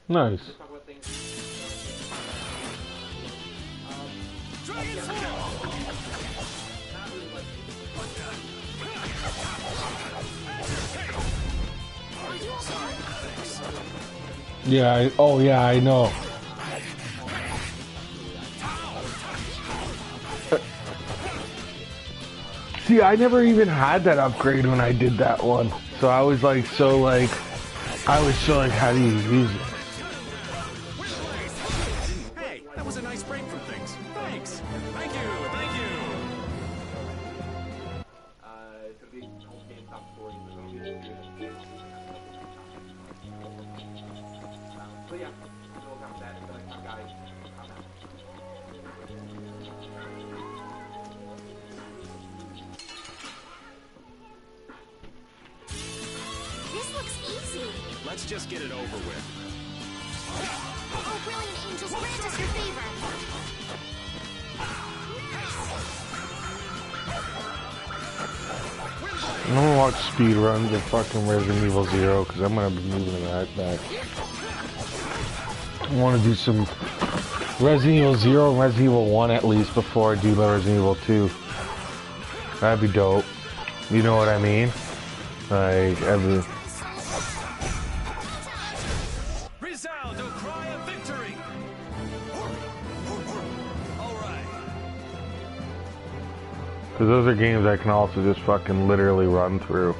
Nice. Yeah, oh yeah, I know. See, I never even had that upgrade when I did that one. So I was like, how do you use it? Hey, that was a nice break from things. Thanks. Thank you. Thank you. This looks easy. Let's just get it over with. Oh, brilliant angels, grant us your favor. I'm gonna watch speed runs of fucking Resident Evil 0 because I'm gonna be moving that back. I want to do some Resident Evil 0 and Resident Evil 1 at least before I do Resident Evil 2. That'd be dope. You know what I mean? Like, every... Resound, a cry of victory! Alright. Because those are games I can also just fucking literally run through.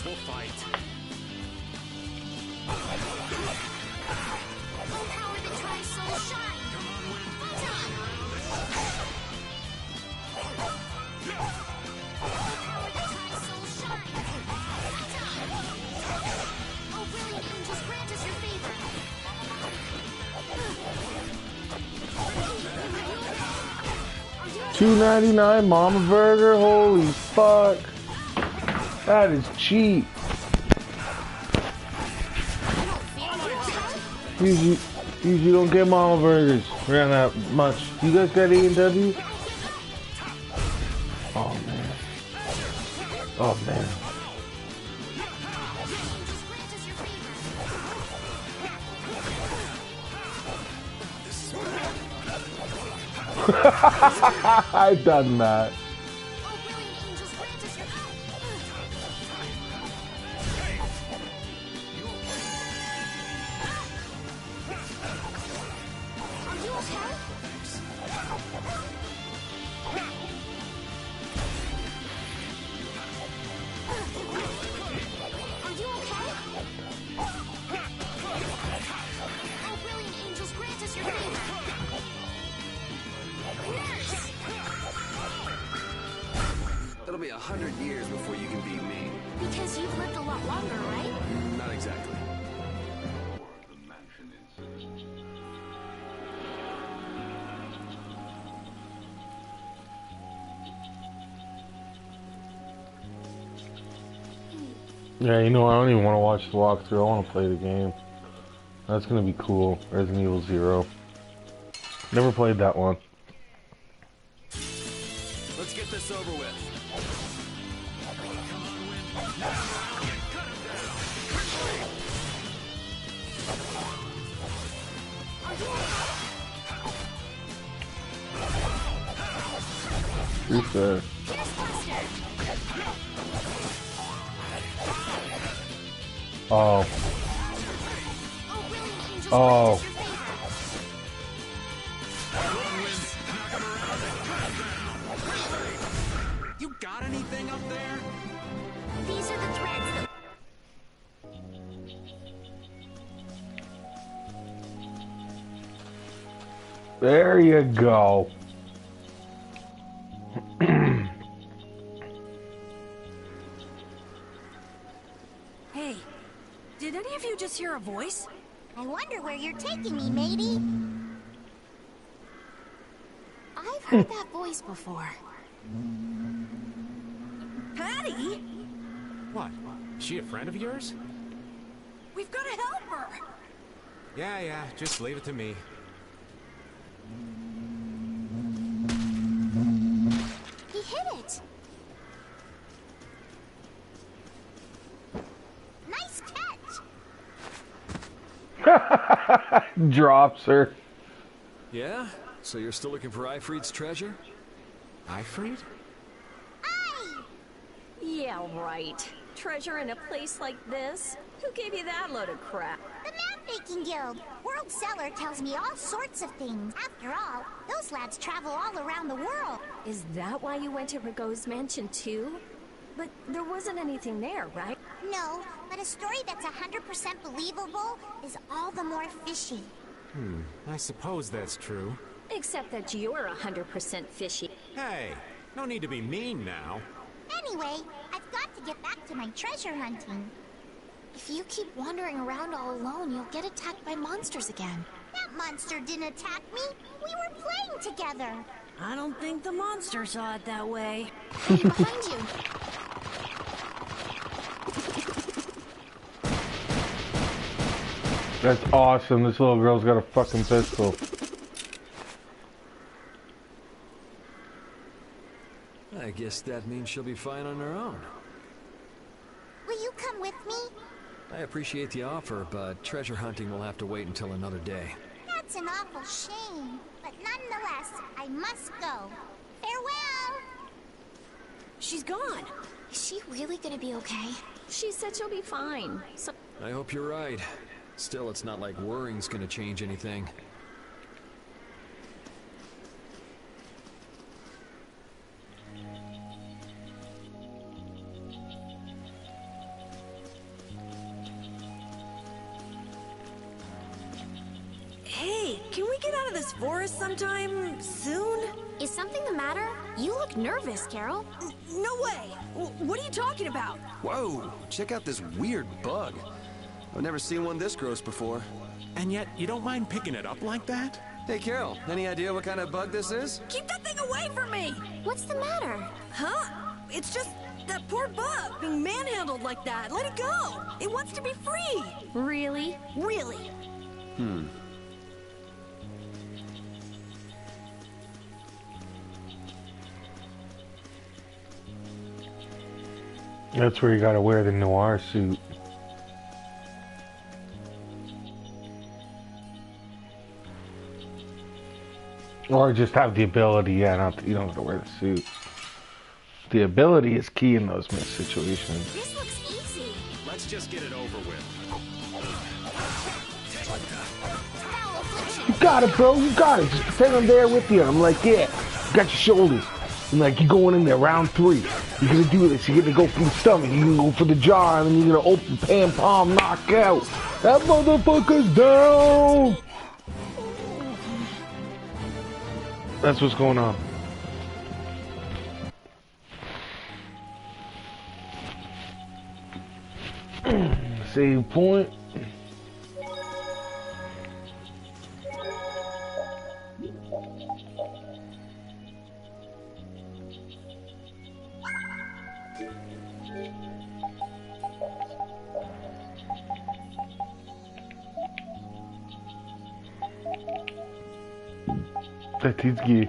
We'll fight. Power the tri-soul shine. Come on, Wind. Photon. Power the tri-soul shine. Photon. Oh, brilliant angels, grant us your favor. $2.99 Mama Burger, holy fuck. That is cheap. Usually don't get Mama Burgers around that much. You guys got A&W? Oh man. Oh man. I done that. It'll be 100 years before you can beat me. Because you've lived a lot longer, right? Not exactly. Yeah, you know, I don't even want to watch the walkthrough. I want to play the game. That's gonna be cool. Resident Evil 0. Never played that one. Let's get this over with. Come on, Wind. Now, cut him down. Who's there? Oh. Oh. You got anything up there? These are the threads that... There you go. Hey, did any of you just hear a voice? I wonder where you're taking me, matey. I've heard that voice before. Patty? What? Is she a friend of yours? We've got to help her. Yeah, just leave it to me. He hit it. Nice catch. Drops her. Yeah? So you're still looking for Ifrit's treasure? Ifrit? Aye. Yeah, right. Treasure in a place like this? Who gave you that load of crap? The Map-Making Guild. World Seller tells me all sorts of things. After all, those lads travel all around the world. Is that why you went to Rigaud's mansion too? But there wasn't anything there, right? No, but a story that's 100% believable is all the more fishy. I suppose that's true. Except that you're 100% fishy. Hey, no need to be mean now. Anyway, I've got to get back to my treasure hunting. If you keep wandering around all alone, you'll get attacked by monsters again. That monster didn't attack me. We were playing together. I don't think the monster saw it that way. Hey, behind you. That's awesome. This little girl's got a fucking pistol. I guess that means she'll be fine on her own. Will you come with me? I appreciate the offer, but treasure hunting will have to wait until another day. That's an awful shame. But nonetheless, I must go. Farewell! She's gone. Is she really gonna be okay? She said she'll be fine. So I hope you're right. Still, it's not like worrying's gonna change anything. Hey, can we get out of this forest sometime soon? Is something the matter? You look nervous, Carol. No way. What are you talking about? Whoa, check out this weird bug. I've never seen one this gross before. And yet, you don't mind picking it up like that? Hey, Carol, any idea what kind of bug this is? Keep that thing away from me! What's the matter? Huh? It's just that poor bug being manhandled like that. Let it go. It wants to be free. really? Really. That's where you gotta wear the noir suit. Or just have the ability, yeah, you don't have to wear the suit. The ability is key in those situations. This looks easy. Let's just get it over with. Foul affliction. You got it, bro, you got it. Just pretend I'm there with you. I'm like, yeah, you got your shoulders. I'm like, you're going in there, round 3. You're gonna do this. You're gonna go for the stomach. You're gonna go for the jaw, and then you're gonna open, pan, palm, knock out. That motherfucker's down! That's what's going on. Save point. Tatizgi.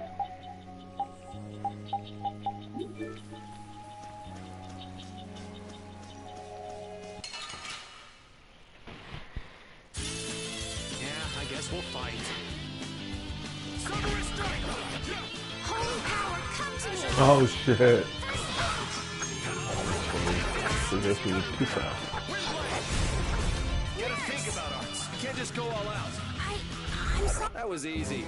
Yeah, I guess we'll fight. Holy power, come to me. Oh shit. So this was too fast. You gotta think about us. You can't just go all out. I'm sorry. That was easy.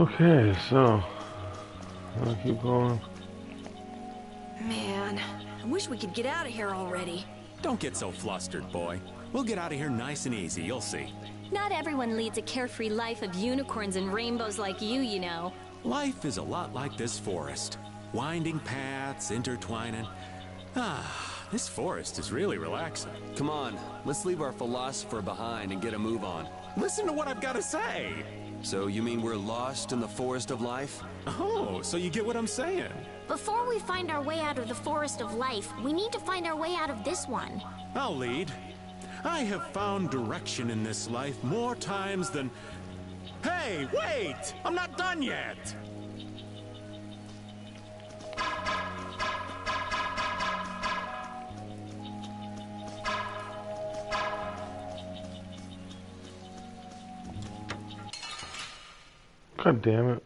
Okay, so I'll keep going. Man, I wish we could get out of here already. Don't get so flustered, boy. We'll get out of here nice and easy, you'll see. Not everyone leads a carefree life of unicorns and rainbows like you know. Life is a lot like this forest. Winding paths, intertwining. Ah, this forest is really relaxing. Come on, let's leave our philosopher behind and get a move on. Listen to what I've got to say. So you mean we're lost in the forest of life? Oh, so you get what I'm saying. Before we find our way out of the forest of life, we need to find our way out of this one. I'll lead. I have found direction in this life more times than... Hey, wait! I'm not done yet! God damn it.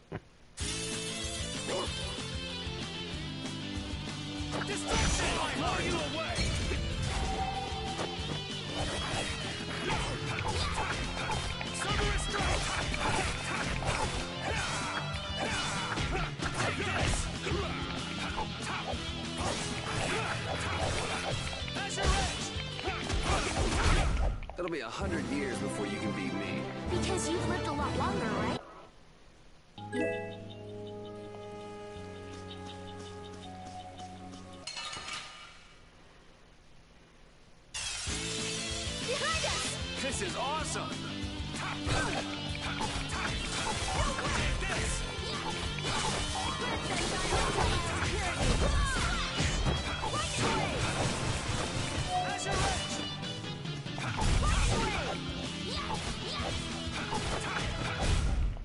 It'll be 100 years before you can beat me. Because you've lived a lot longer, right? Behind us! This is awesome!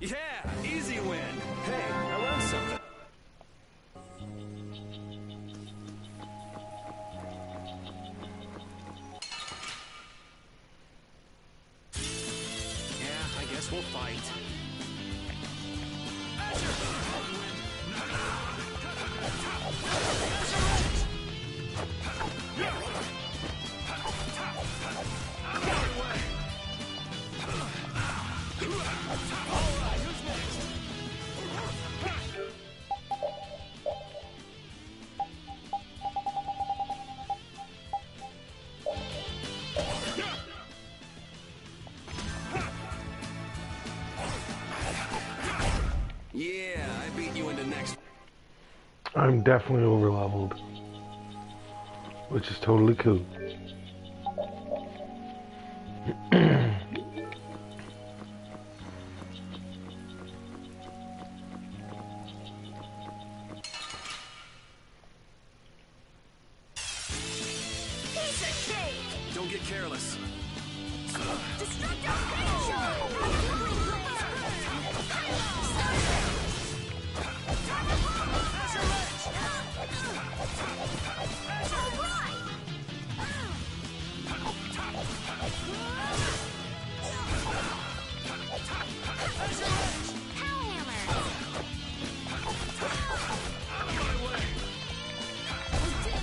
Yeah, easy win. Hey, I learned something. Yeah, I guess we'll fight. Yeah, I beat you into next. I'm definitely over leveled, which is totally cool. Piece of cake! Don't get careless.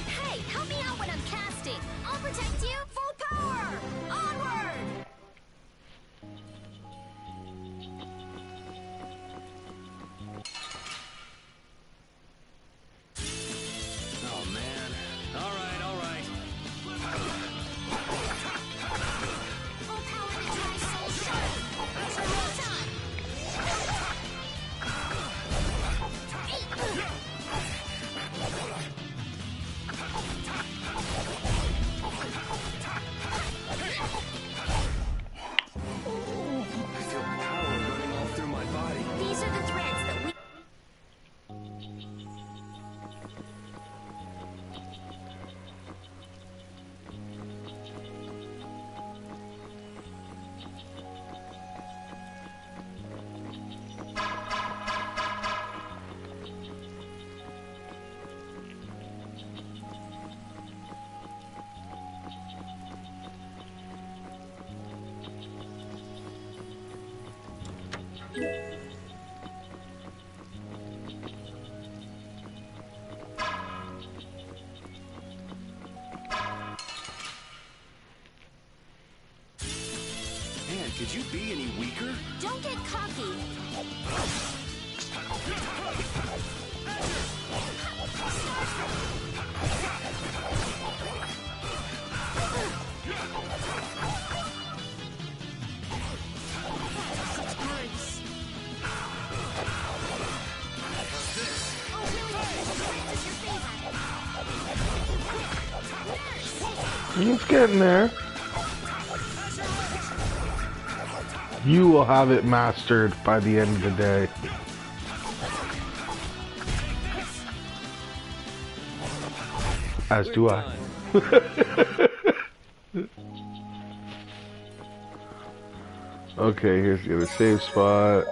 Hey, help me out when I'm casting. I'll protect you. Full power! Onward! Oh man. All right, all right. Full power into my soul shard. Full time. I feel power running all through my body. These are the threads that we... Man, could you be any weaker? Don't get cocky. He's getting there. You will have it mastered by the end of the day. As do I. Okay, here's the other save spot.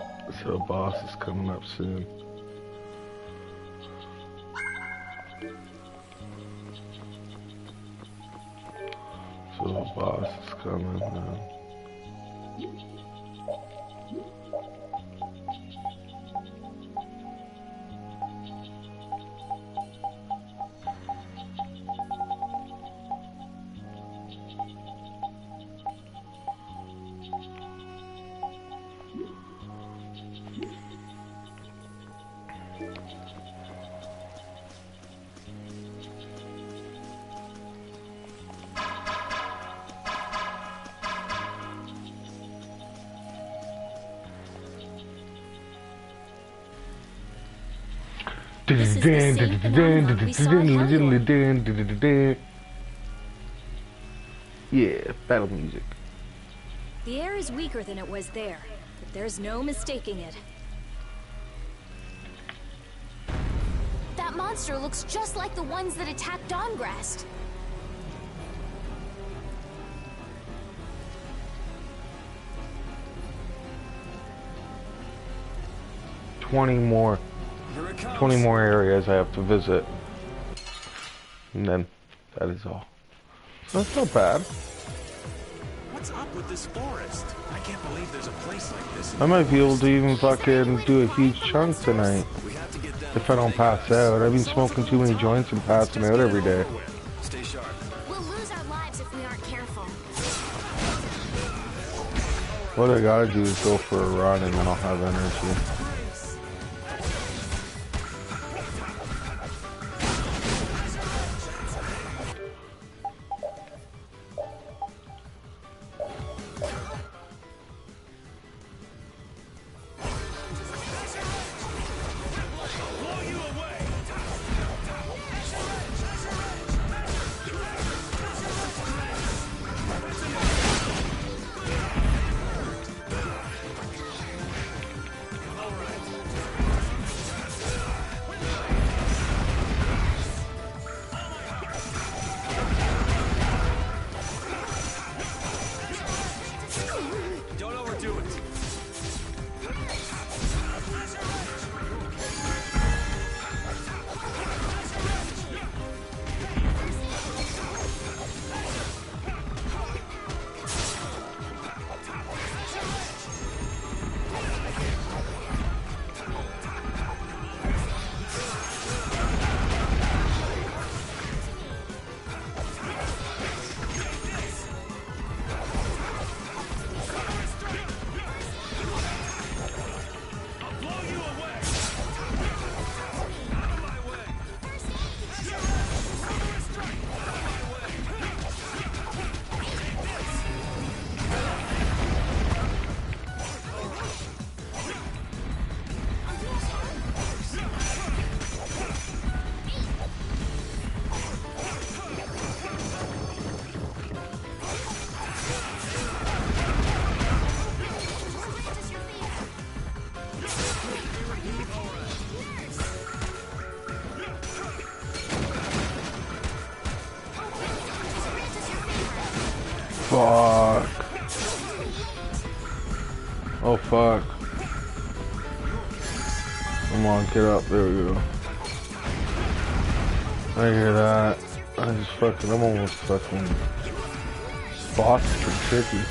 So the boss is coming up soon. So the boss is coming now. This is the safe and armor we saw at Hardware. Yeah, battle music. The air is weaker than it was there, but there's no mistaking it. That monster looks just like the ones that attacked Dawngrest. Here it comes. 20 more areas I have to visit. And then, that is all. That's not bad. What's up with this forest? I can't believe there's a place like this. I might be able to even fucking do a huge chunk tonight. We have to get down. If I don't pass out. I've been smoking too many joints and passing out every day. Stay sharp. We'll lose our lives if we aren't careful. What I gotta do is go for a run and then I'll have energy. Don't overdo it. Fuck. Oh fuck. Come on, get up. There we go. I hear that. I'm almost fucking. Boss is pretty tricky.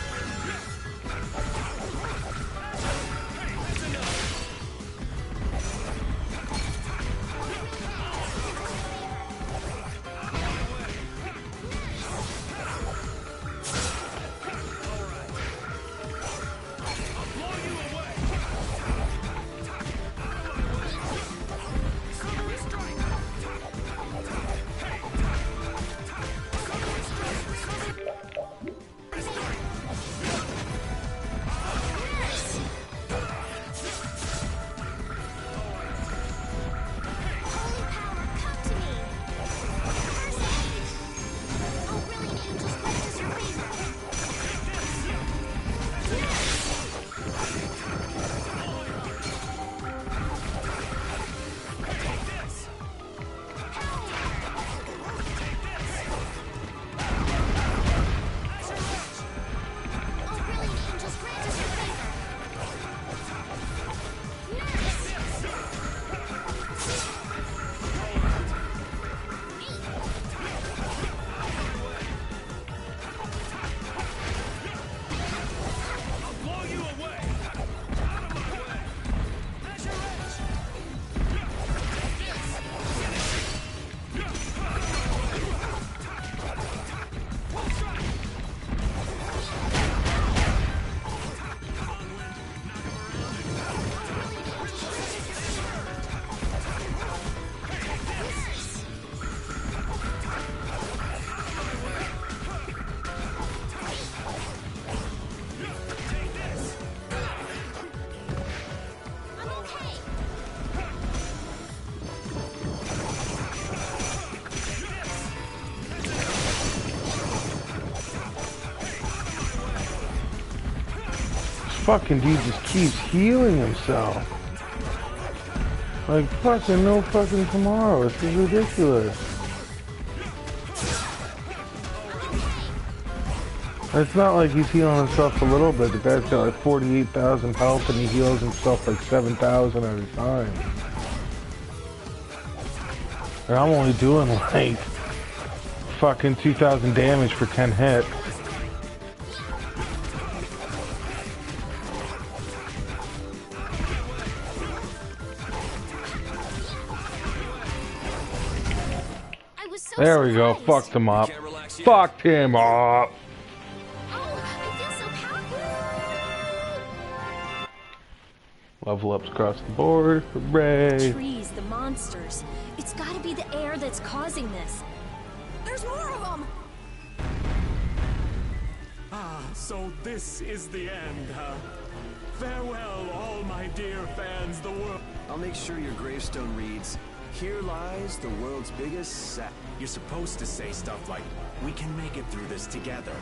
fucking dude just keeps healing himself. Like fucking no fucking tomorrow. This is ridiculous. It's not like he's healing himself a little bit. The guy's got like 48,000 health and he heals himself like 7,000 at a time. And I'm only doing like fucking 2,000 damage for 10 hits. There we go. Fucked him up. Fucked him up. Level ups across the board. Hooray. The trees, the monsters. It's gotta be the air that's causing this. There's more of them! Ah, so this is the end, huh? Farewell, all my dear fans, the world. I'll make sure your gravestone reads, "Here lies the world's biggest sack." You're supposed to say stuff like, "We can make it through this together."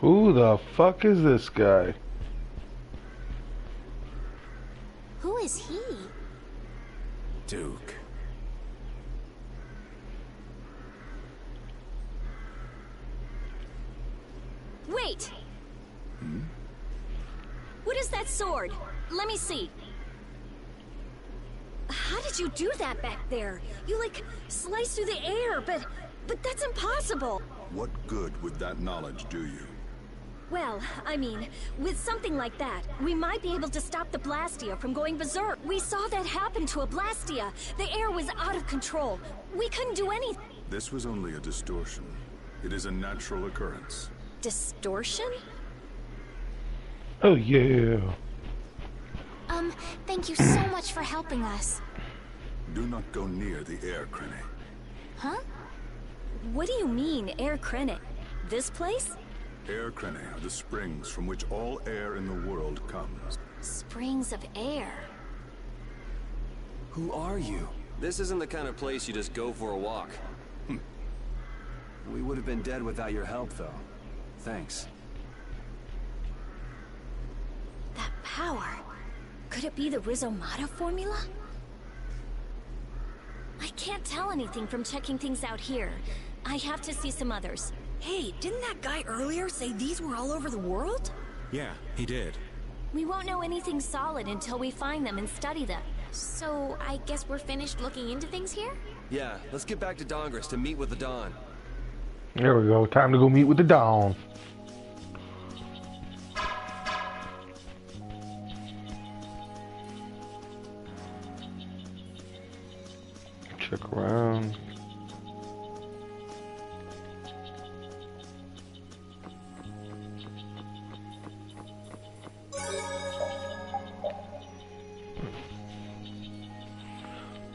Who the fuck is this guy? Who is he? Duke. Wait! What is that sword? Let me see. How did you do that back there? You like sliced through the air, but that's impossible. What good would that knowledge do you? Well, I mean, with something like that, we might be able to stop the Blastia from going berserk. We saw that happen to a Blastia. The air was out of control. We couldn't do anything. This was only a distortion. It is a natural occurrence. Distortion? Oh yeah. Thank you so much for helping us. Do not go near the air crane. Huh? What do you mean, Air Krennic? This place? Air crane are the springs from which all air in the world comes. Springs of air. Who are you? This isn't the kind of place you just go for a walk. We would have been dead without your help, though. Thanks. That power. Could it be the Rizomata formula? I can't tell anything from checking things out here. I have to see some others. Hey, didn't that guy earlier say these were all over the world? Yeah, he did. We won't know anything solid until we find them and study them. So, I guess we're finished looking into things here? Yeah, let's get back to Dongris to meet with the Dawn. There we go. Time to go meet with the Dawn. Check around.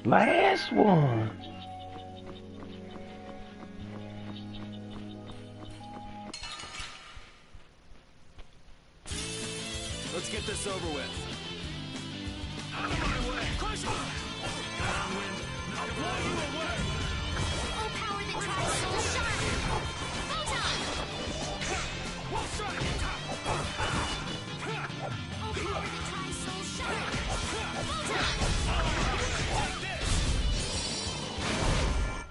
Last one. Let's get this over with. Out of my way! Crush him! Downwind! I'll blow you away! Oh, power that tries soul shot! Photon! One strike! Oh, power that tries soul shot! Photon!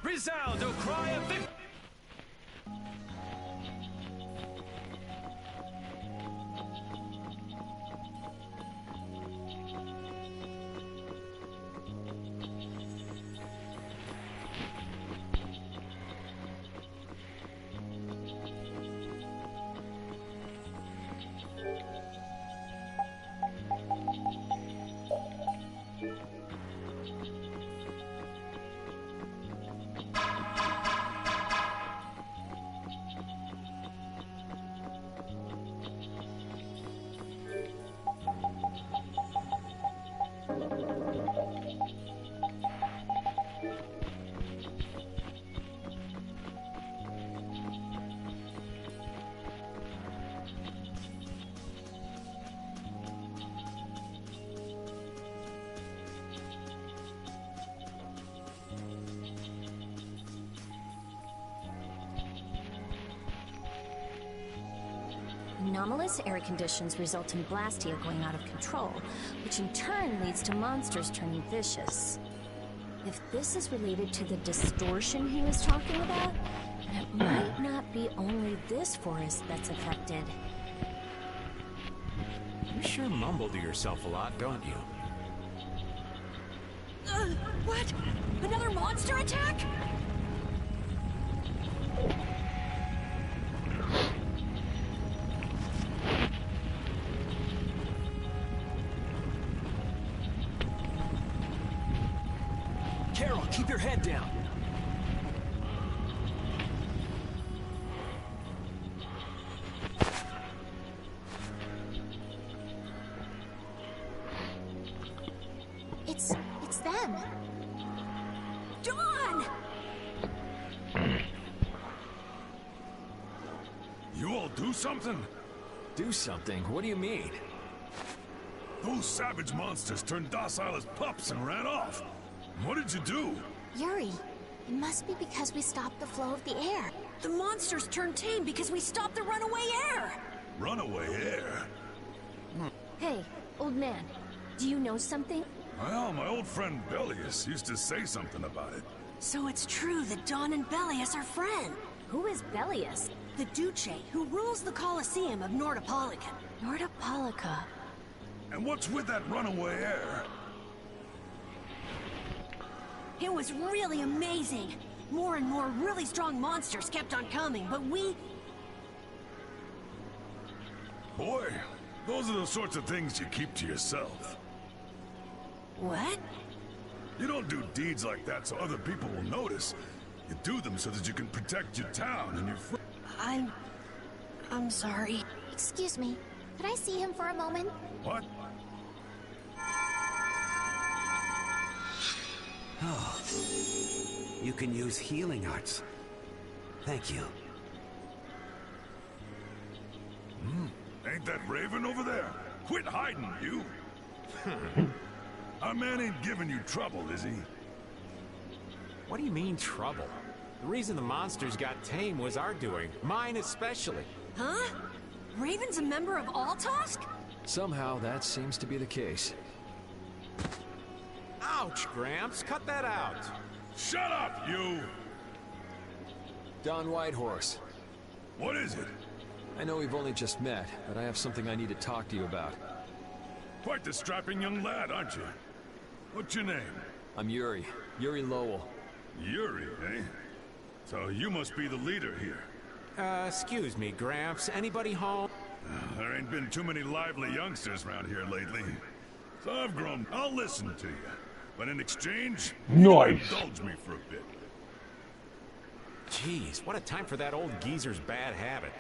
Resound, O cry of victory! Anomalous air conditions result in Blastia going out of control, which in turn leads to monsters turning vicious. If this is related to the distortion he was talking about, then it might not be only this forest that's affected. You sure mumble to yourself a lot, don't you? What? Another monster attack? Carol, keep your head down. It's them. Dawn! You all do something? Do something? What do you mean? Those savage monsters turned docile as pups and ran off. What did you do? Yuri, it must be because we stopped the flow of the air. The monsters turned tame because we stopped the runaway air! Runaway air? Hey, old man, do you know something? Well, my old friend Bellius used to say something about it. So it's true that Dawn and Bellius are friends. Who is Bellius? The Duce, who rules the Colosseum of Nordopolican. Nordopolica. And what's with that runaway air? It was really amazing. More and more really strong monsters kept on coming, but we... Boy, those are the sorts of things you keep to yourself. What? You don't do deeds like that so other people will notice. You do them so that you can protect your town and your friends. I'm sorry. Excuse me, could I see him for a moment? What? Oh, you can use healing arts. Thank you. Ain't that Raven over there? Quit hiding, you! Our man ain't giving you trouble, is he? What do you mean, trouble? The reason the monsters got tame was our doing. Mine especially. Huh? Raven's a member of Altosk? Somehow that seems to be the case. Ouch, Gramps. Cut that out. Shut up, you! Don Whitehorse. What is it? I know we've only just met, but I have something I need to talk to you about. Quite the strapping young lad, aren't you? What's your name? I'm Yuri. Yuri Lowell. Yuri, eh? So you must be the leader here. Excuse me, Gramps. Anybody home? There ain't been too many lively youngsters around here lately. So I've grown. I'll listen to you. But in exchange, Nice. indulge me for a bit. Jeez, what a time for that old geezer's bad habit.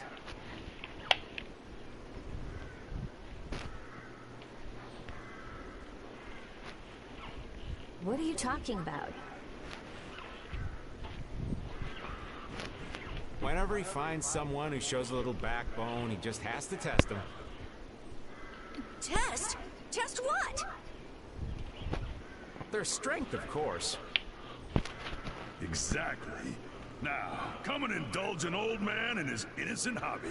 What are you talking about? Whenever he finds someone who shows a little backbone, he just has to test them. Test? Test what? Their strength, of course. Exactly. Now, come and indulge an old man in his innocent hobby.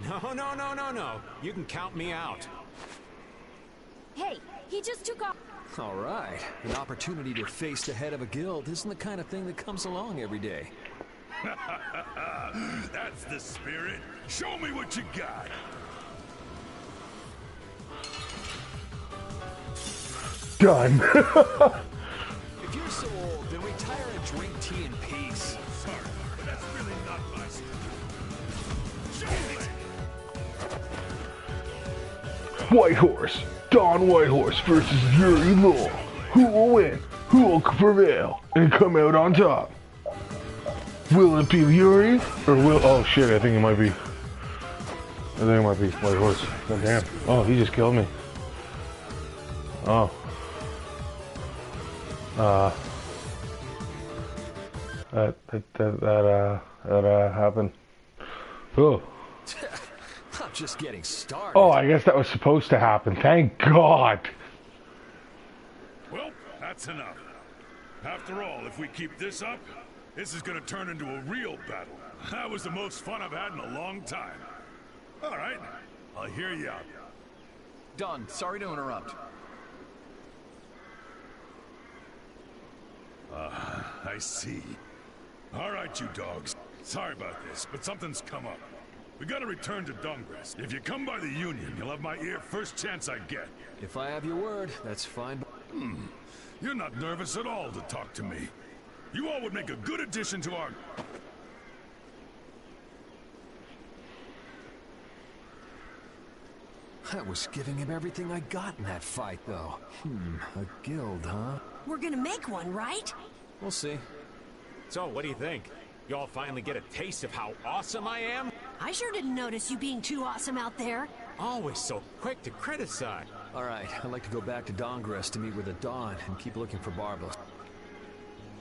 No. You can count me out. Hey, he just took off. All right. An opportunity to face the head of a guild isn't the kind of thing that comes along every day. That's the spirit. Show me what you got. Done. If you're so old, then retire and drink tea in peace. Sorry, but that's really not my style. Show me! Whitehorse. Don Whitehorse versus Yuri Lowell. Who will win? Who will prevail and come out on top? Will it be Yuri or will? Oh shit! I think it might be. I think it might be Whitehorse. God damn! Oh, he just killed me. Oh. That happened. Oh. I'm just getting started. Oh, I guess that was supposed to happen. Thank God. Well, that's enough. After all, if we keep this up, this is gonna turn into a real battle. That was the most fun I've had in a long time. All right, I'll hear you out. Done. Sorry to interrupt. I see. All right, you dogs. Sorry about this, but something's come up. We gotta return to Dongress. If you come by the Union, you'll have my ear first chance I get. If I have your word, that's fine. You're not nervous at all to talk to me. You all would make a good addition to our... I was giving him everything I got in that fight, though. A guild, huh? We're gonna make one, right? We'll see. So, what do you think? You all finally get a taste of how awesome I am? I sure didn't notice you being too awesome out there. Always so quick to criticize. All right, I'd like to go back to Dongress to meet with the Dawn and keep looking for Barbos.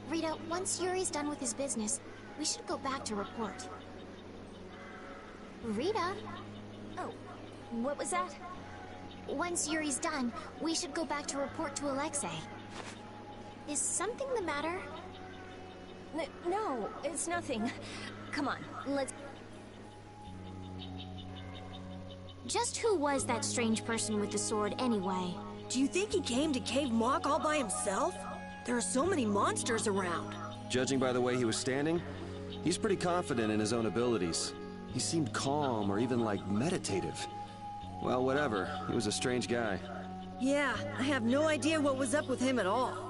Rita, once Yuri's done with his business, we should go back to report. Rita? Oh, what was that? Once Yuri's done, we should go back to report to Alexei. Is something the matter? No, it's nothing. Come on, let's... Just who was that strange person with the sword anyway? Do you think he came to Cave Mock all by himself? There are so many monsters around. Judging by the way he was standing, he's pretty confident in his own abilities. He seemed calm or even like meditative. Well, whatever. He was a strange guy. Yeah, I have no idea what was up with him at all.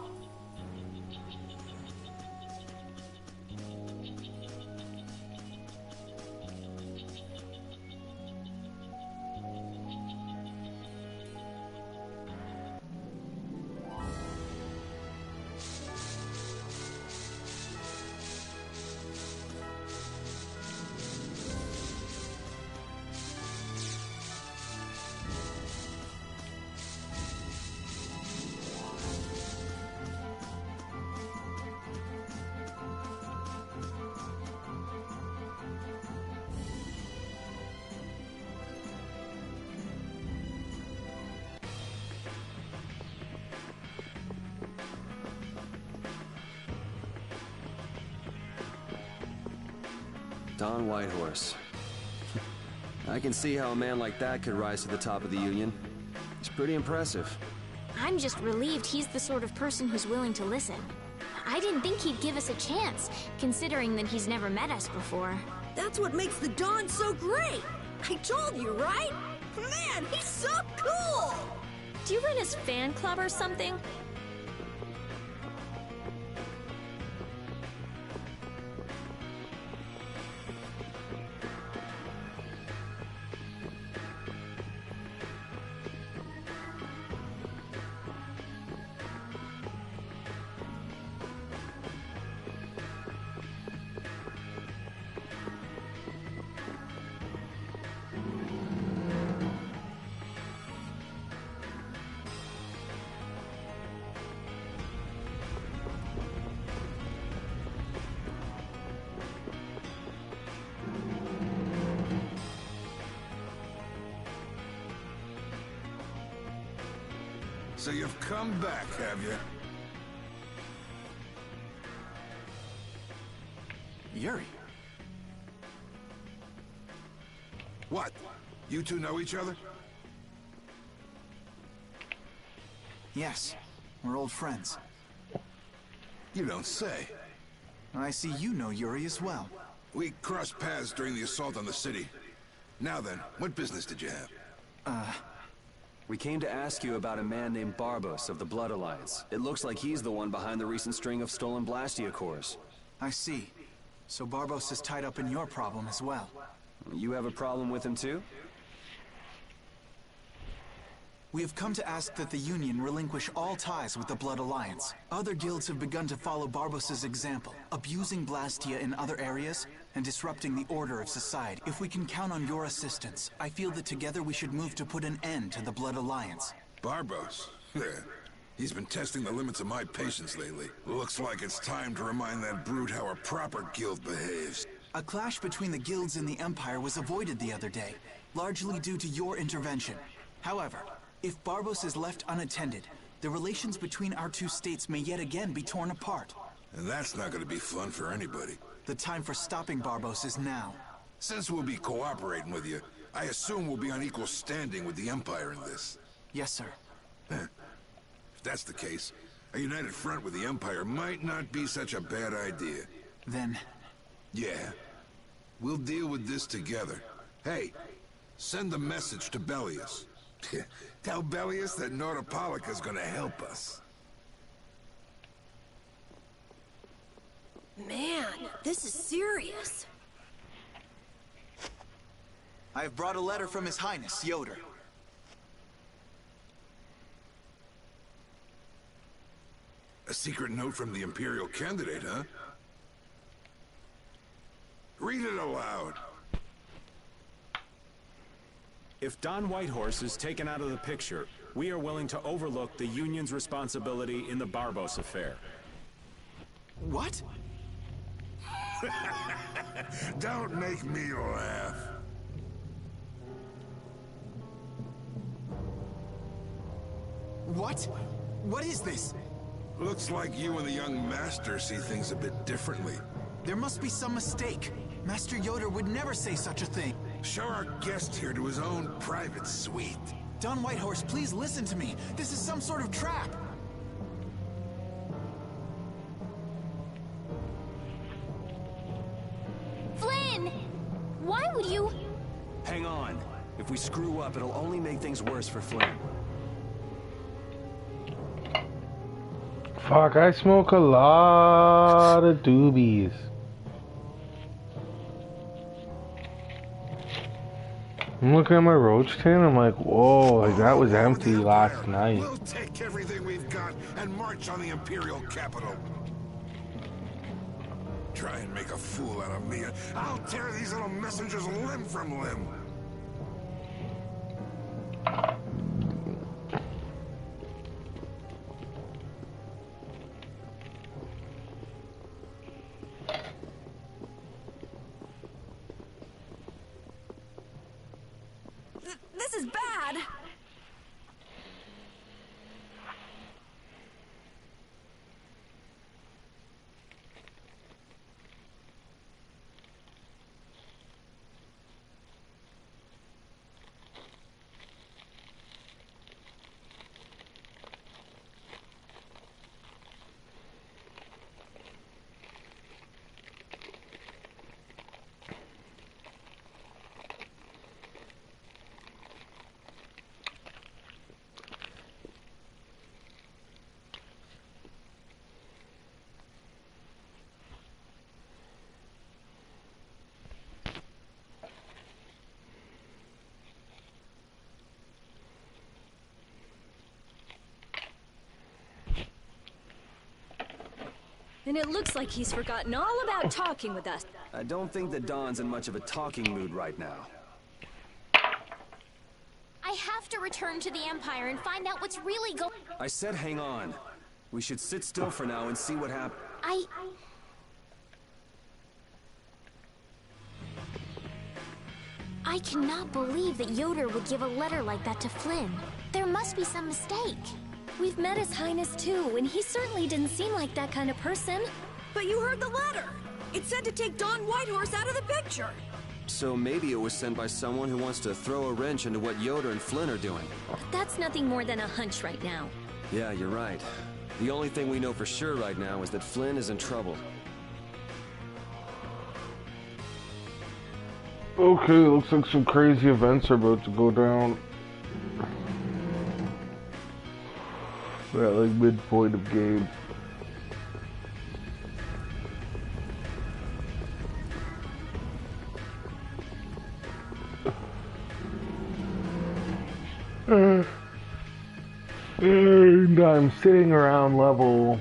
Don Whitehorse. I can see how a man like that could rise to the top of the Union. He's pretty impressive. I'm just relieved he's the sort of person who's willing to listen. I didn't think he'd give us a chance, considering that he's never met us before. That's what makes the Dawn so great! I told you, right? Man, he's so cool! Do you run his fan club or something? So you've come back, have you? Yuri. What? You two know each other? Yes, we're old friends. You don't say. I see you know Yuri as well. We crossed paths during the assault on the city. Now then, what business did you have? We came to ask you about a man named Barbos of the Blood Alliance. It looks like he's the one behind the recent string of stolen Blastia cores. I see. So Barbos is tied up in your problem as well. You have a problem with him too? We have come to ask that the Union relinquish all ties with the Blood Alliance. Other guilds have begun to follow Barbos' example, abusing Blastia in other areas and disrupting the order of society. If we can count on your assistance, I feel that together we should move to put an end to the Blood Alliance. Barbos? He's been testing the limits of my patience lately. Looks like it's time to remind that brute how a proper guild behaves. A clash between the guilds and the Empire was avoided the other day, largely due to your intervention. However, if Barbos is left unattended, the relations between our two states may yet again be torn apart. And that's not gonna be fun for anybody. The time for stopping Barbos is now. Since we'll be cooperating with you, I assume we'll be on equal standing with the Empire in this. Yes, sir. If that's the case, a united front with the Empire might not be such a bad idea. Then... Yeah. We'll deal with this together. Hey, send a message to Bellius. Tell Bellius that Nordopolica's gonna help us. Man, this is serious. I have brought a letter from His Highness, Yoder. A secret note from the Imperial candidate, huh? Read it aloud. If Don Whitehorse is taken out of the picture, we are willing to overlook the Union's responsibility in the Barbos affair. What? Don't make me laugh. What? What is this? Looks like you and the young master see things a bit differently. There must be some mistake. Master Yoder would never say such a thing. Show our guest here to his own private suite. Don Whitehorse, please listen to me. This is some sort of trap. Flynn! Why would you... Hang on. If we screw up, it'll only make things worse for Flynn. Fuck, I smoke a lot of doobies. I'm looking at my roach tin, I'm like, whoa, like that was empty last night. We'll take everything we've got and march on the Imperial capital. Try and make a fool out of me. I'll tear these little messengers limb from limb. This is bad. And it looks like he's forgotten all about talking with us. I don't think that Don's in much of a talking mood right now. I have to return to the Empire and find out what's really going... I said hang on. We should sit still for now and see what happens. I cannot believe that Yoder would give a letter like that to Flynn. There must be some mistake. We've met His Highness too, and he certainly didn't seem like that kind of person. But you heard the letter. It said to take Don Whitehorse out of the picture. So maybe it was sent by someone who wants to throw a wrench into what Yoder and Flynn are doing. But that's nothing more than a hunch right now. Yeah, you're right. The only thing we know for sure right now is that Flynn is in trouble. Okay, looks like some crazy events are about to go down. We're at like midpoint of game. And I'm sitting around level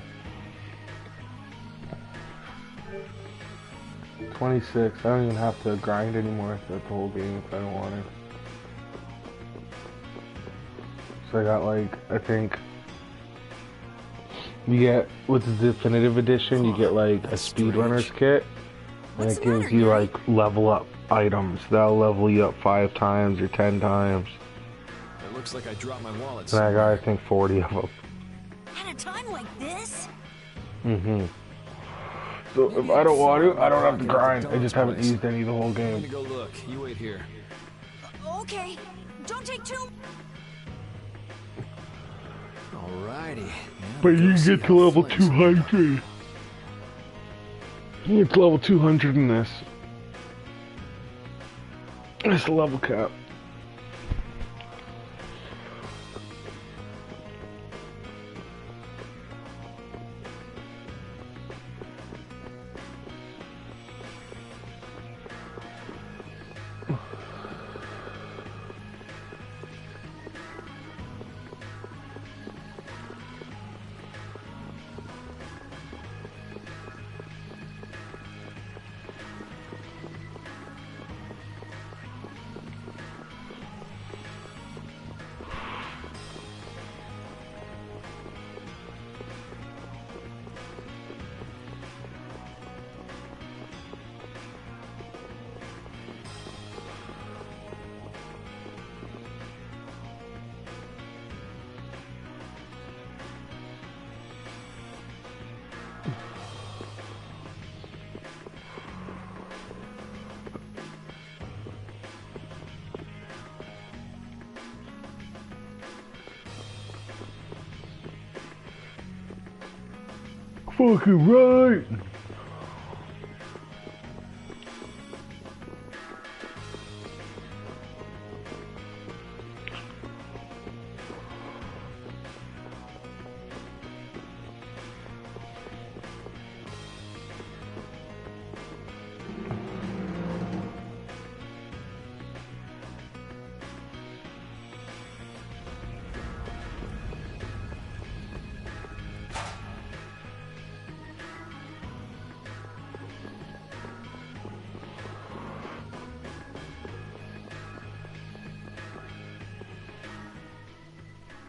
26. I don't even have to grind anymore throughout the whole game if I don't want to. So I got like, I think, you get, with the definitive edition, you get like a speedrunner's kit. And it gives you like level up items. That'll level you up 5 times or 10 times. It looks like I dropped my wallet. And I got, I think, 40 of them. At a time like this? Mm-hmm. So if I don't want to, I don't have to grind. I just haven't used any the whole I'm game. gonna go look. You wait here. Okay, don't take too... Alrighty. But you get to level 200. You get to level 200 in this. That's the level cap. Fucking right.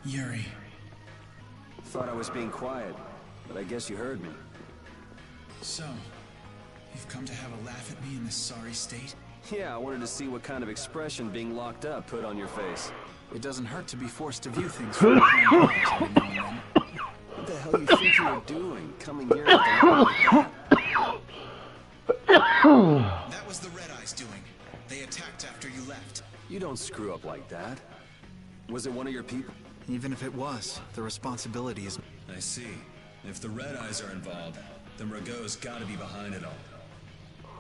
Yuri. Thought I was being quiet, but I guess you heard me. So, you've come to have a laugh at me in this sorry state? Yeah, I wanted to see what kind of expression being locked up put on your face. It doesn't hurt to be forced to view things from behind bars every now and then. What the hell you think you were doing, coming here with a look like that? That was the Red Eyes doing. They attacked after you left. You don't screw up like that. Was it one of your people? Even if it was, the responsibility is... I see. If the Red Eyes are involved, then Rago's gotta be behind it all.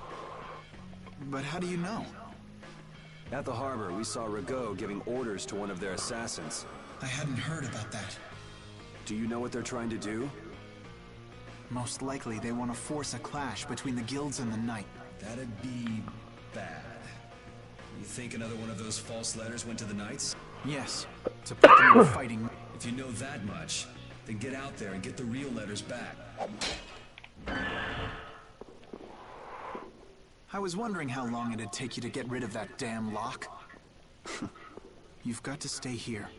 But how do you know? At the harbor, we saw Rago giving orders to one of their assassins. I hadn't heard about that. Do you know what they're trying to do? Most likely they want to force a clash between the guilds and the Knight. That'd be bad. You think another one of those false letters went to the Knights? Yes, to put them in fighting. If you know that much, then get out there and get the real letters back. I was wondering how long it'd take you to get rid of that damn lock. You've got to stay here.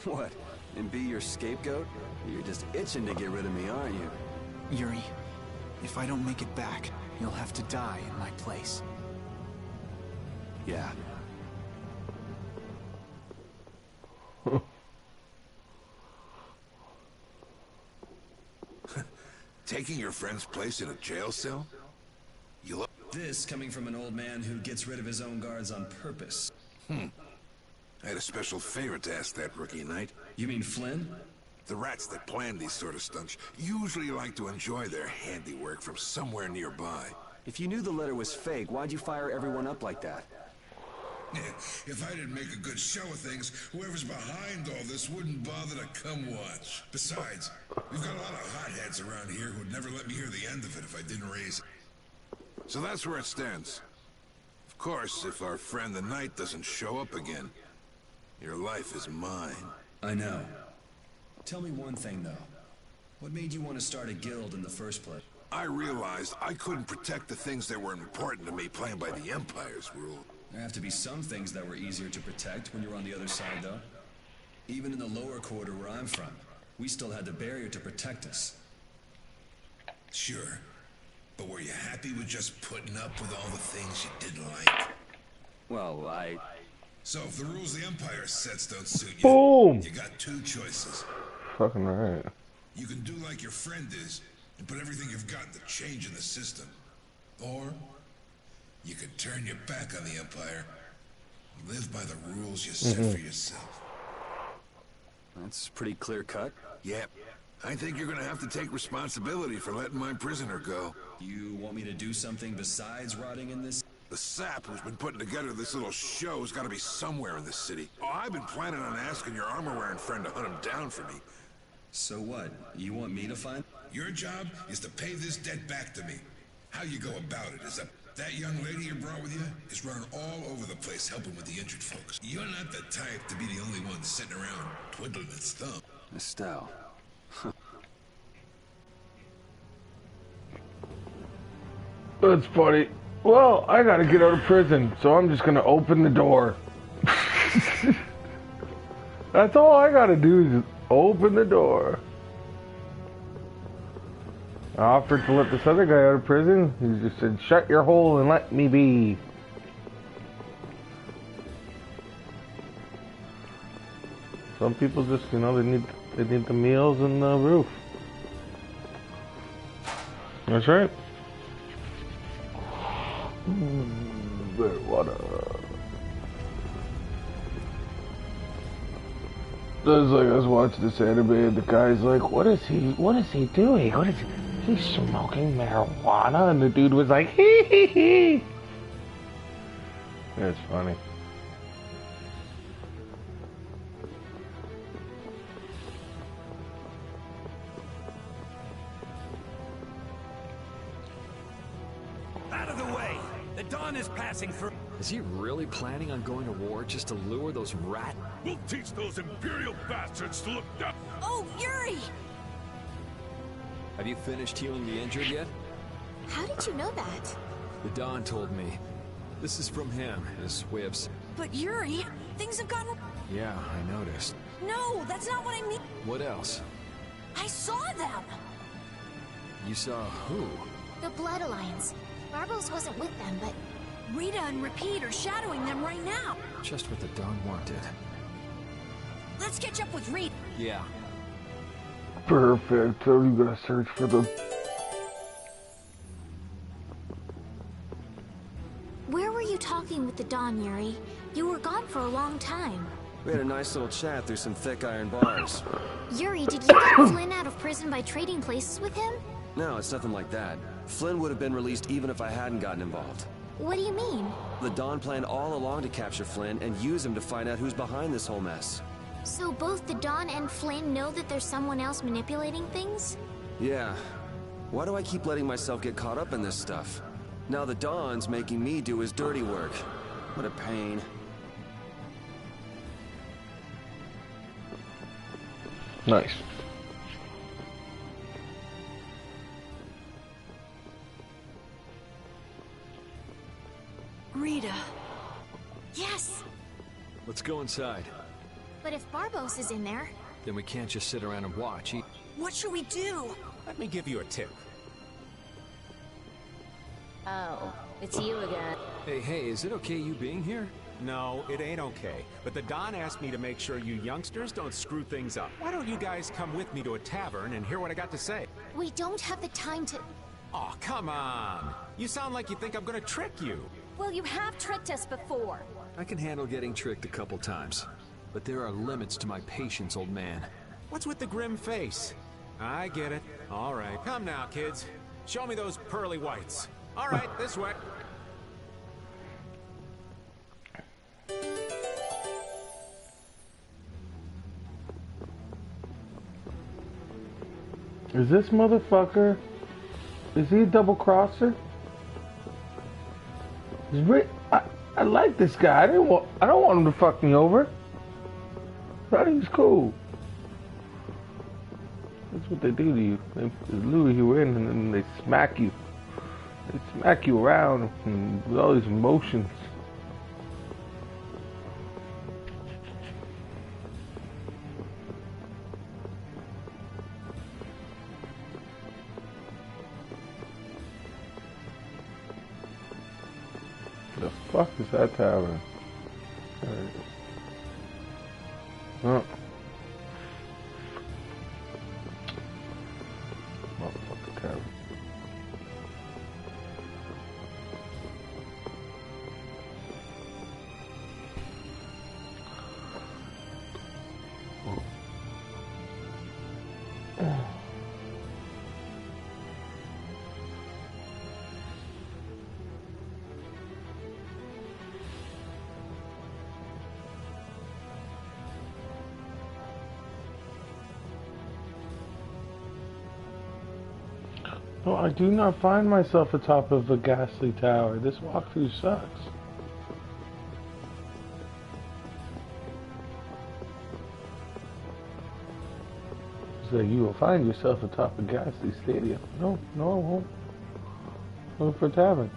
What? And be your scapegoat? You're just itching to get rid of me, aren't you? Yuri, if I don't make it back, you'll have to die in my place. Yeah. Taking your friend's place in a jail cell? You look... This coming from an old man who gets rid of his own guards on purpose. I had a special favor to ask that rookie Knight. You mean Flynn? The rats that plan these sort of stunts usually like to enjoy their handiwork from somewhere nearby. If you knew the letter was fake, why'd you fire everyone up like that? If I didn't make a good show of things, whoever's behind all this wouldn't bother to come watch. Besides, we've got a lot of hotheads around here who'd never let me hear the end of it if I didn't raise it. So that's where it stands. Of course, if our friend the Knight doesn't show up again, your life is mine. I know. Tell me one thing, though. What made you want to start a guild in the first place? I realized I couldn't protect the things that were important to me playing by the Empire's rule. There have to be some things that were easier to protect when you're on the other side, though. Even in the lower quarter where I'm from, we still had the barrier to protect us. Sure. But were you happy with just putting up with all the things you didn't like? Well, So if the rules the Empire sets don't suit you, Boom! You got two choices. Fucking right. You can do like your friend is, and put everything you've got into change in the system. Or you can turn your back on the Empire Live by the rules you set for yourself. That's pretty clear cut. Yep. I think you're gonna have to take responsibility for letting my prisoner go. You want me to do something besides rotting in this? The sap who's been putting together this little show's gotta be somewhere in this city. Oh, I've been planning on asking your armor-wearing friend to hunt him down for me. So what? You want me to find? Your job is to pay this debt back to me. How you go about it is up. That young lady you brought with you is running all over the place helping with the injured folks. You're not the type to be the only one sitting around twiddling its thumb. Estelle. That's funny. Well, I gotta get out of prison, so I'm just gonna open the door. That's all I gotta do is just open the door. I offered to let this other guy out of prison. He just said, shut your hole and let me be. Some people just, you know, they need the meals and the roof. That's right. Better water. I was watching this anime and the guy's like, what is he doing? He's smoking marijuana, and the dude was like, hee hee hee. It's funny. Out of the way! The dawn is passing through. Is he really planning on going to war just to lure those rat? We'll teach those Imperial bastards to look down. Oh, Yuri! Have you finished healing the injured yet? How did you know that? The Don told me. This is from him, his way of... But Yuri, things have gotten... Yeah, I noticed. No, that's not what I mean. What else? I saw them! You saw who? The Blood Alliance. Barbos wasn't with them, but... Rita and Repeat are shadowing them right now. Just what the Don wanted. Let's catch up with Rita. Yeah. Perfect. So you gotta search for them. Where were you talking with the Dawn, Yuri? You were gone for a long time. We had a nice little chat through some thick iron bars. Yuri, did you get Flynn out of prison by trading places with him? No, it's nothing like that. Flynn would have been released even if I hadn't gotten involved. What do you mean? The Dawn planned all along to capture Flynn and use him to find out who's behind this whole mess. So both the Dawn and Flynn know that there's someone else manipulating things? Yeah. Why do I keep letting myself get caught up in this stuff? Now the Dawn's making me do his dirty work. What a pain. Nice. Rita. Yes! Let's go inside. But if Barbos is in there... Then we can't just sit around and watch. What should we do? Let me give you a tip. Oh, it's you again. Hey, is it okay you being here? No, it ain't okay. But the Don asked me to make sure you youngsters don't screw things up. Why don't you guys come with me to a tavern and hear what I got to say? We don't have the time to... Oh, come on. You sound like you think I'm gonna trick you. Well, you have tricked us before. I can handle getting tricked a couple times. But there are limits to my patience, old man. What's with the grim face? I get it. All right, come now, kids. Show me those pearly whites. All right, this way. Is this motherfucker? Is he a double crosser? I like this guy. I don't want him to fuck me over. I thought he was cool. That's what they do to you. They lure you in and then they smack you. They smack you around and with all these emotions. The fuck is that tavern? Oh. Motherfucking tavern. No, I do not find myself atop of a ghastly tower. This walkthrough sucks. So you will find yourself atop a ghastly stadium. No, no, I won't. Look for a tavern.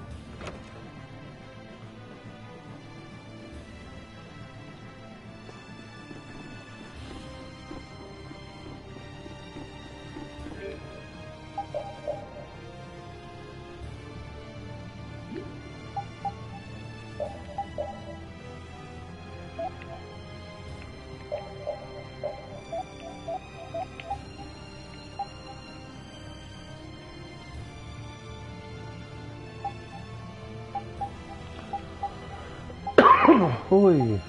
Holy.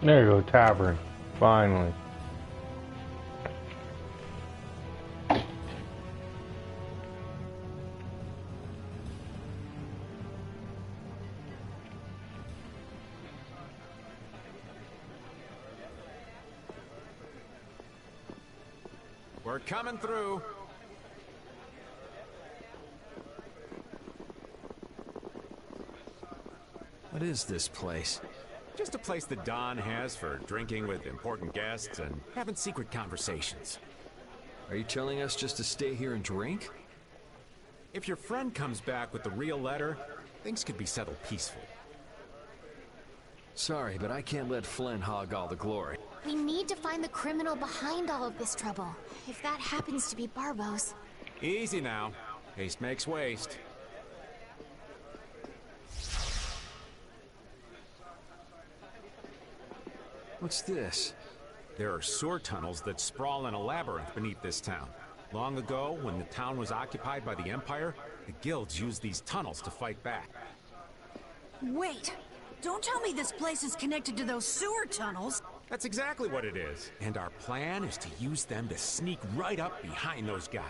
There you go, tavern. Finally. We're coming through. What is this place? Just a place the Don has for drinking with important guests and having secret conversations. Are you telling us just to stay here and drink? If your friend comes back with the real letter, things could be settled peacefully. Sorry, but I can't let Flynn hog all the glory. We need to find the criminal behind all of this trouble. If that happens to be Barbos. Easy now. Haste makes waste. What's this? There are sewer tunnels that sprawl in a labyrinth beneath this town. Long ago, when the town was occupied by the Empire, the guilds used these tunnels to fight back. Wait! Don't tell me this place is connected to those sewer tunnels! That's exactly what it is. And our plan is to use them to sneak right up behind those guys.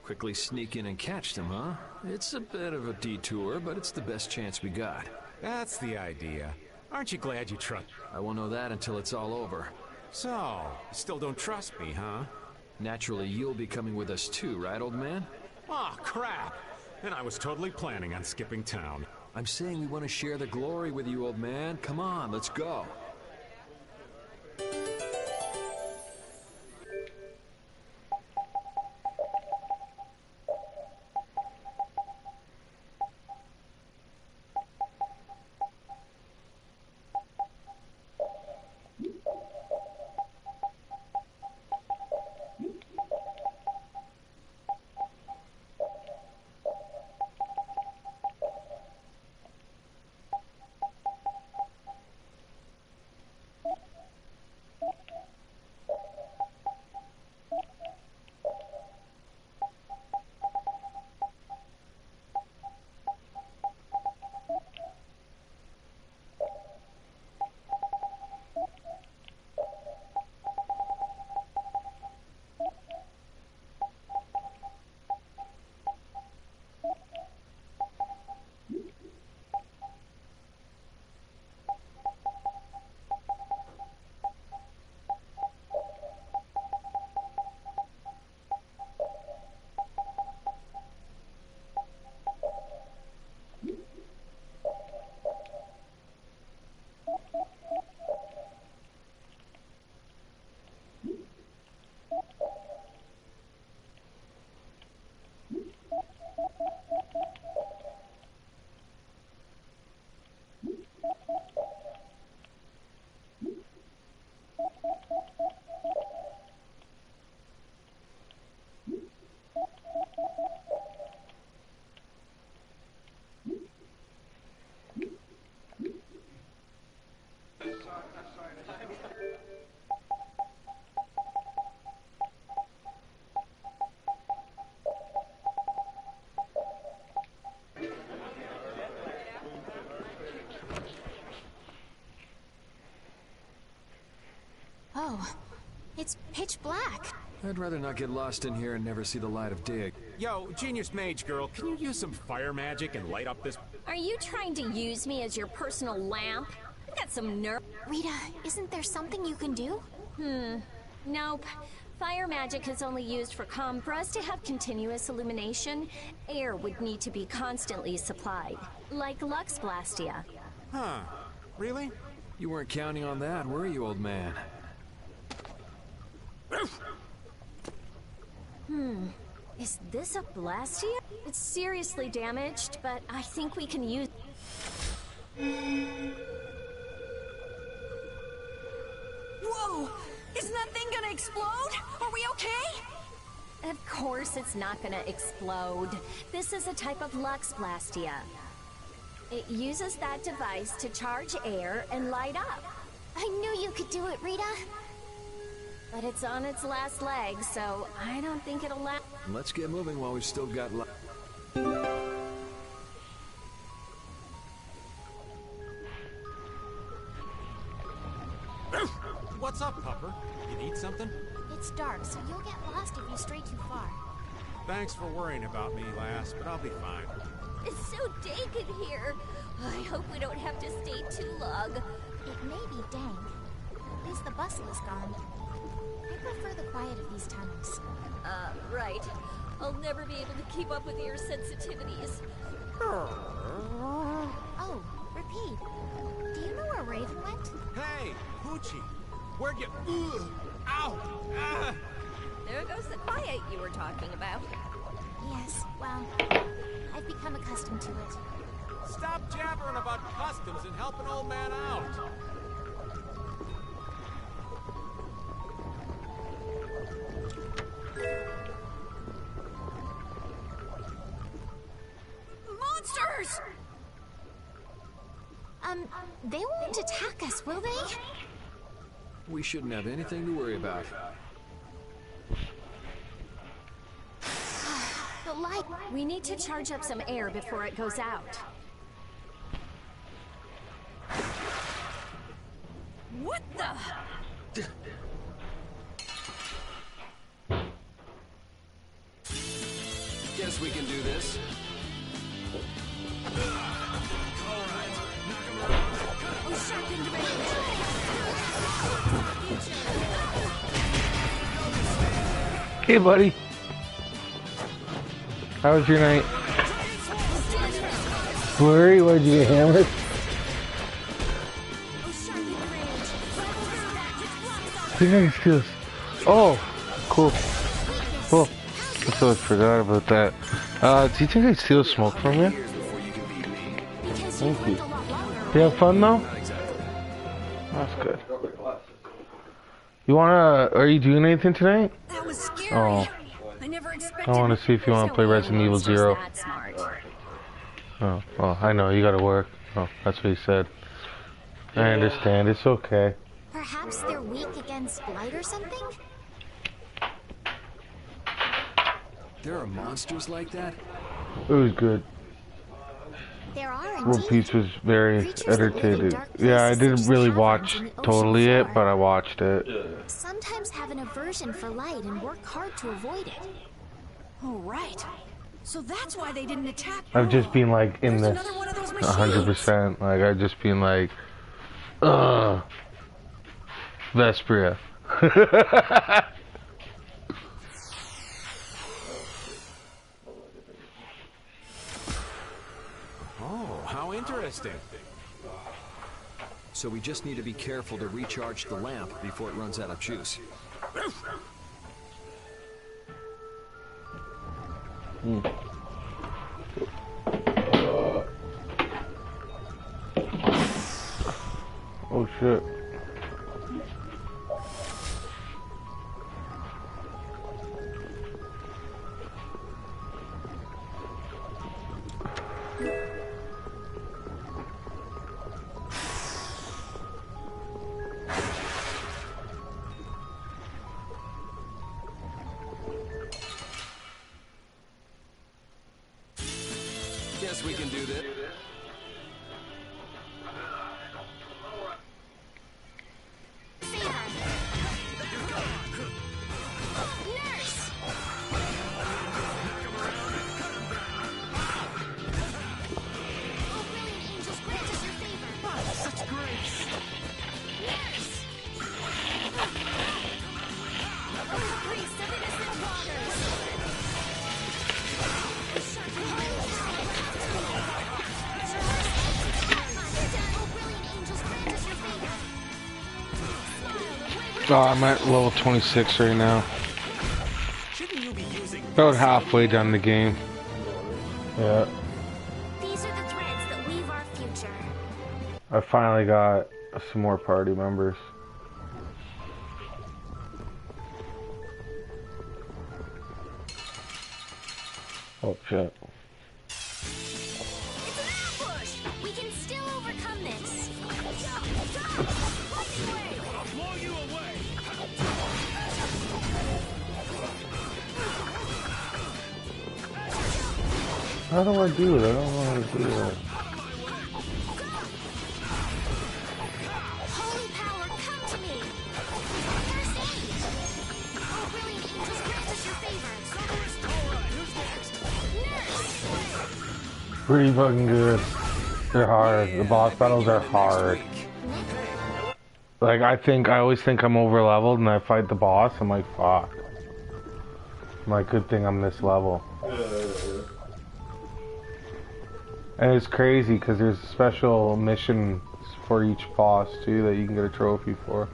Quickly sneak in and catch them, huh? It's a bit of a detour, but it's the best chance we got. That's the idea. Aren't you glad you trust? I won't know that until it's all over. So, you still don't trust me, huh? Naturally, you'll be coming with us too, right, old man? Oh, crap! And I was totally planning on skipping town. I'm saying we want to share the glory with you, old man. Come on, let's go. Oh, it's pitch black. I'd rather not get lost in here and never see the light of day. Yo, Genius Mage Girl, can you use some fire magic and light up this... Are you trying to use me as your personal lamp? I got some nerve. Rita, isn't there something you can do? Nope. Fire magic is only used for calm. For us to have continuous illumination, air would need to be constantly supplied. Like Lux Blastia. Huh. Really? You weren't counting on that, were you, old man? Is this a Blastia? It's seriously damaged, but I think we can use... Whoa! Isn't that thing gonna explode? Are we okay? Of course it's not gonna explode. This is a type of Lux Blastia. It uses that device to charge air and light up. I knew you could do it, Rita. But it's on its last leg, so I don't think it'll last. Let's get moving while we've still got What's up, Pupper? You need something? It's dark, so you'll get lost if you stray too far. Thanks for worrying about me, lass, but I'll be fine. It's so dank in here. I hope we don't have to stay too long. It may be dank. At least the bustle is gone. I prefer the quiet of these tunnels. Right. I'll never be able to keep up with your sensitivities. Oh, Repeat. Do you know where Raven went? Hey, Poochie! Where'd you... Ugh, ow! Ah. There goes the quiet you were talking about. Yes, well, I've become accustomed to it. Stop jabbering about customs and help an old man out! Monsters! They won't attack us, will they? We shouldn't have anything to worry about. The light... We need to charge up some air before it goes out. What the... Guess we can do this. Hey, buddy. How was your night? Blurry? What, did you get hammered? I think I can steal. Oh, cool. Cool. I totally forgot about that. Do you think I steal smoke from you? Thank you. You have fun though? That's good. You wanna... Are you doing anything tonight? That was scary. Oh. I never expected... I want to see if you want to play Resident Evil 0. Oh, well, I know, you gotta work. Oh, that's what he said. I understand, it's okay. Perhaps they're weak against blight or something? There are monsters like that? It was good. There are World indeed. Peace was very entertaining. Yeah, I didn't really watch totally it, but I watched it. Sometimes have an aversion for light and work hard to avoid it. Oh, right. So that's why they didn't attack. I've just been like in this 100%. Like I've just been like, Vesperia. Oh, how interesting. So we just need to be careful to recharge the lamp before it runs out of juice. shit. Guess we can do this. Oh, I'm at level 26 right now. About halfway done the game. Yeah. These are the threads that weave our future. I finally got some more party members. Oh shit. We can still overcome this. How do I do it? I don't know how to do it. Holy power, come to me. First aid. Oh, brilliant angels, grant us your favor. Alright, who's next? Nurse. Pretty fucking good. They're hard. The boss battles are hard. Like, I always think I'm over leveled and I fight the boss, I'm like, fuck. I'm like, good thing I'm this level. And it's crazy because there's special missions for each boss too that you can get a trophy for.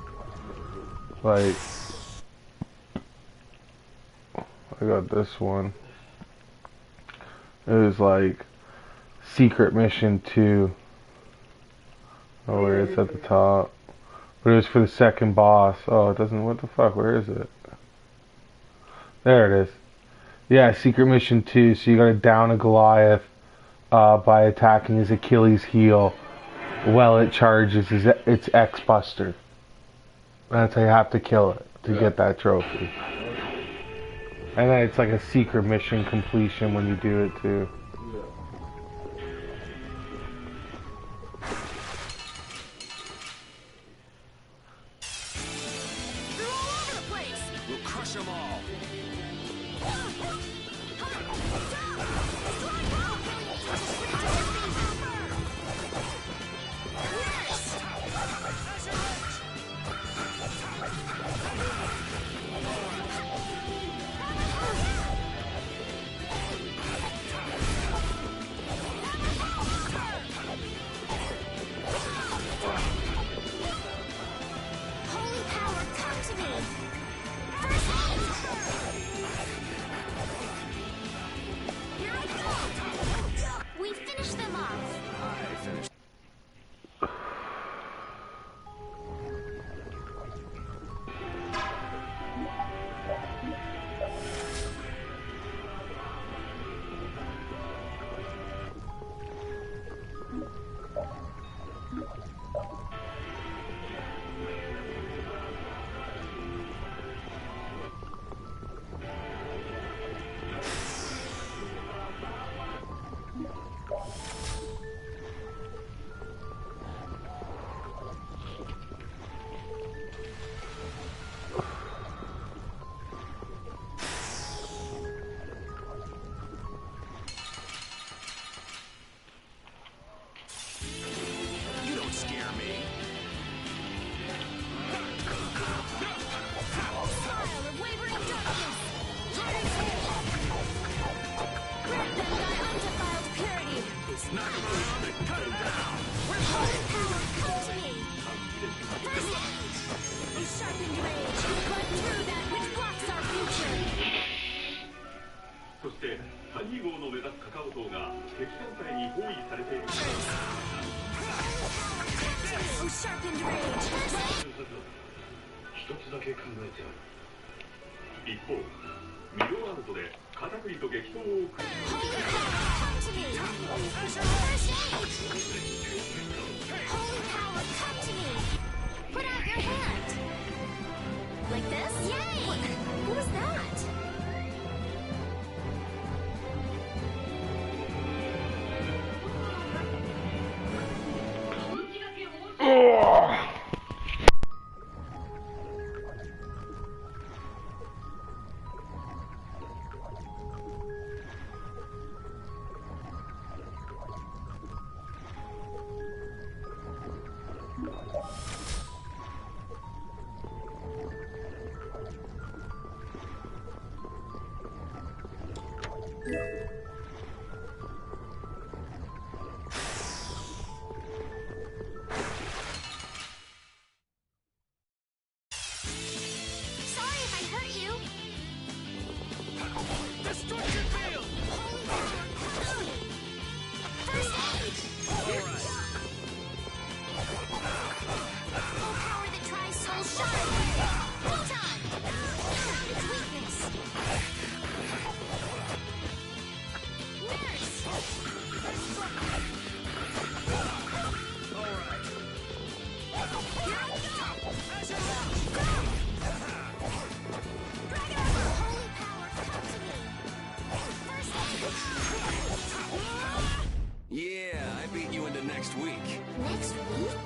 Like, I got this one. It was like secret mission 2. Oh, where it's at the top. But it was for the second boss. Oh, it doesn't. What the fuck? Where is it? There it is. Yeah, secret mission 2. So you gotta down a Goliath by attacking his Achilles heel while it charges its X-Buster. That's how you have to kill it to get that trophy. And then it's like a secret mission completion when you do it too. We'll crush them all. Holy power, come to me. Here I go. We finished them off. I finished. You don't scare me. Smile of wavering darkness. Grant them thy undefiled purity. Knock him around and cut him down. Holy power, come to me. First aid. A sharpened rage, but through that which blocks our future. そして犯人王の目指すカカオ島が敵艦隊に包囲されている。Oh, sharpened rage. 一つだけ考えてある。一方、ミドワールドでカタクリと激闘を繰り Come to me! First aid! Holy power, come to me! Put out your hand! Like this? Yay! What was that? Sorry if I hurt you! Destruction field! Holy power, come to me! First aid! Full power that tries soul shine! Photon! Found its weakness! Nurse! Here I go! Go! Dragon Armor! Holy power, come to me! First aid! Yeah, I beat you into next week. Next week?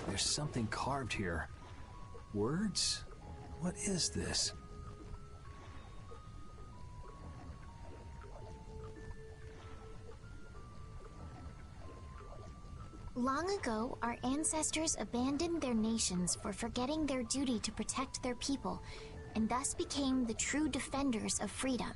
There's something carved here. Words? What is this? Long ago, our ancestors abandoned their nations for forgetting their duty to protect their people, and thus became the true defenders of freedom.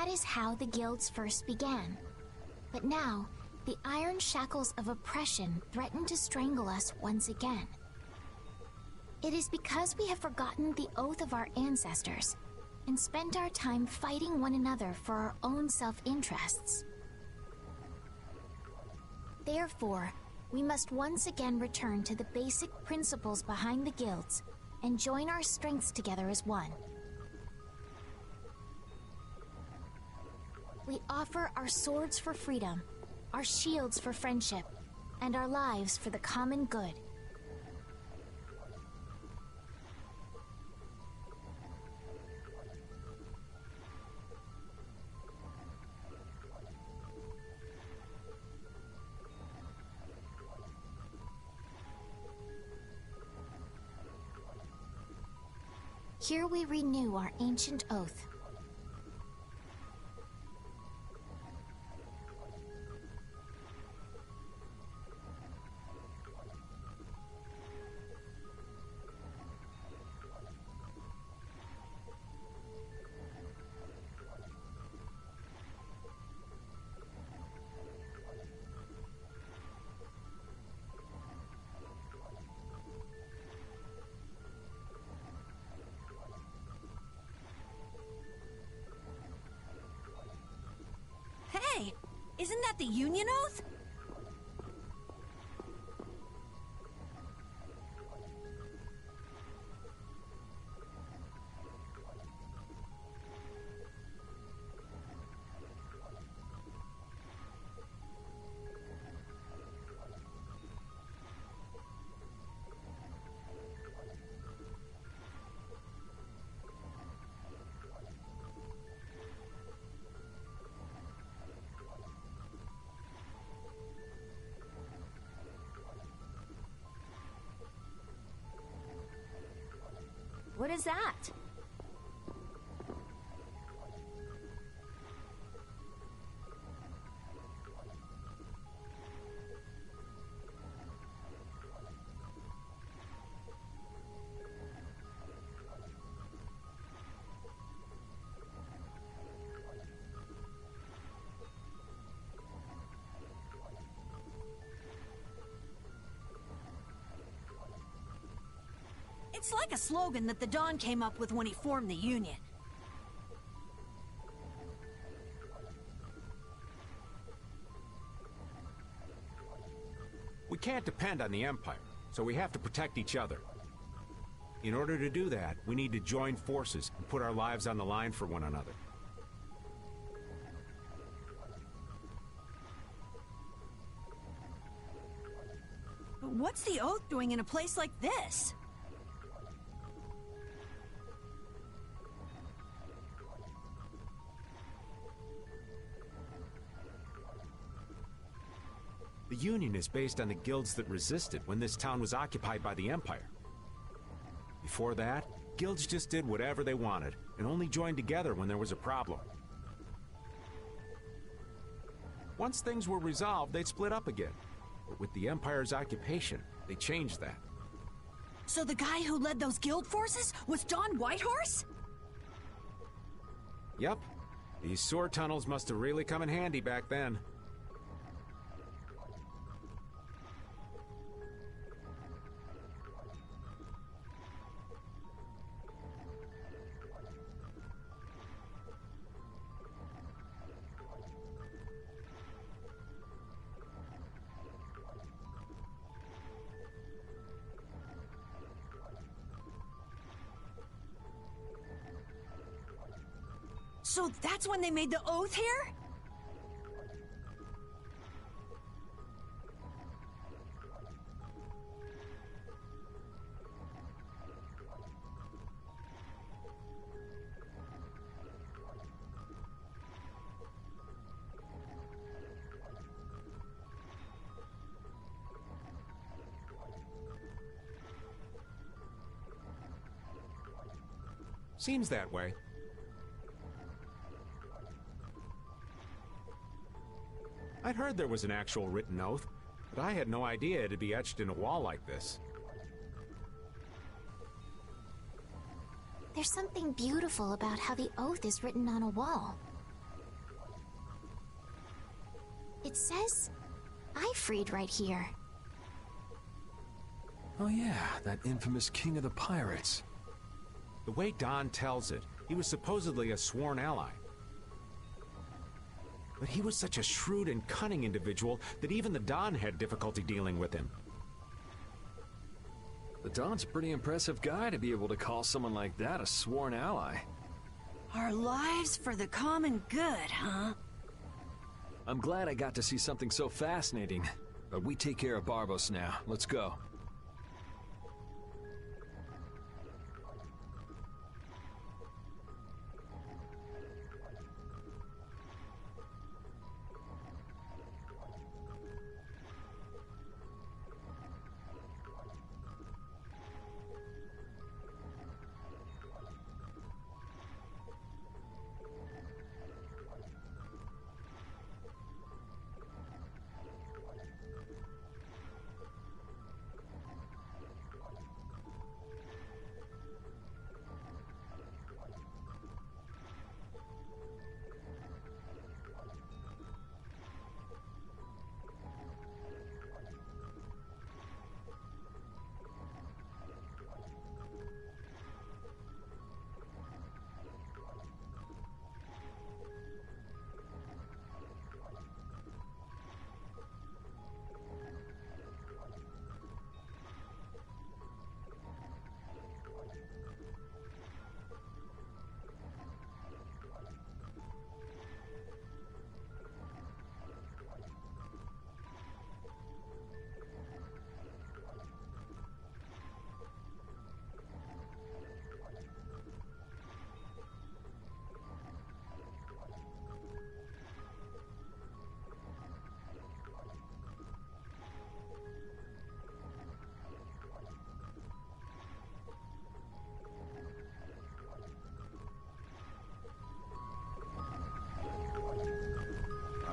is how the guilds first began. But now, the iron shackles of oppression threaten to strangle us once again. It is because we have forgotten the oath of our ancestors and spent our time fighting one another for our own self-interests. Therefore, we must once again return to the basic principles behind the guilds and join our strengths together as one. We offer our swords for freedom, our shields for friendship, and our lives for the common good. Here we renew our ancient oath. Hey, isn't that the Union Oath? What is that? It's like a slogan that the Don came up with when he formed the Union. We can't depend on the Empire, so we have to protect each other. In order to do that, we need to join forces and put our lives on the line for one another. But what's the Oath doing in a place like this? The Union is based on the guilds that resisted when this town was occupied by the Empire. Before that, guilds just did whatever they wanted and only joined together when there was a problem. Once things were resolved, they'd split up again. But with the Empire's occupation, they changed that. So the guy who led those guild forces was Don Whitehorse? Yep. These sword tunnels must have really come in handy back then. So that's when they made the Oath here? Seems that way. I'd heard there was an actual written oath, but I had no idea it'd be etched in a wall like this. There's something beautiful about how the oath is written on a wall. It says I freed right here. Oh yeah, that infamous king of the pirates. The way Don tells it, he was supposedly a sworn ally. But he was such a shrewd and cunning individual that even the Don had difficulty dealing with him. The Don's a pretty impressive guy to be able to call someone like that a sworn ally. Our lives for the common good, huh? I'm glad I got to see something so fascinating. But we take care of Barbos now. Let's go.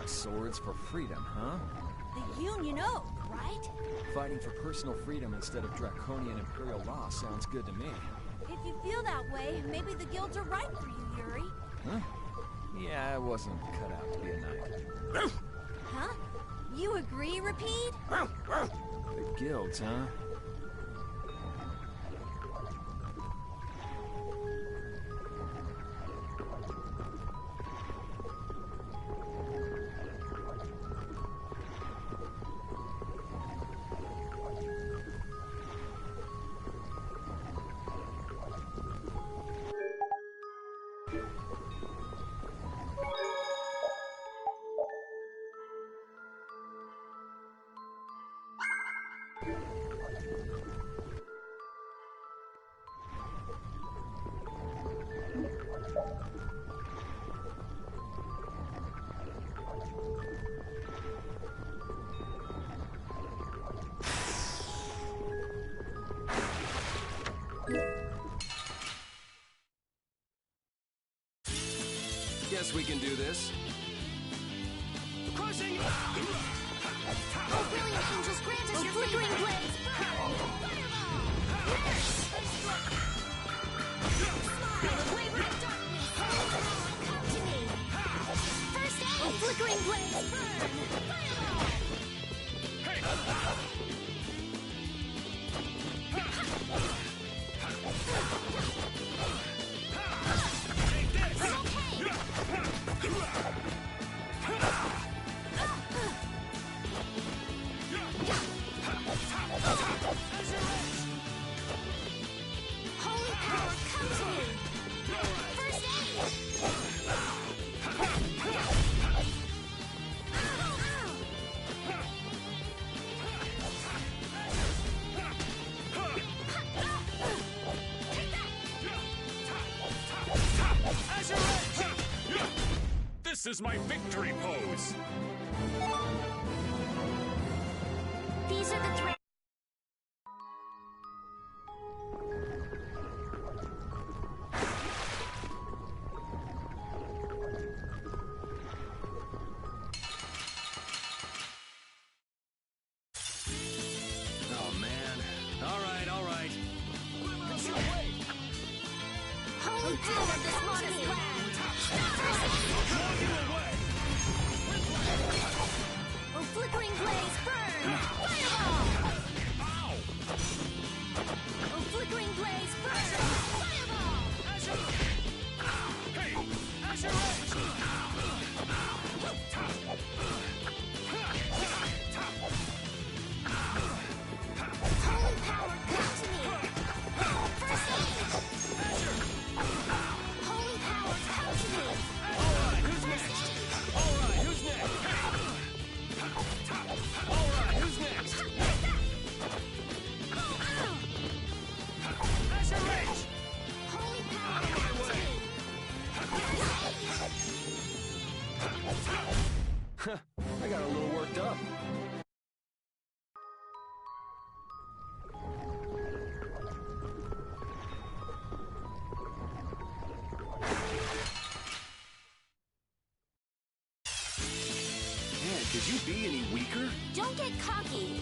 Swords for freedom, huh? The Union oath, right? Fighting for personal freedom instead of draconian imperial law sounds good to me. If you feel that way, maybe the guilds are right for you, Yuri. Huh? Yeah, I wasn't cut out to be a knight. Huh? You agree, Repeat? The guilds, huh? Guess we can do this. Crushing! Oh, brilliant angels, grant us your flickering blades! Smile and waver in darkness! Come to me! First aid! Oh, flickering blades, burn! Fireball! This is my victory pose! These are the threats. Oh, man. All right. Holy power of this modest land! flickering blaze burn! Fireball! Oh, flickering blaze burn! Fireball! Hey! Asher Edge! Holy power, come to me! First aid! Holy power, come to me! Alright, who's next? Alright, who's next? Alright, who's next? Asher Edge! Holy power, come to me! I got a little worked up. Man, could you be any weaker? Don't get cocky!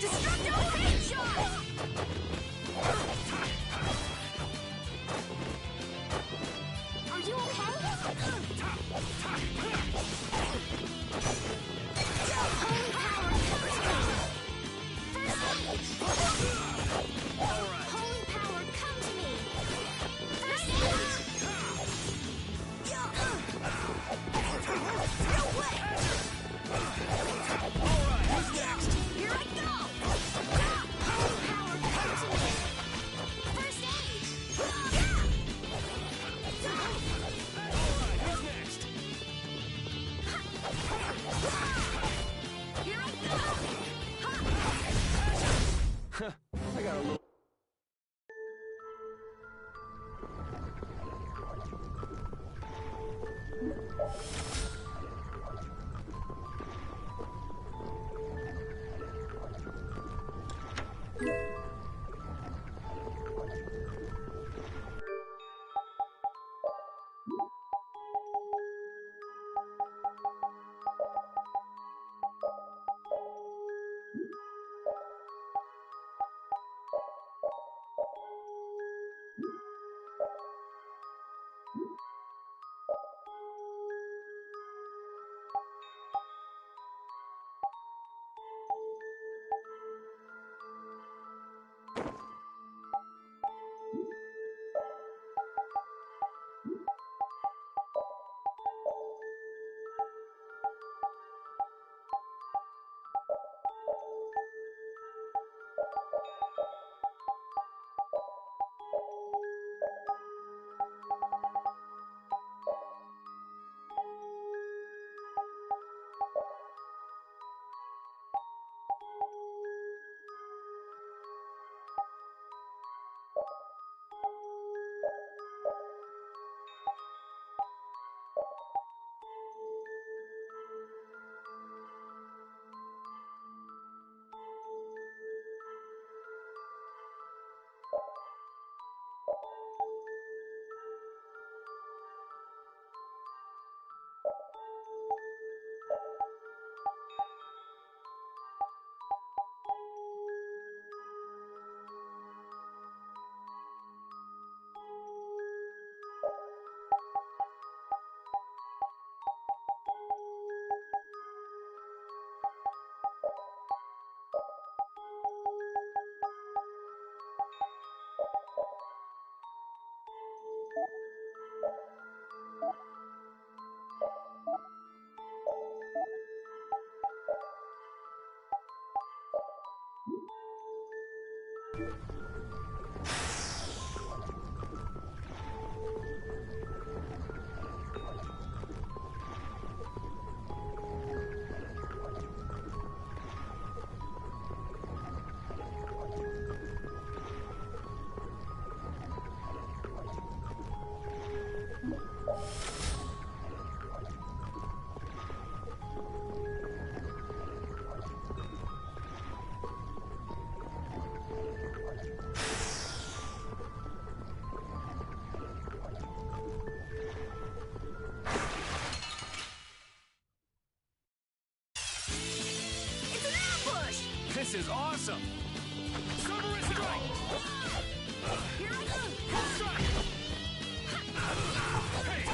Destructo headshot! Are you okay? Holy power, come to me! First aid! Holy power, come to me! First aid! Alright, who's next? Here I go! Holy power, come to me! First aid! Alright, who's next? Here I go! I got a little... This is awesome! Cerberus strike! Here I come! Strike! Hey!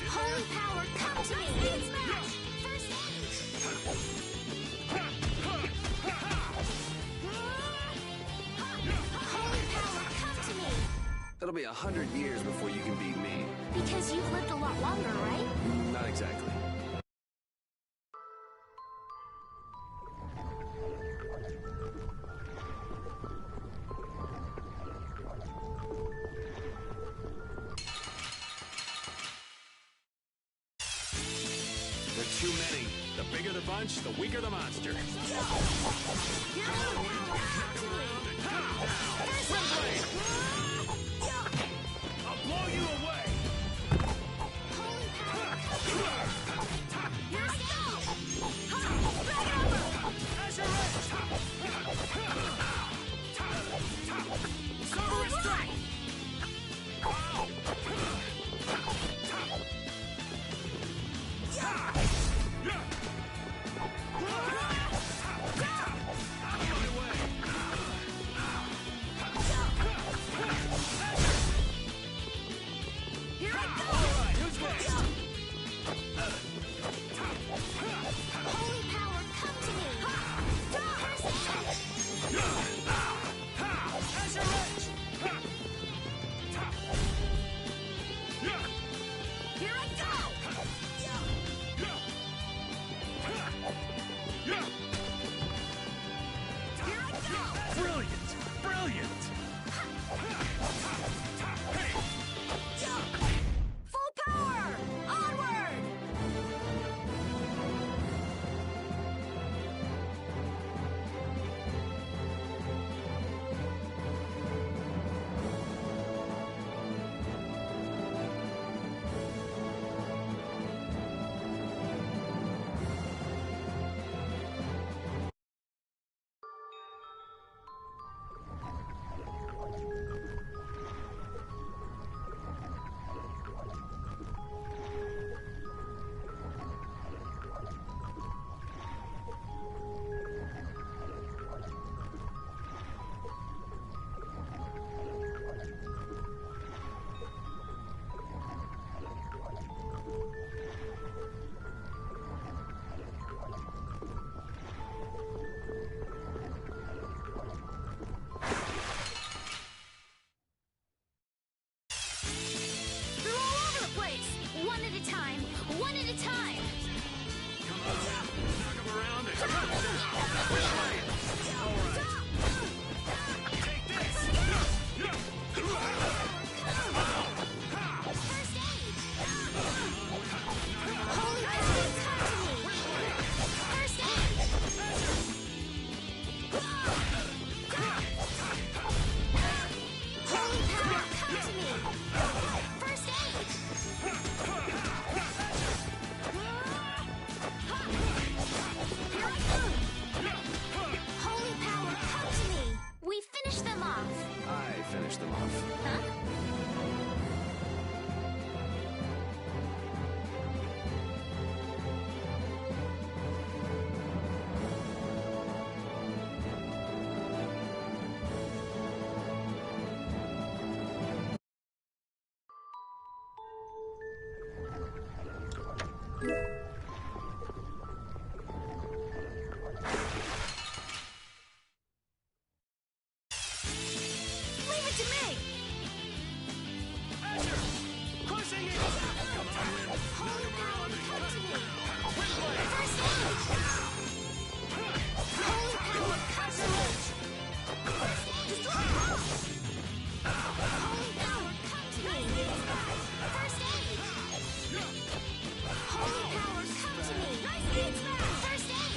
Holy power, come to me! Speed smash! First aid! Holy power, come to me! It'll be 100 years before you can beat me. Because you've lived a lot longer, right? Not exactly. There are too many. The bigger the bunch, the weaker the monster. I'll blow you away! One at a time. One at a time. Come on, knock him around and touchdown! All right. Take this! First aid. Holy power, come to me. First aid. Holy power, come to me. First aid. Holy power, come to me! We finished them off! I finished them off. Huh? Leave it to me! Pushing it! Come on, Win. Holy power, come to me! First aid! Holy power, come to me! Destroy all! Holy power, come to me! First aid! Holy power, come to me! First aid!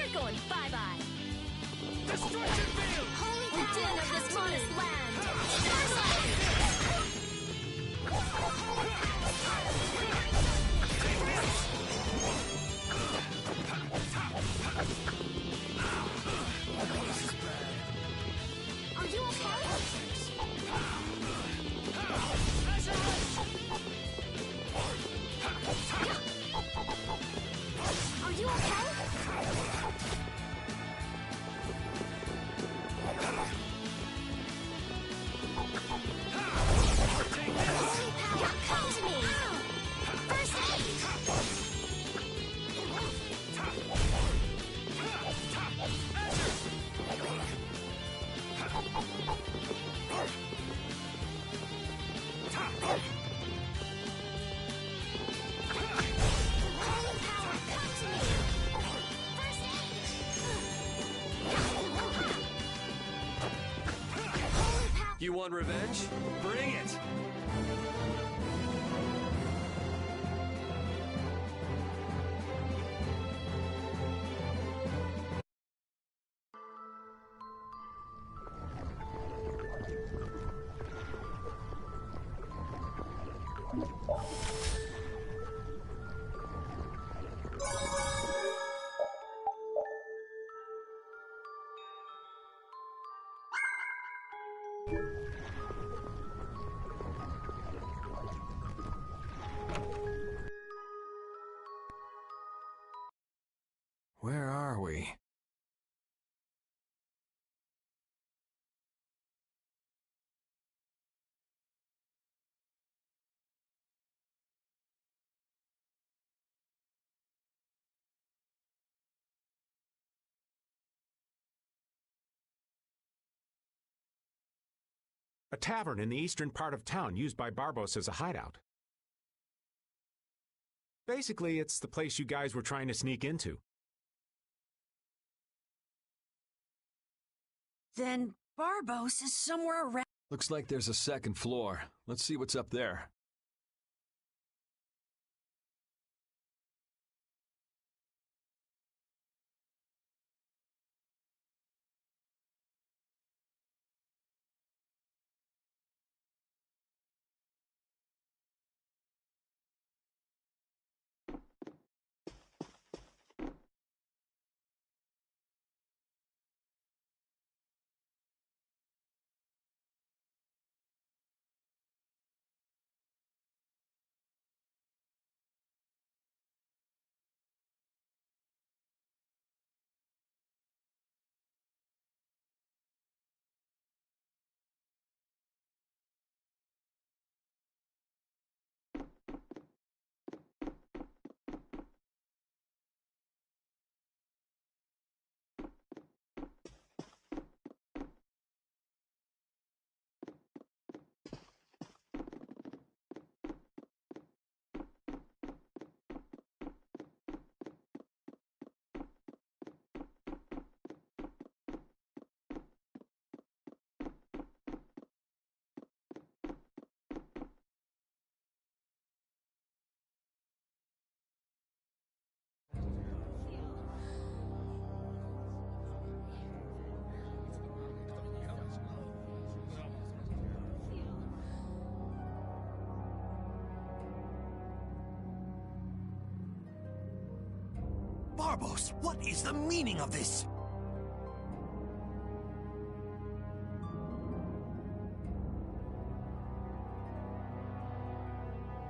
You're going bye-bye. Destruction field! Holy din of this modest land! Are you okay? Are you okay? Holy power, come to me! First aid! Holy power, come to me! First aid! Holy power! You want revenge? Bring it! Where are we? A tavern in the eastern part of town used by Barbos as a hideout. Basically, it's the place you guys were trying to sneak into. Then Barbos is somewhere around. Looks like there's a second floor. Let's see what's up there. Barbos, what is the meaning of this?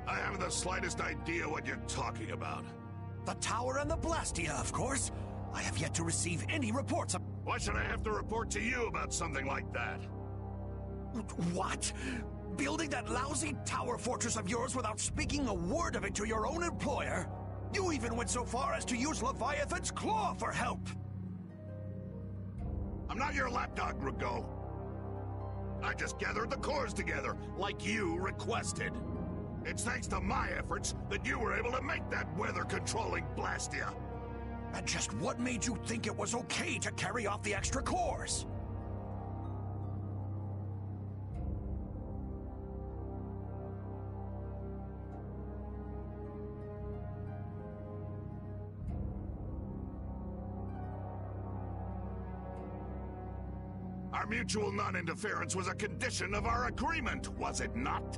I haven't the slightest idea what you're talking about. The tower and the Blastia, of course. I have yet to receive any reports of... Why should I have to report to you about something like that? What? Building that lousy tower fortress of yours without speaking a word of it to your own employer? You even went so far as to use Leviathan's claw for help! I'm not your lapdog, Rago. I just gathered the cores together, like you requested. It's thanks to my efforts that you were able to make that weather-controlling Blastia. And just what made you think it was okay to carry off the extra cores? Our mutual non-interference was a condition of our agreement, was it not?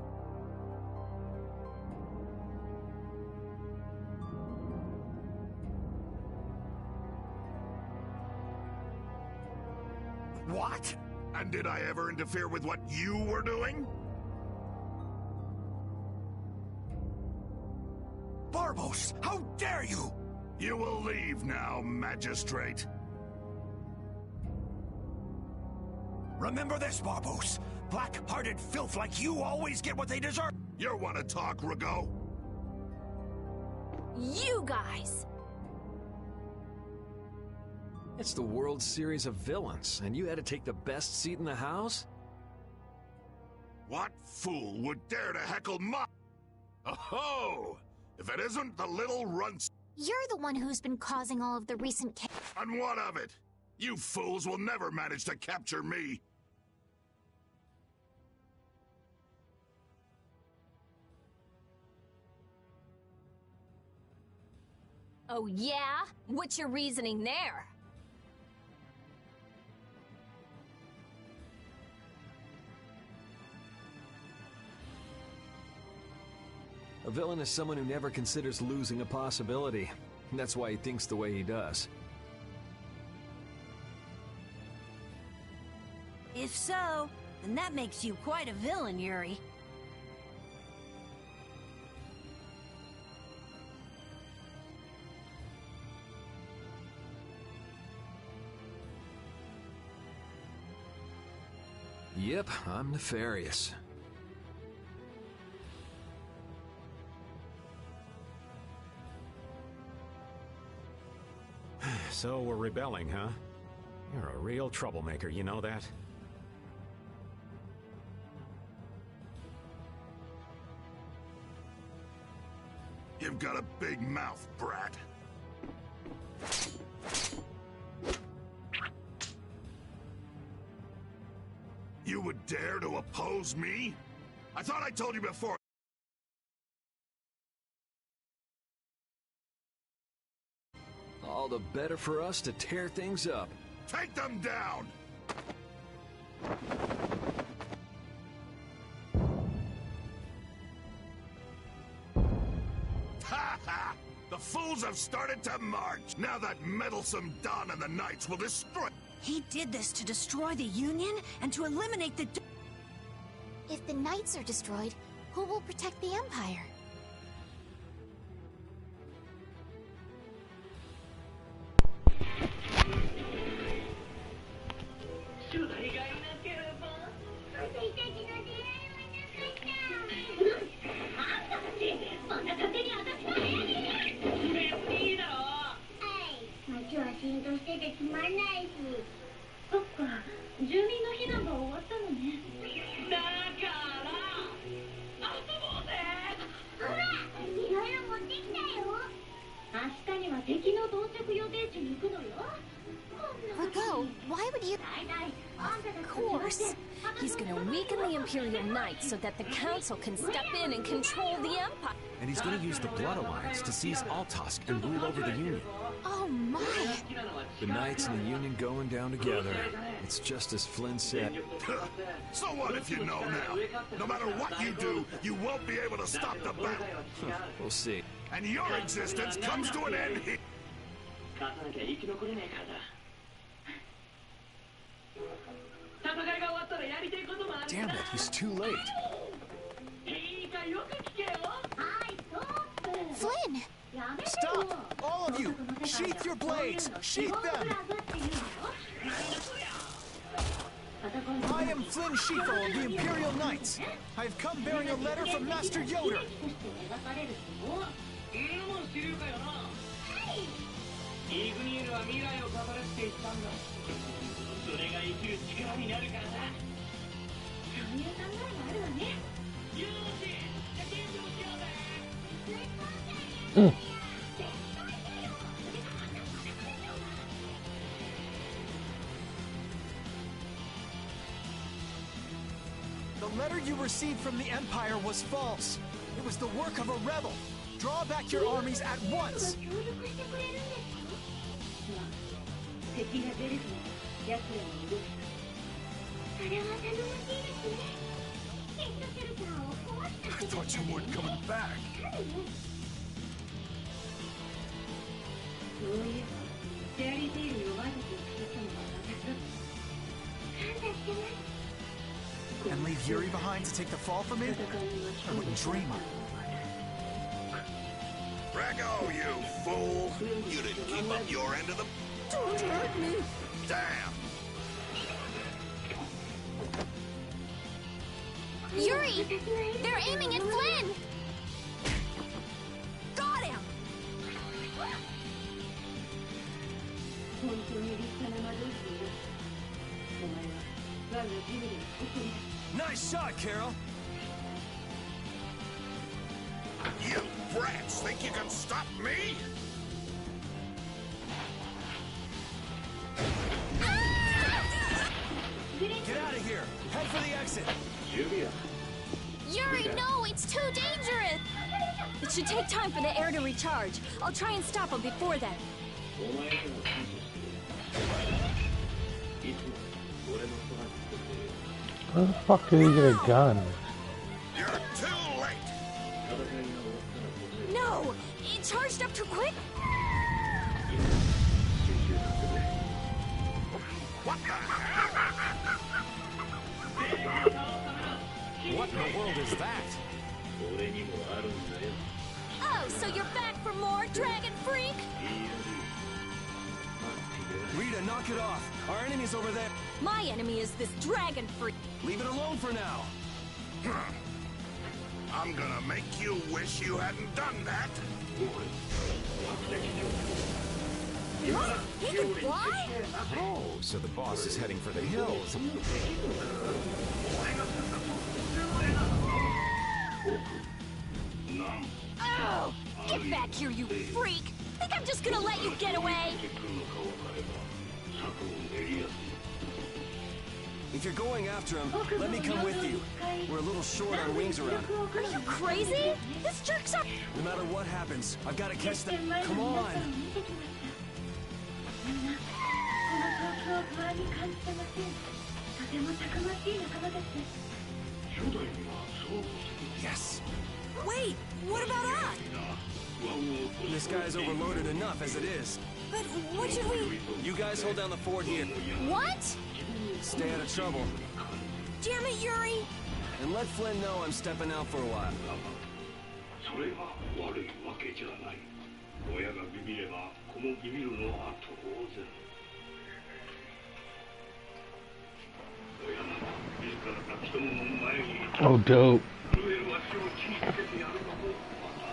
What? And did I ever interfere with what you were doing? Barbos, how dare you! You will leave now, Magistrate. Remember this, Barbos. Black-hearted filth like you always get what they deserve. You want to talk, Rago? You guys! It's the World Series of Villains, and you had to take the best seat in the house? What fool would dare to heckle my... Oh! If it isn't the little runts... You're the one who's been causing all of the recent And what of it? You fools will never manage to capture me. Oh yeah? What's your reasoning there? A villain is someone who never considers losing a possibility. That's why he thinks the way he does. If so, then that makes you quite a villain, Yuri. Yep, I'm nefarious. So we're rebelling, huh? You're a real troublemaker, you know that? You've got a big mouth, brat. You would dare to oppose me? I thought I told you before. All the better for us to tear things up. Take them down! Ha ha! The fools have started to march! Now that meddlesome Don and the Knights will destroy... He did this to destroy the Union and to eliminate the... If the Knights are destroyed, who will protect the Empire? Rago, why would you... Of course. He's gonna weaken the Imperial Knights so that the Council can step in and control the Empire. And he's gonna use the Blood Alliance to seize Altosk and rule over the Union. Oh my! The Knights and the Union going down together. It's just as Flynn said. So what if you know now? No matter what you do, you won't be able to stop the battle. We'll see. And your existence comes to an end here. Damn it, he's too late. Flynn! Stop! All of you! Sheath your blades! Sheath them! I am Flynn Schiefel of the Imperial Knights. I have come bearing a letter from Master Yoder. The letter you received from the Empire was false. It was the work of a rebel. Draw back your armies at once. I thought you weren't coming back. And leave Yuri behind to take the fall for me? I wouldn't dream of it. Drago, you fool! You didn't keep up your end of the... Don't hurt me! Damn! Yuri! They're aiming at Flynn! Got him! Nice shot, Carol. You brats think you can stop me? Get out of here. Head for the exit. Yuri, no! It's too dangerous! It should take time for the air to recharge. I'll try and stop him before then. How the fuck did he get a gun? You're too late! No! It charged up too quick! What the... What in the world is that? Oh, so you're back for more, Dragon Freak? Rita, knock it off. Our enemy's over there. My enemy is this Dragon Freak. Leave it alone for now. I'm gonna make you wish you hadn't done that. He can fly? Oh, so the boss is heading for the hills. Oh! Get back here, you freak! Think I'm just gonna let you get away? If you're going after him, let me come with you. We're a little short on wings around. Are you crazy? This jerk's up! No matter what happens, I've got to catch them. Come on! Yes! Wait, what about us? This guy's overloaded enough as it is. But what should we... You guys hold down the fort here. What? Stay out of trouble. Damn it, Yuri! And let Flynn know I'm stepping out for a while. それが悪いわけじゃない。親がビビれば子もビビるのは当然。親なら自ら泣き友の前に Oh, dope. 震える足を切りつけてやるのもまた。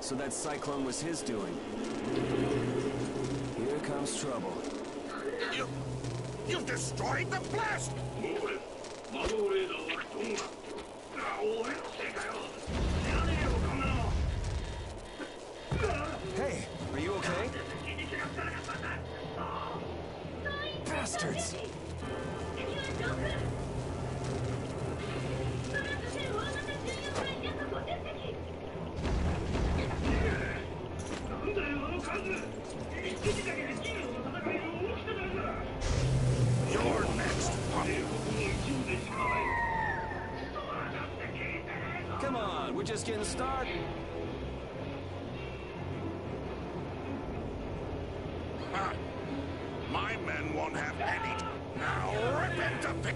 So that cyclone was his doing. Here comes trouble. You've destroyed the blast! Hey, are you okay? Bastards! You're next, punk. Come on, we're just getting started. Ah, my men won't have any. Now rip into pick.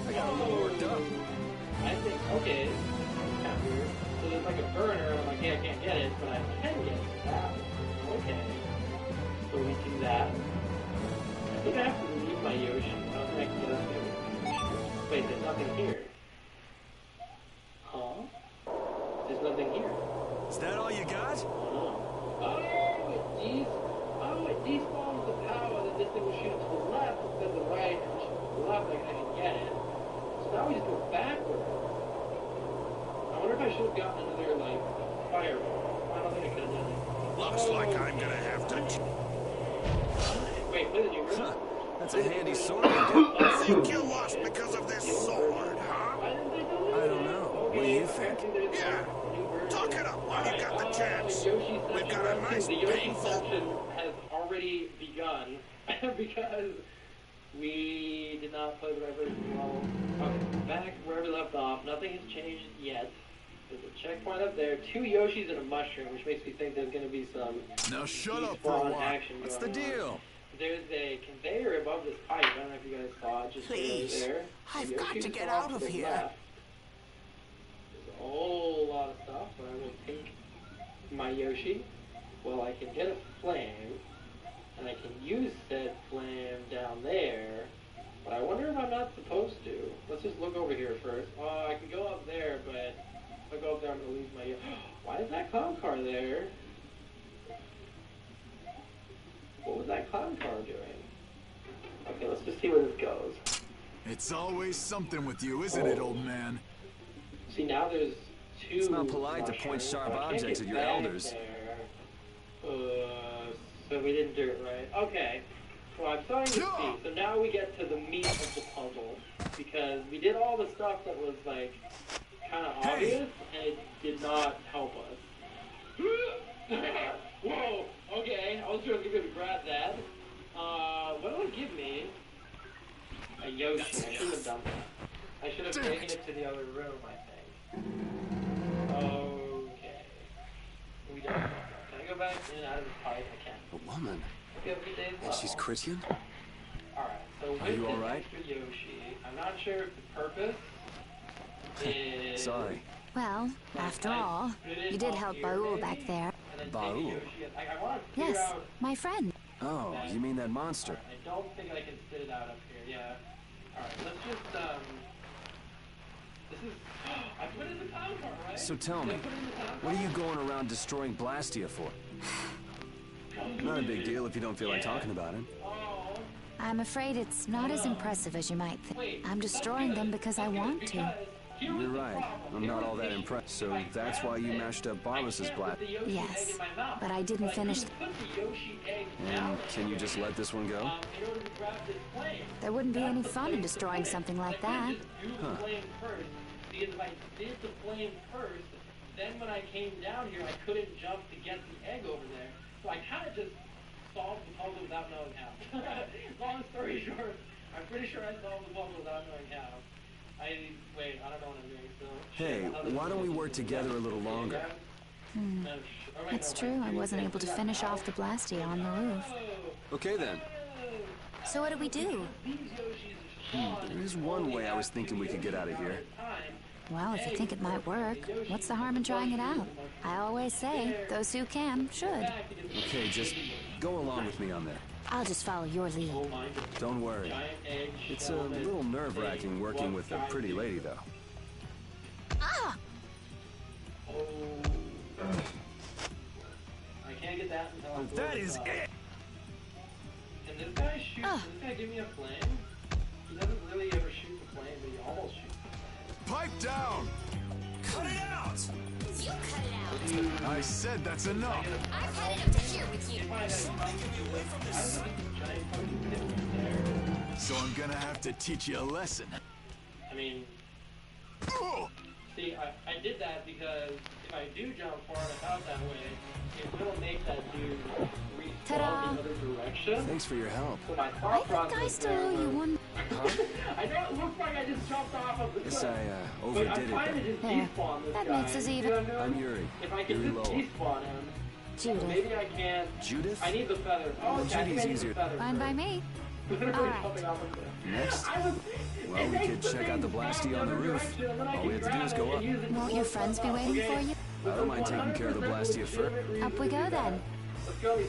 I got a little worked up. I think, okay, so there's like a burner, and I'm like, hey, I can't get it, but I can get it. That one. Okay. So we do that. I think I have to leave my Yoshi. I don't think I can get up there. Wait, there's nothing here. Huh? There's nothing here. Is that all you got? It despawns the power that this thing will shoot to the left instead of the right, and shoot to the left, like I can get it. So now we just go backward. I wonder if I should have gotten another, like, fireball. I don't think I could have done it. Looks like I'm gonna have to... Wait, play the new version? That's a handy sword. Think you lost because of this sword, huh? I don't know. What do you think? Yeah. Talk it up while you got the chance. We've got a nice The Yoshi painful... section has already begun because we did not play the right version well. Okay, back where we left off. Nothing has changed yet. There's a checkpoint up there. 2 Yoshis and a mushroom, which makes me think there's going to be some now shut up for a while. action. What's the deal? there's a conveyor above this pipe. I don't know if you guys saw it. Just Please, there. I've got to get off out of the here. left. There's a whole lot of stuff, but I will take my Yoshi. Well, I can get a flame, and I can use said flame down there. But I wonder if I'm not supposed to. Let's just look over here first. Oh, I can go up there, but if I go up there, I'm gonna lose my. Why is that clown car there? What was that clown car doing? Okay, let's just see where this goes. It's always something with you, isn't it, old man? See, now there's two. It's not polite to point sharp objects at your elders. So we didn't do it right. Okay. Well, I'm starting to see. So now we get to the meat of the puzzle. Because we did all the stuff that was, like, kind of obvious, and it did not help us. Whoa! Okay, I was trying to grab that. What will it give me? A Yoshi. I shouldn't have done that. I should have taken it to the other room, I think. Okay. We don't. Can I go back in and out of the pipe? I can. A woman? And she's Christian? Alright, so with Are you this alright? extra Yoshi, I'm not sure if the purpose is... Sorry. Well, after all, you did help Baul back there. Baul? Yes, my friend. Oh, you mean that monster? I don't think I can sit it out up here, yeah. Alright, let's just, this is... I put it in the clown car, right? So tell me, what are you going around destroying Blastia for? Not a big deal if you don't feel like talking about it. I'm afraid it's not as impressive as you might think. I'm destroying them because I want to. You're right. I'm not all that impressed. So that's why you mashed up Barbas's blast. Yes, but I didn't finish. And can you just let this one go? There wouldn't be any fun in destroying something like that. Huh. Because if I did the flame first, then when I came down here, I couldn't jump to get the egg over there. So I kind of just solved the puzzle without knowing how. Long story short, I'm pretty sure I solved the puzzle without knowing how. Wait, I don't know what I'm doing still. Hey, why don't we work together a little longer? It's true, I wasn't able to finish off the Blastia on the roof. Okay then. So what do we do? There is one way I was thinking we could get out of here. Well, if you think it might work, what's the harm in trying it out? I always say, those who can, should. Okay, just go along with me on that. I'll just follow your lead. Don't worry. It's a little nerve-wracking working with a pretty lady, though. Ah! I can't get that until I'm That is it! Can this guy shoot? Does this guy give me a flame? He doesn't really ever shoot the flame, but he almost shoots the flame. Pipe down! Cut it out! You cut it out! I said that's enough! I've had it up to here with you. Somebody get me away from this! So I'm gonna have to teach you a lesson. I mean... See, I did that because if I do jump far enough out that way, it will make that dude respawn the other direction. Thanks for your help. So my I thought think I process still there owe you was- one. I know it looks like I just jumped off of the cliff. Guess I but overdid I'm it trying to then. just There. despawn this That guy. makes us You even. know what I'm I'm doing? Yuri. If I can Yuri just Lowell. despawn him, Judith. maybe I can... Judith? I need the feather. Oh, okay, I think I Judy's need easier. the feather Fine by first. me. Literally All right. jumping off a cliff. Next? I was... Well, we could check out the Blastia on the roof. All we have to do is go up. Won't your friends be waiting for you? I don't mind taking care of the Blastia first. Up we go then.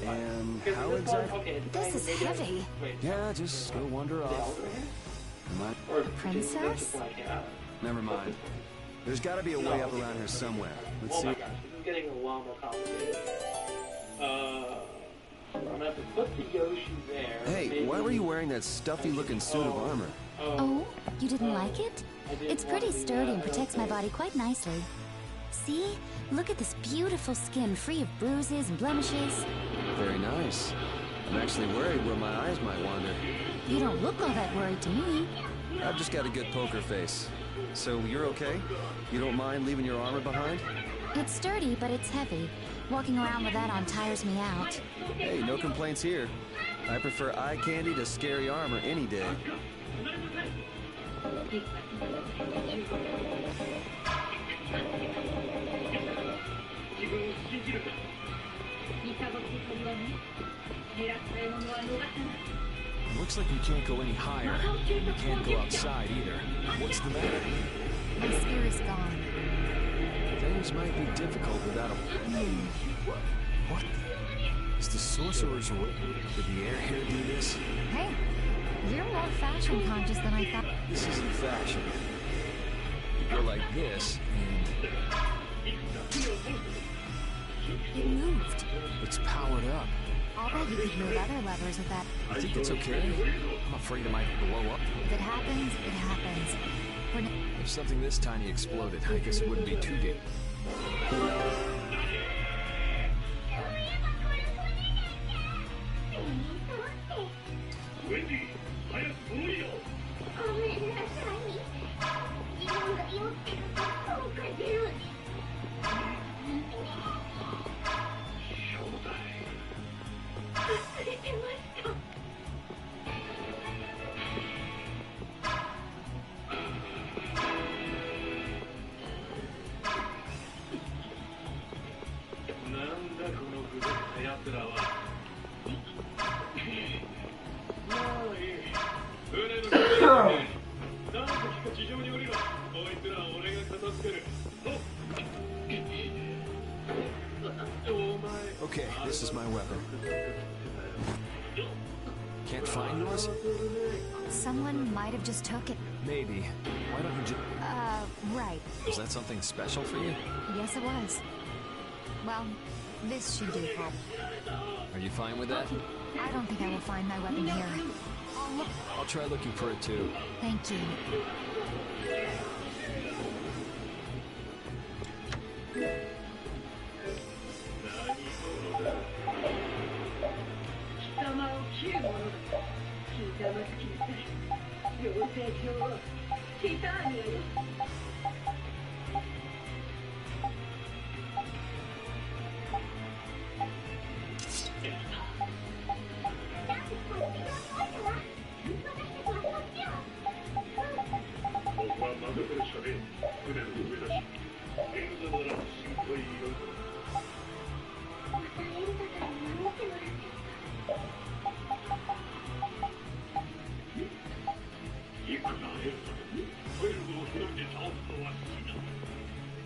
And how exactly? This is heavy. Yeah, just go wander off. Princess? Never mind. There's got to be a way up around here somewhere. Let's Oh see. my gosh, this is getting a lot more complicated. I'm gonna have to put the Yoshi there. Hey, why were you wearing that stuffy-looking suit of armor? Oh, you didn't like it? It's pretty sturdy and protects my body quite nicely. See? Look at this beautiful skin, free of bruises and blemishes. Very nice. I'm actually worried where my eyes might wander. You don't look all that worried to me. I've just got a good poker face. So you're okay? You don't mind leaving your armor behind? It's sturdy, but it's heavy. Walking around with that on tires me out. Hey, no complaints here. I prefer eye candy to scary armor any day. Looks like you can't go any higher. You can't go outside either. What's the matter? My spear is gone. Things might be difficult without a... What? Is the sorcerer's way? Did the air here do this? Hey, you're more fashion conscious than I thought. This isn't fashion. You go like this, and... It moved. It's powered up. I'll bet you could move other levers with that. I think it's okay. I'm afraid it might blow up. If it happens, it happens. If something this tiny exploded, I guess it wouldn't be too deep. Okay, this is my weapon. Can't find yours? Someone might have just took it. Maybe. Why don't you just... Right. Was that something special for you? Yes, it was. Well, this should do for... Are you fine with that? I don't think I will find my weapon here. I'll try looking for it too. Thank you.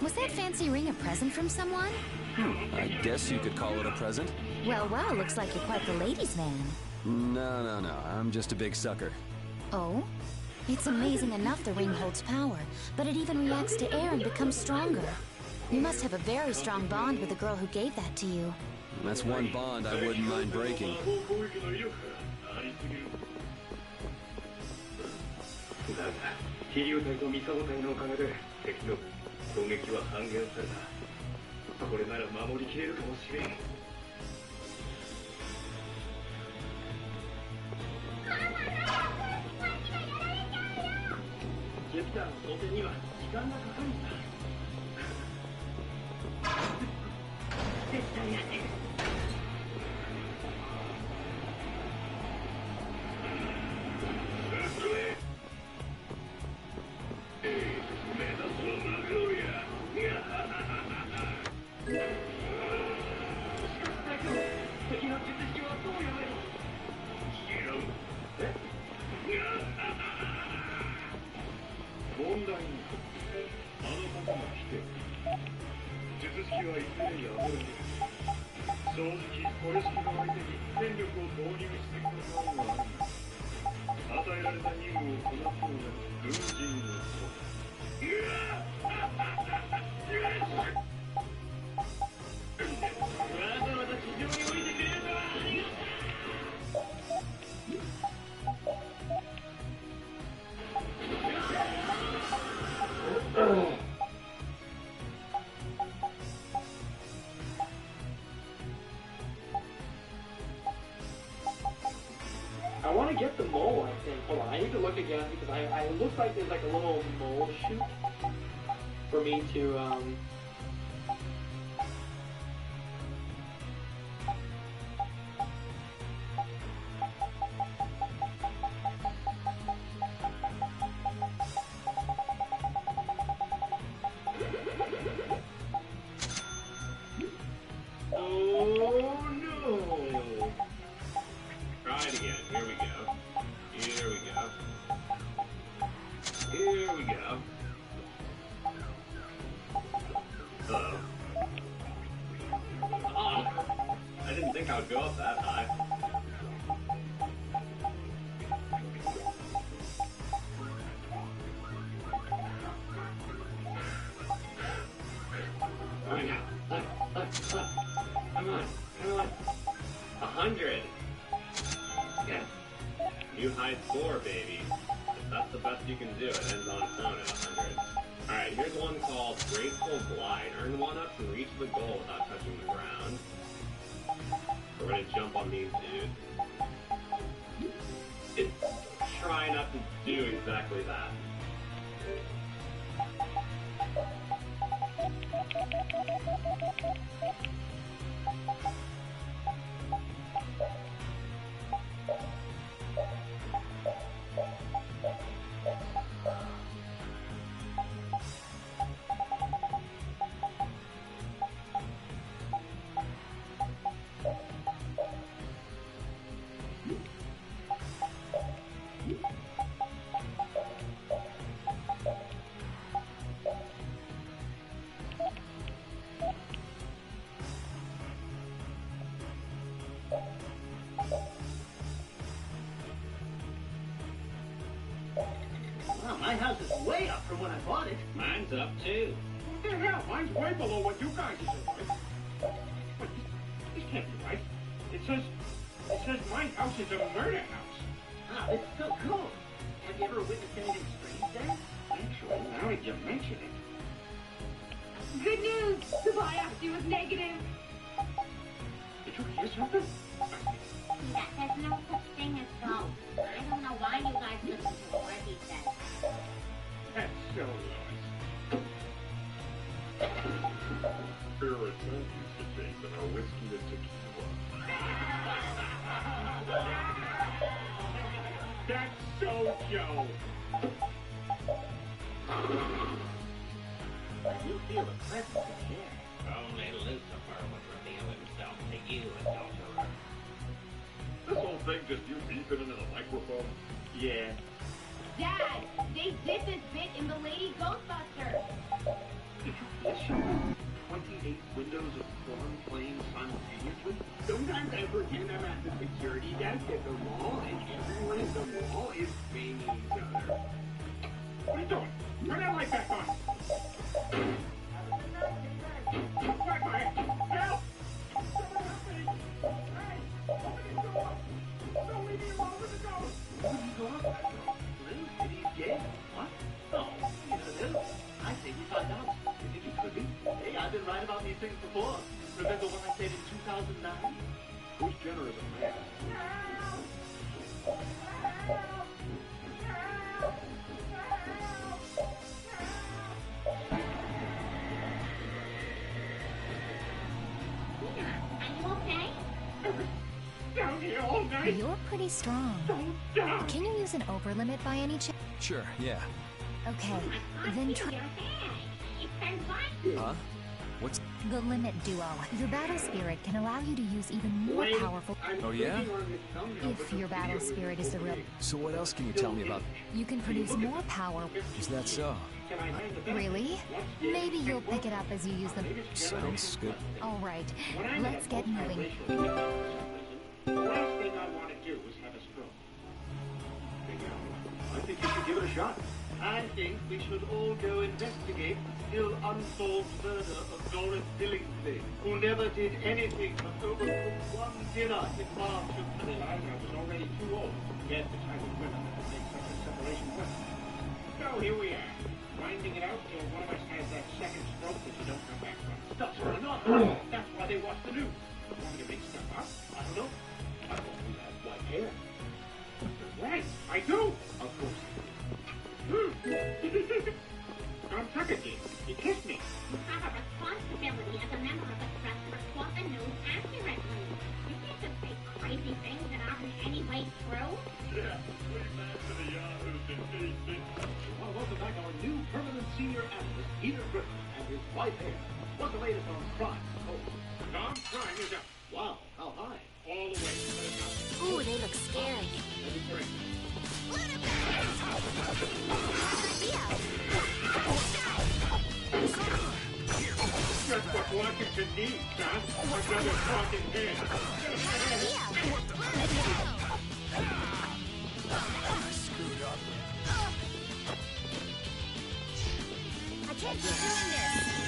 Was that fancy ring a present from someone? I guess you could call it a present. Well, looks like you're quite the ladies' man. No. I'm just a big sucker. Oh? It's amazing enough the ring holds power, but it even reacts to air and becomes stronger. You must have a very strong bond with the girl who gave that to you. That's one bond I wouldn't mind breaking. だが、飛竜隊とミサボ隊のおかげで敵の攻撃は半減された。これなら守りきれるかもしれん。ジュピターの装填には時間がかかるんだ。絶対やってる。 I want to get the mole, I think. Hold on, I need to look again because it looks like there's like a little mole shoot for me to, Oh no! Try it again, here we go. Hello. I didn't think I would go up that high. Come on. 100. Yes. New high score, baby. If that's the best you can do, it ends on its own at 100. Alright, here's one called Graceful Glide. Earn 1-ups and reach the goal without touching the ground. We're gonna jump on these dudes. Try not to do exactly that. My house is way up from when I bought it. Mine's up too. What the hell? Mine's way below what you guys are doing. Wait, this can't be right. It says my house is a murder house. Ah, it's so cool. Have you ever witnessed anything strange there? Actually, now that you mention it. Good news! The biopsy was negative. Did you hear something? There's no such thing as ghosts. I don't know why you guys listen to what he says. That's so nice. Spirits and used to Jason are whiskey to tequila. That's so Joe. You feel a presence in here. Only Lucifer would reveal himself to you, adulterer. This whole thing just you beeping into the microphone? Yeah. Dad, they did this bit in the Lady Ghostbusters. Did you listen? 28 windows of porn playing simultaneously? Sometimes I forget I'm at the security desk at the mall, and everyone at the mall is banging each other. What are you doing? Turn that light back on! Back my head! Help! Someone help me! Hey! Open these doors! Don't leave me alone with the ghost! Open these doors? Blue City's dead? What? No, you know, I say we find out. You think it could be? Hey, I've been right about these things before. Remember what I said in 2009? Who's Jenner is a man? Down here all night. You're pretty strong. Can you use an overlimit by any chance? Sure, yeah. Okay, then try. Huh? What's... The limit duo. Your battle spirit can allow you to use even more powerful... Oh, yeah? If your battle spirit is the real... So what else can you tell me about... You can produce more power... Is that so? Really? Maybe you'll pick it up as you use them. Sounds good. All right, let's get moving. The last thing I want to do is have a stroke. I think you should give it a shot. I think we should all go investigate the still unsolved murder of Doris Billingsley, who never did anything but overcook one dinner in March of... I realized I was already too old to get the type of women that make such a separation work. So here we are, grinding it out till one of us has that second stroke that you don't come back from. Stuff's going on. That's why they watch the news. Want me to make stuff up? I don't know. I don't know have white hair. Right, I do. Of course. Don't tuck it, he kissed me. You have a responsibility as a member of the press to report the news accurately. You can't just say crazy things that aren't in any way true. Yeah, pretty bad for the yahoos in D.C. We want to welcome back our new permanent senior analyst, Peter Griffin, and his wife here. What's the latest on crime? Oh, Tom, crime is up. Wow, how high? All the way to the top. Ooh, they look scary. Let me break. Washington needs, son. Another talking head. Screwed up. I can't keep doing this.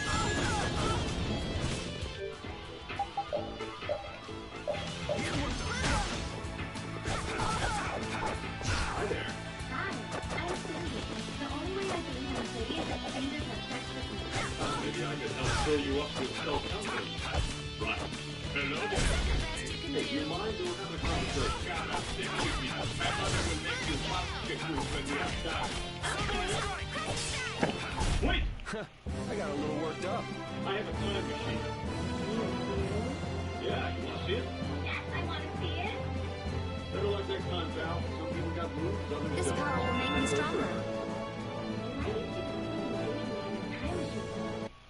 Hi there. Hi, I'm Cindy. The only way I can leave the city is if strangers have sex with me. Maybe I could help fill you up with self-confidence. Right. Hello there. Hey, do you mind doing another conversation? God, I'm sick of you. My mother would make you pop chick move when we outside. Wait! I got a little worked up. I have a time machine. Yeah, you want to see it? Yes, I want to see it. Better luck next time, pal. Some people got moves, others This don't. power will make me stronger.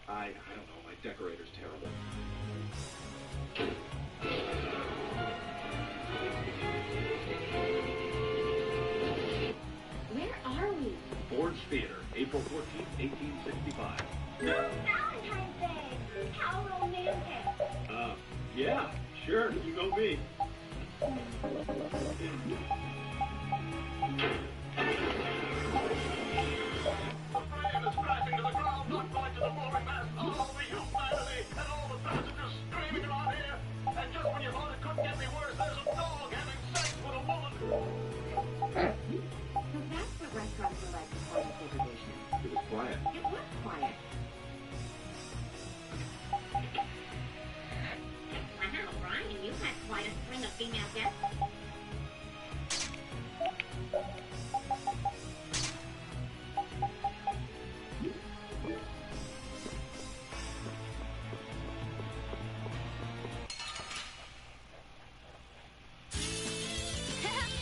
I don't know. My decorator's terrible. Where are we? Ford's Theater, April 14th, 1865. Oh, Valentine's Day. How romantic. Yeah, sure. You go be. So that's what restaurants were like before the segregation. It was quiet. It was quiet. Wow, Brian, you had quite a string of female guests.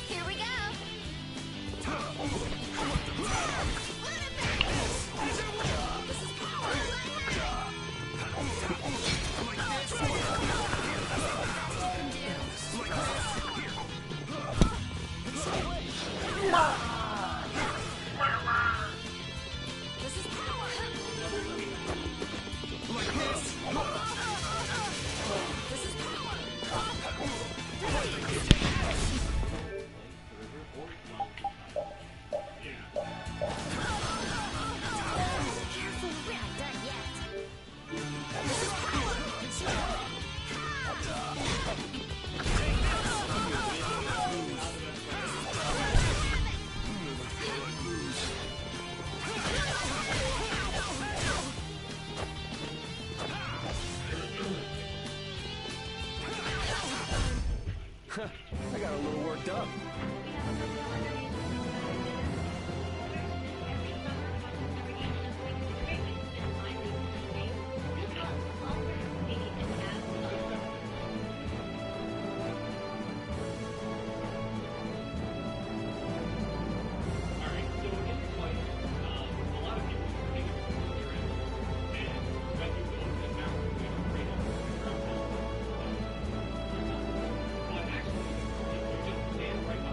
Here we go. Careful, we're not done yet. I got a little worked up. Stand right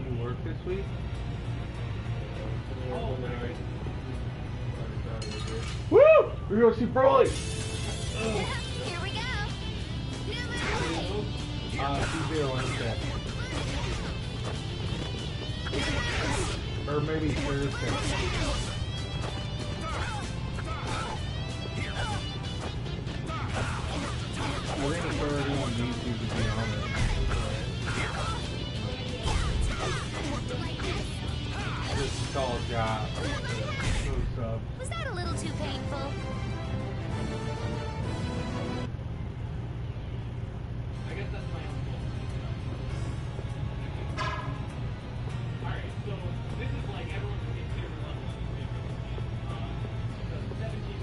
you work this week? Oh, Woo! We're gonna see Broly! Here we go. C0 on set. Or maybe Thursday. I think it's already on YouTube, to be honest. This is all job. Was that a little too painful? I guess that's my own goal. Alright, so this is like everyone's favorite level. The 17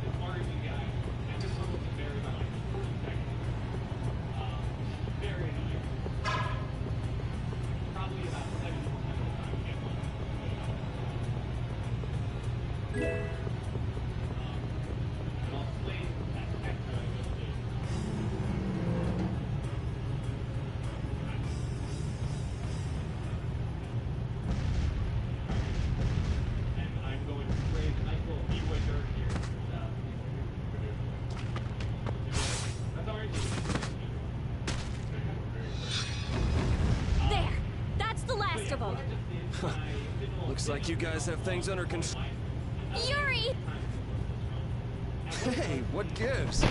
as far as you guys, and this one was very like 40 seconds. Very annoying. Probably about 70% of the time you get one. And I'll explain that tech that I just did. And I'm going to create a nice little leeway dirt here. That's already There! That's the last of them! Looks like you guys have things under control. Yuri! Hey, what gives?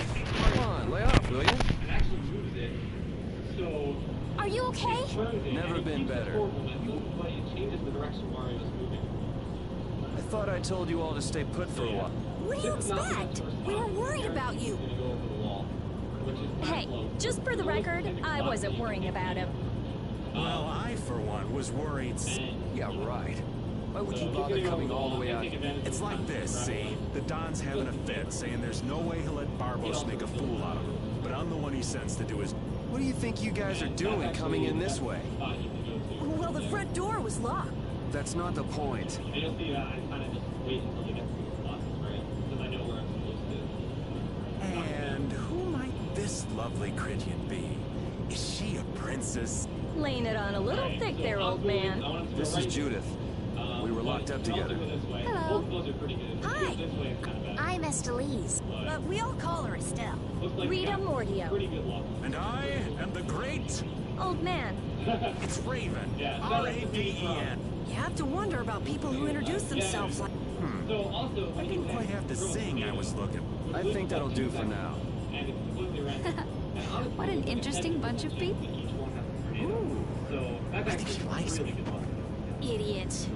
Come on, lay off, will you? It actually moves it. So Are you okay? Never been better. but it changes the direction Mario's moving. I thought I told you all to stay put for a while. What do you expect? We were worried about you. Hey, just for the record, I wasn't worrying about him. Well, I, for one, was worried. Yeah, right. Why would you bother coming all the way out? It's like this, see? The Don's having a fit, saying there's no way he'll let Barbos make a fool out of him. But I'm the one he sends to do his... What do you think you guys are doing coming in this way? Well, the front door was locked. That's not the point. And you'll see I kind of just wait until they get through the spots, right? Because I know where I'm supposed to. And who might this lovely Critian be? Is she a princess? Laying it on a little thick there, old man. This is Judith. We were locked up together. Hello. Hi. I'm Estelise. But we all call her Estelle. Rita Mordio. And I am the great... Old man. It's Raven. R-A-V-E-N. You have to wonder about people who introduce themselves like... I didn't quite have to sing, I was looking. I think that'll do for now. What an interesting bunch of people. I think she likes me. Idiot.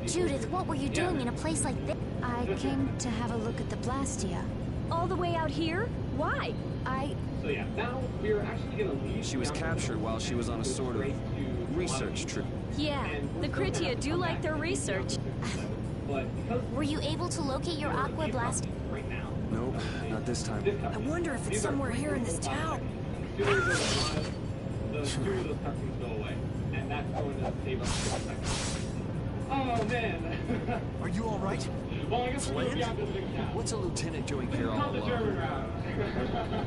Judith, what were you doing in a place like this? I came to have a look at the Blastia. All the way out here? Why? So yeah, now we're actually gonna leave. She was captured while she was on a sort of research trip. Yeah, the Critia do like their research. Were you able to locate your Aqua Blast? Nope, not this time. I wonder if it's somewhere here in this town. The two of those cutscenes go away, and that's going to save us for a second. Oh man. Are you all right? Well, I guess we're gonna be out this big town. What's a lieutenant doing here all Not the German alone?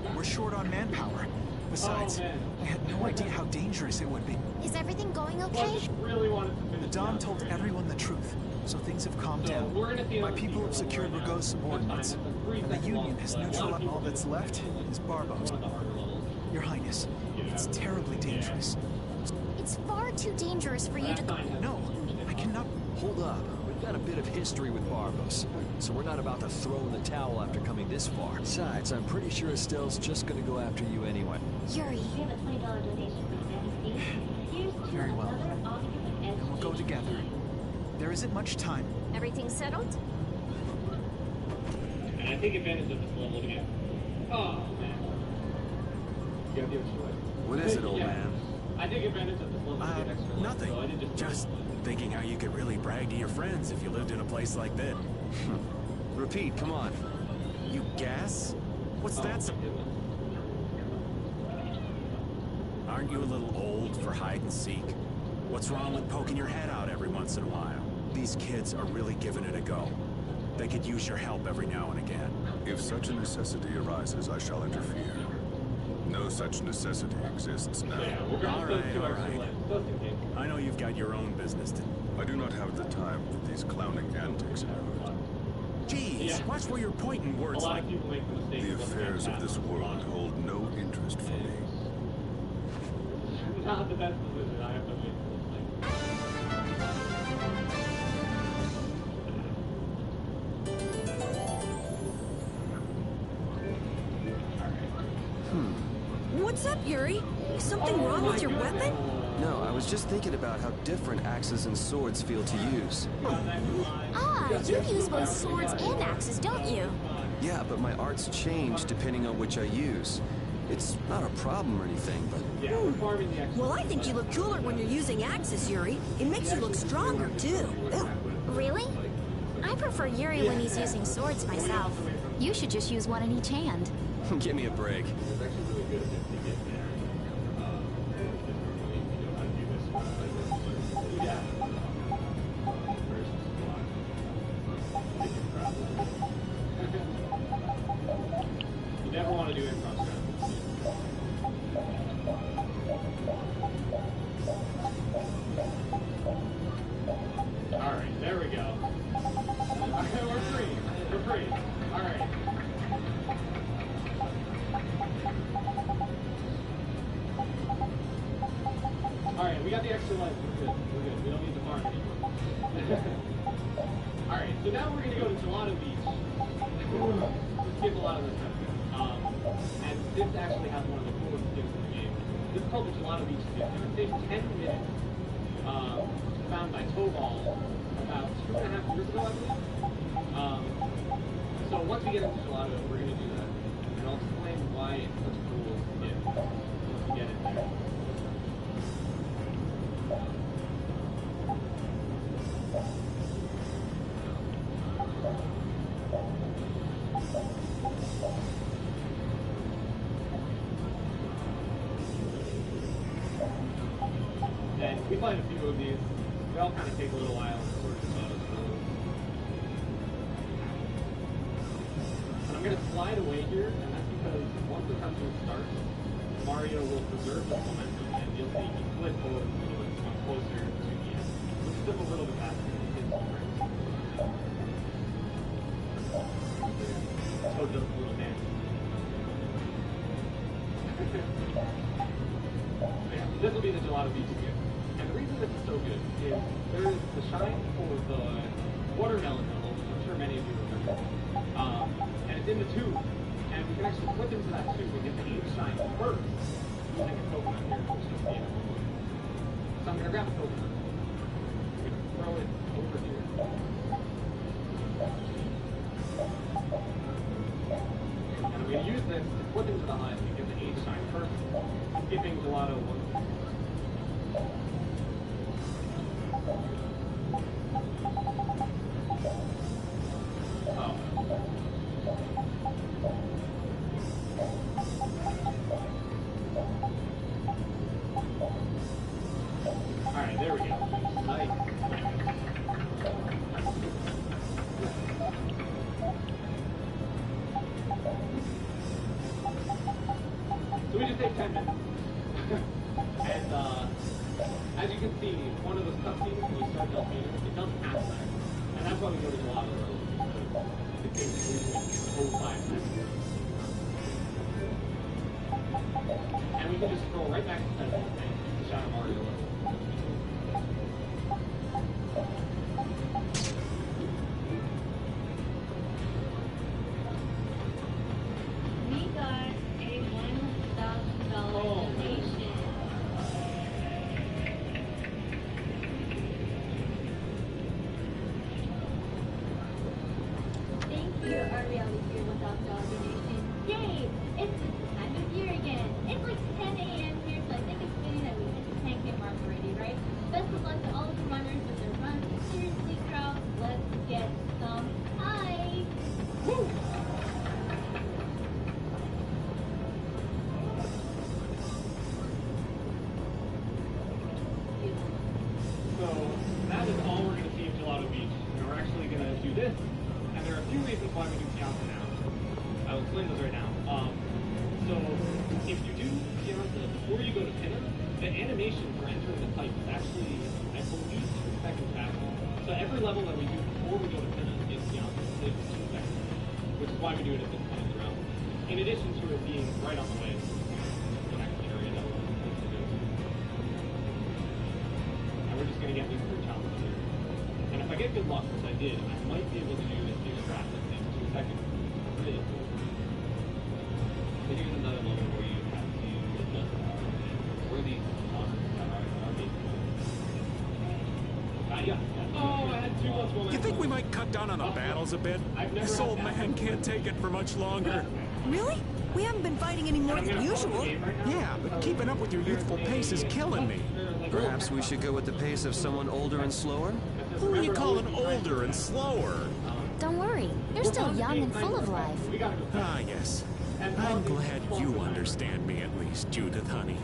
route. We're short on manpower. Besides, I had no idea how dangerous it would be. Is everything going Well, I okay? just really wanted to The finish Don out. told everyone the truth, so things have calmed So down. we're gonna see My another people have sequel secured right now. Rago's subordinates, and the Union has neutralized all that's left is Barbos. Your Highness, it's terribly dangerous. It's far too dangerous for you to go. No, I cannot. Hold up. We've got a bit of history with Barbos, so we're not about to throw in the towel after coming this far. Besides, I'm pretty sure Estelle's just gonna go after you anyway. Yuri. Very well. And we'll go together. There isn't much time. Everything settled? And I take advantage of this level again. Oh man. You gotta do what you like. What is it, old man? I take advantage of this level to get extra life, Nothing. so I didn't Just thinking how you could really brag to your friends if you lived in a place like this. Repeat, come on. You gas? What's that? Aren't you a little old for hide and seek? What's wrong with poking your head out every once in a while? These kids are really giving it a go. They could use your help every now and again. If such a necessity arises, I shall interfere. No such necessity exists now. Yeah, we're going to All those right, two all extra right. lives, just in case. I know you've got your own business to... I do not have the time for these clowning antics. Jeez, watch where you're pointing A words lot like... of people make the mistake The of looking affairs at of this world hold no interest for me. Not the best decision. I have to wait till it's What's up, Yuri? Is something wrong with your weapon? No, I was just thinking about how different axes and swords feel to use. Ah, you use both swords and axes, don't you? Yeah, but my arts change depending on which I use. It's not a problem or anything, but... Well, I think you look cooler when you're using axes, Yuri. It makes you look stronger, too. Really? I prefer Yuri when he's using swords myself. You should just use one in each hand. Give me a break. You never want to do improv strategy. Alright, there we go. We're free. We're free. Alright. Alright, we got the extra life. We're good. We're good. We don't need to farm anymore. Alright, so now we're going to go to Gelato Beach. Let's skip a lot of this stuff. And this actually has one of the coolest skips in the game. This is called the Gelato Beach skip. It takes 10 minutes. Found by Tobal about 2.5 years ago, I believe. So once we get into Gelato, we're going to do that. And I'll explain why it's such a cool skip once we get in there. And we played a few of these. They all kind of take a little while to sort of develop. And I'm going to slide away here, and that's because once the cutscene starts, Mario will preserve the momentum, and you'll see he flip forward a little bit to come closer to the end. We'll flip a little bit faster than his frames. Toad does a little dance. Yeah, this will be the Gelato Beach skip. And the reason this is so good is there is the shine for the watermelon level, which I'm sure many of you remember. And it's in the tube. And we can actually flip into that tube and get the age shine first using a coconut here, which is the end. So I'm going to grab a coconut. I'm going to throw it over here. And I'm going to use this to flip into the hive and get the age shine first, skipping Gelato one. Alright, there we go. Nice. So we just take 10 minutes. And as you can see, one of those cutscenes when you start Delphine, it doesn't have that. And that's why we go to Gelato early, because it takes 3.05 seconds. And we can just go right back to Central and shot a Mario level. We got a $1,000 donation. Thank you, Ariel, for your $1,000 donation. Yay! It's this time of year again. It's like 10 a.m. here, so I think it's fitting that we hit the 10K mark already, right? Best of luck to all of the runners with their runs. Seriously, crowd, let's get some high! Woo! So that is all we're going to see in Gelato Beach. And we're actually going to do this. And there are a few reasons why we do Piazza now. I'll explain those right now. So if you do Fianza before you go to Pinna, the animation for entering the pipe is actually, I believe, 2 seconds faster. So every level that we do before we go to Pinna is Fianza. It's 2 seconds, which is why we do it at this point in the round. In addition to it being right on the way to the next area that we're supposed to go to. And we're just going to get these 3 challenges here. And if I get good luck, which I did, I might be able to do this new strat in 2 seconds. Really cool. So here's another level where you have to adjust where these monsters are basically. Yeah. Oh, I had too much momentum. You think we might cut down on the battles a bit? This old man can't take it for much longer. Really? We haven't been fighting any more than usual. Yeah, but keeping up with your youthful pace is killing me. Perhaps we should go with the pace of someone older and slower? Who are you calling older and slower? Don't worry, you're still young and full of life. Ah, yes. I'm glad you understand me at least, Judith, honey.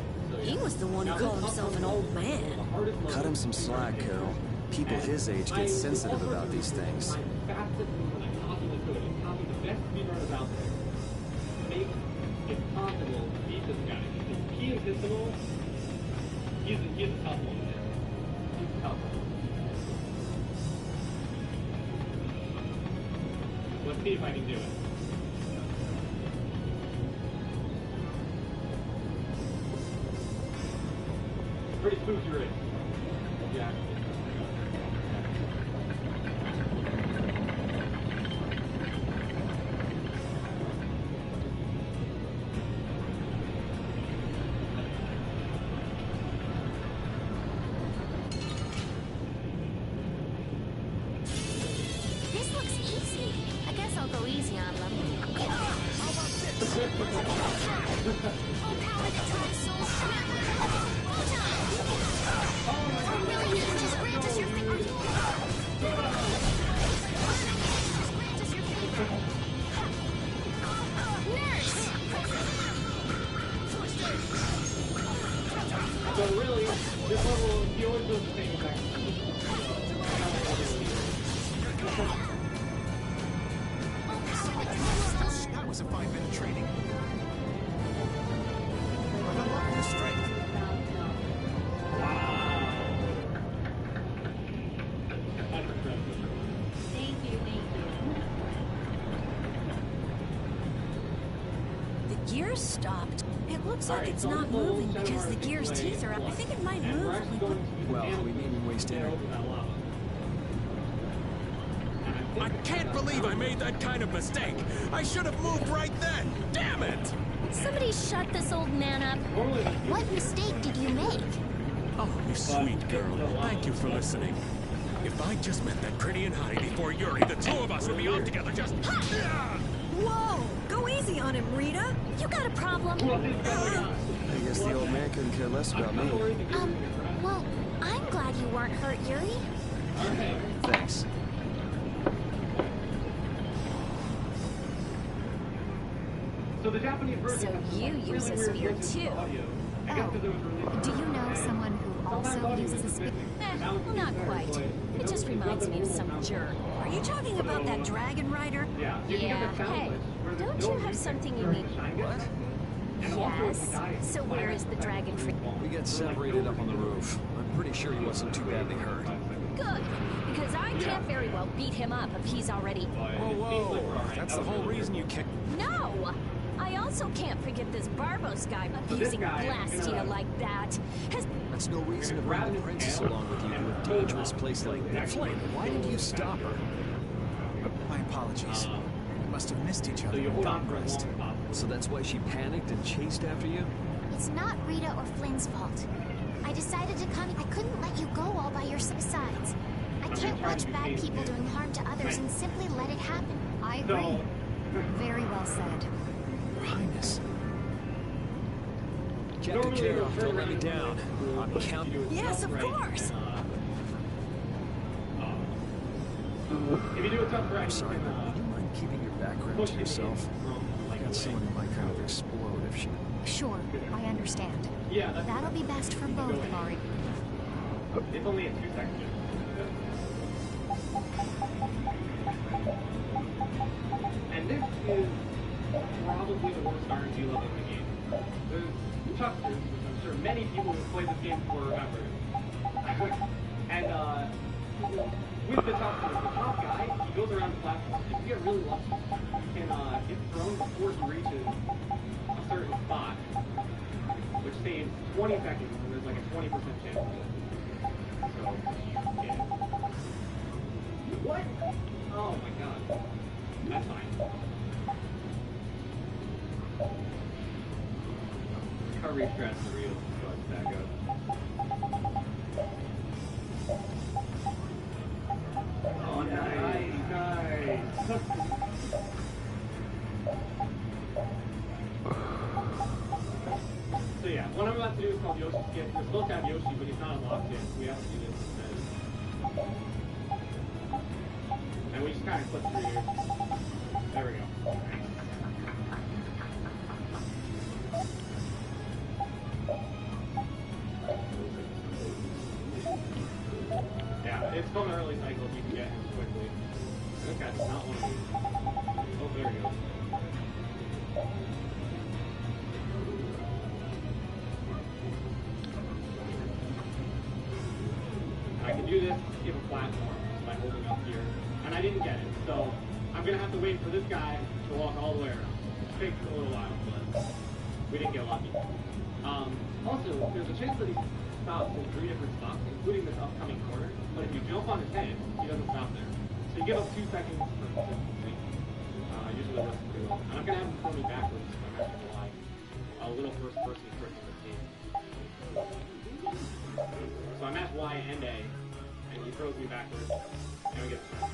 He was the one who called himself an old man. Cut him some slack, Carol. People his age get sensitive about these things. Make it possible to beat this guy. Because he is Pistol. He's a tough one. He's a tough one. Let's see if I can do it. Pretty spooky race. Yeah. This looks easy. I guess I'll go easy on them. So really, this level, he always does the same exact thing. That was a 5-minute training. I've unlocked his strength. Thank you. The gears stopped. It looks like it's not moving because the gear's teeth are out. I think it might move when we put... Well, we needn't waste energy. I can't believe I made that kind of mistake. I should have moved right then. Damn it! Somebody shut this old man up. What mistake did you make? Oh, you sweet girl. Thank you for listening. If I just met that pretty and hottie before Yuri, the 2 of us would be off together just... Whoa! Go easy on him, Rita. You got a problem? I guess the old man couldn't care less about me. Well, I'm glad you weren't hurt, Yuri. Thanks. So the Japanese version. So you use a spear too? Oh, do you know someone who also uses a spear? Well, not quite. It just reminds me of some jerk. Are you talking about that dragon rider? Yeah, hey, don't you have something you need? What? Yes. So where is the dragon free? We got separated up on the roof. I'm pretty sure he wasn't too badly hurt. Good, because I can't very well beat him up if he's already... Whoa. That's the whole reason you kicked... No! I also can't forget this Barbos guy abusing Blastia like that. That's no reason to bring the princess along with you to a dangerous place like that. Flame, why did you stop her? My apologies. We must have missed each other in Dawnrest. So that's why she panicked and chased after you? It's not Rita or Flynn's fault. I decided to come. I couldn't let you go all by yourself. Besides, I can't watch bad people doing harm to others and simply let it happen. I agree. Very well said. Your Highness. Captain Carol, don't let me down. I'm counting. Yes, of course. If you do a tough I'm sorry, but would you mind keeping your background to yourself? I got someone who might kind of explode if she... Sure, I understand. Yeah, That'll be best for both, Mari. It's only a 2 seconds. And this is probably the worst most RNG level in the game. There's Chucksters, which I'm sure many people who played this game before remember. And with the Chucksters, the top guy, he goes around the platform. If you get really lucky, you can get thrown before he reaches a certain spot, which saves 20 seconds, and there's like a 20% chance of it. So, yeah. What? Oh my god. That's fine. Recovery stress is real, so let's back up. Oh, nice. So yeah, what I'm about to do is called Yoshi's Gift. We're supposed to have Yoshi, but he's not unlocked yet, so we have to do this instead. And we just kind of clip through here. There we go. Yeah, it's from an early cycle if you can get him quickly. Okay, it's not one of these. Oh, there we go. I can do this, give a platform by holding up here. And I didn't get it, so I'm gonna have to wait for this guy to walk all the way around. It takes a little while, but we didn't get lucky. Also, there's a chance that he stops in 3 different spots, including this upcoming corner. But if you jump on his head, he doesn't stop there. So you give up 2 seconds for consistency. Usually works pretty well. And I'm gonna have him throw me backwards, so I'm not gonna lie. A little first-person trick in this game. So I mash Y and A, and he throws me backwards, and we get the point.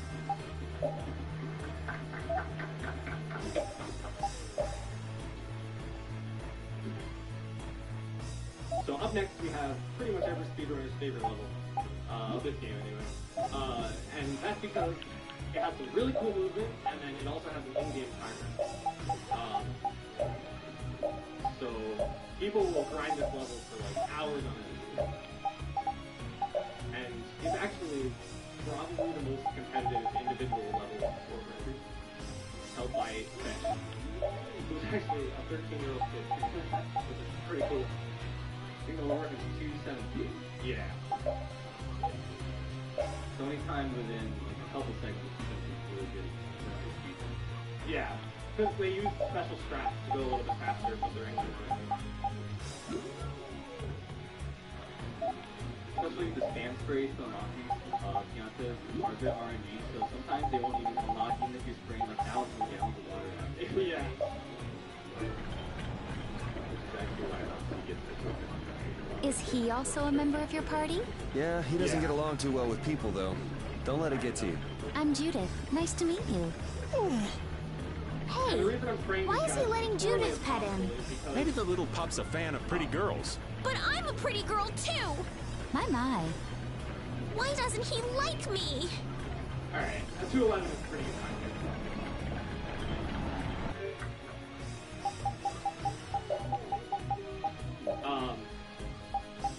So up next we have pretty much every speedrunner's favorite level of this game anyway. And that's because it has some really cool movement, and then it also has an in-game timer. So people will grind this level for like hours on end. And it's actually probably the most competitive individual level of Sword Records, held by Fish. It was actually a 13-year-old kid, which is pretty cool. I think the lower is 217. Yeah. So anytime within like a couple seconds, it's really good. Yeah, because they use special strats to go a little bit faster, but they're especially the stand sprays to unlock these Piantas are a bit RNG, so sometimes they won't even unlock even if you're spraying like thousands of gallons of water at it. Yeah. Which is actually why he gets this weapon. Is he also a member of your party? Yeah, he doesn't get along too well with people, though. Don't let it get to you. I'm Judith. Nice to meet you. Hey, why is he letting Judith pet him? Maybe the little pup's a fan of pretty girls. But I'm a pretty girl too! My. Why doesn't he like me? Alright, a 211 is pretty good.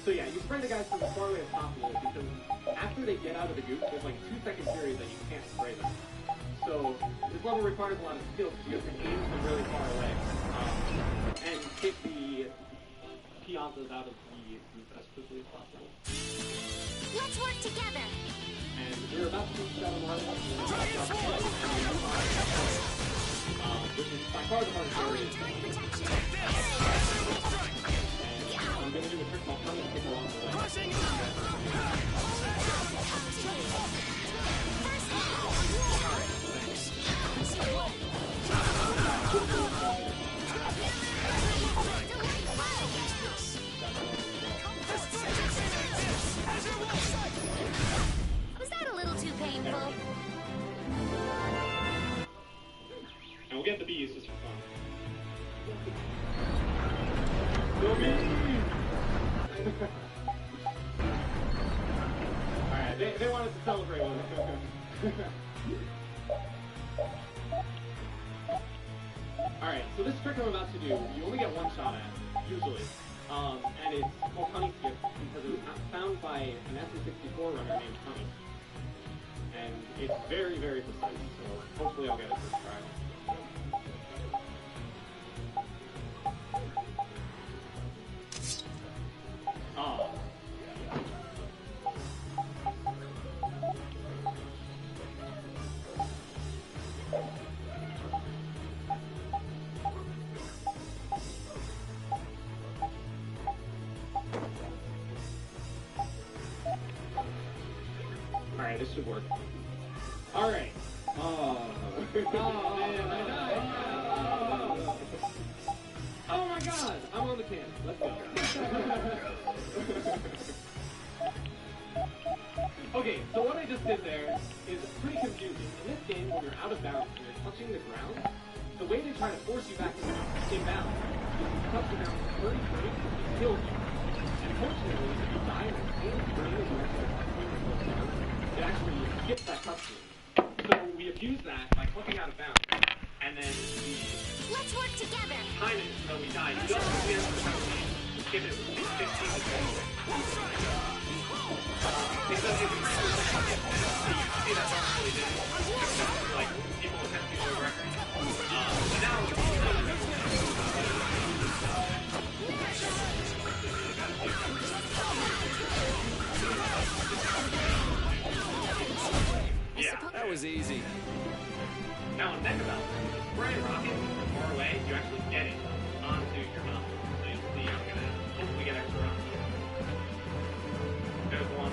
So yeah, you spray the guys from as far away as possible because after they get out of the goop, there's like a 2-second period that you can't spray them. So this level requires a lot of skill because you have to aim from really far away and hit the Piantas out of the goop as quickly as possible. Let's work together. And we're about to reach that level, which is by far the hardest area. I'm going to do a trick called Honey Stick along the way. Was that a little too painful? And we'll get the bees just for fun. Go bees! Alright, they wanted to celebrate with it. Alright, so this trick I'm about to do, you only get one shot at, usually. And it's called Honey Skip because it was found by an SN64 runner named Honey. And it's very, very precise, so hopefully I'll get it first try. should work. Alright. Oh my god! I'm on the can. Let's go. Okay, so what I just did there is pretty confusing. In this game, when you're out of bounds and you're touching the ground, the way they try to force you back in bounds is you touch the ground 30 frames and it kills you. And fortunately, if you die in the same frame as you actually it actually skips that cutscene. So we abuse that by clicking out of bounds. And then we... Let's work together! Time it until we die. You don't skip the cutscene. You skip it 15 to 20. Because if you see that really did like people attempting to record. But now yeah, that was easy. Now in Mega Belt, spray a rocket from far away, you actually get it onto your mouth. So you'll see I'm gonna hopefully get extra rockets. There's one.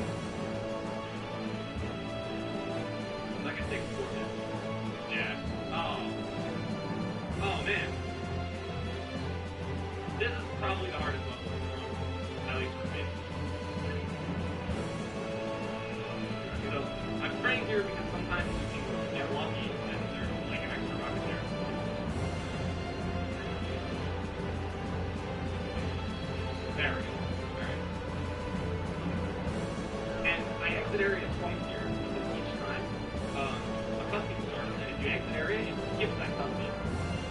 Like a 6-4 hit. Yeah. Oh man. This is probably the hardest level in the world. At least for me. So I'm spraying here because sometimes you can get lucky and there's like an extra rocket there. There we go. Exit area twice here, because each time a cutscene starts, and if you exit area, it skips that cutscene.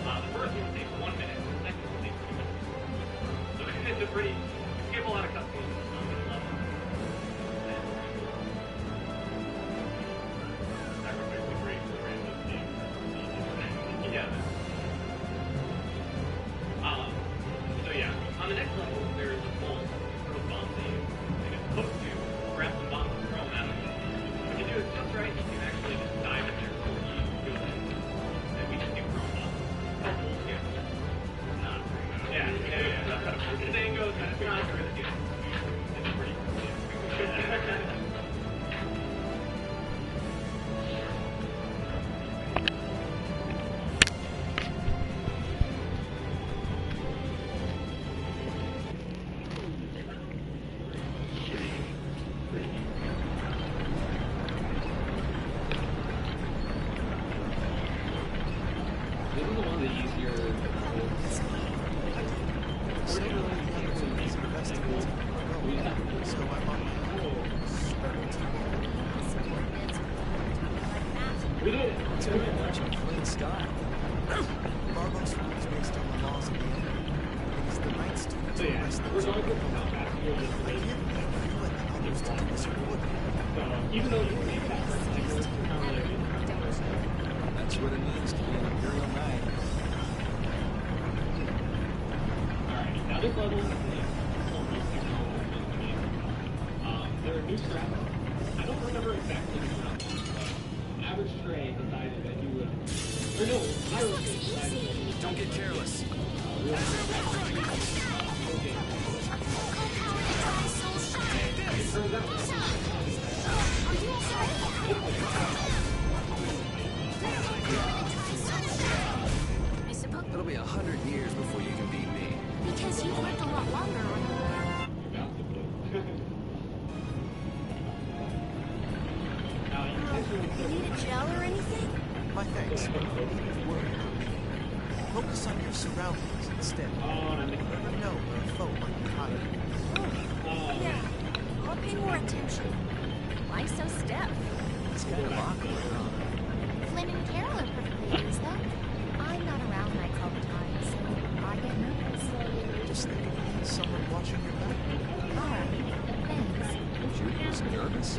The first one takes 1 minute, the second one takes 2 minutes. So it's a pretty, you skip a lot of cutscenes on this level. Sacrifice the great for the random game. Yeah. So yeah, on the next level, there is a full sort of bomb thing, and it's supposed to grab some bombs. If you do it just right, you can actually just dive in there before you do it. And we just do throw bombs. Yeah. The saying goes, that's not really good. It's pretty cool. Yeah. Even though you think that's what it means to be an Imperial Knight. Alright, now this level is there are new straps. I don't remember exactly the straps, but Average Stray decided that you would... Or no, Aerospace decided that you would... Don't get careless. It turns out... It'll be 100 years before you can beat me. Because you've lived a lot longer. You need a gel or anything? My thanks. Focus on your surroundings instead. You never know where a foe might be hiding. Yeah, I'll pay more attention. Why so stiff? It's kind of awkward, huh? Flynn and Carol are perfectly pleased, though. I'm not around nights all the time, so I get nervous. Just think of being someone watching your back. Alright, thanks. Junior's nervous?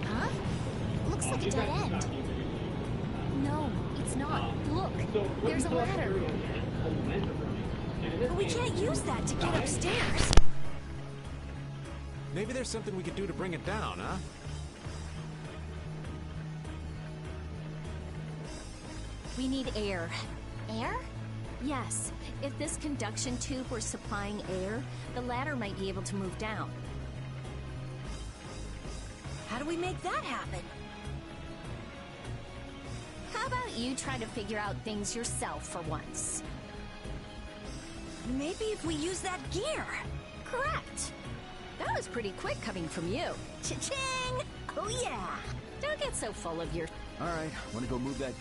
Huh? Looks like a dead end. No, it's not. Look, there's a ladder. But we can't use that to get upstairs. Maybe there's something we could do to bring it down, huh? We need air. Air? Yes. If this conduction tube were supplying air, the ladder might be able to move down. How do we make that happen? How about you try to figure out things yourself for once? Maybe if we use that gear. Correct. That was pretty quick coming from you. Cha-ching! Oh yeah! Don't get so full of your... All right, want to go move that...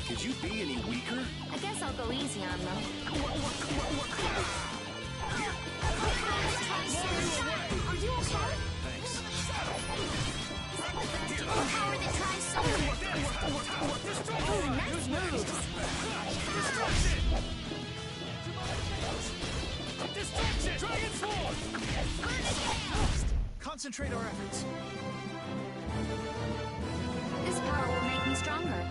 Could you be any weaker? I guess I'll go easy on them. Are you okay? Thanks. Power that tries so Oh, nice moves. Distraction! Dragon Sword! Concentrate our efforts. This power will make me stronger.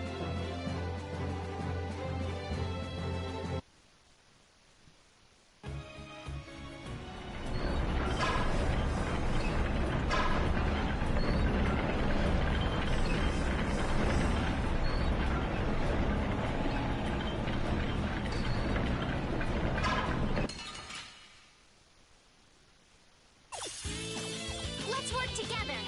Let's work together.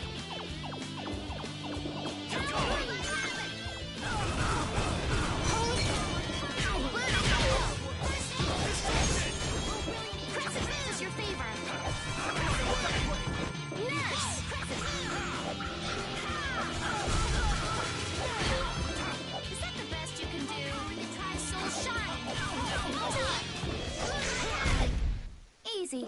Precipice is your favor. Nurse. Is that the best you can do? Try soul shine. Easy.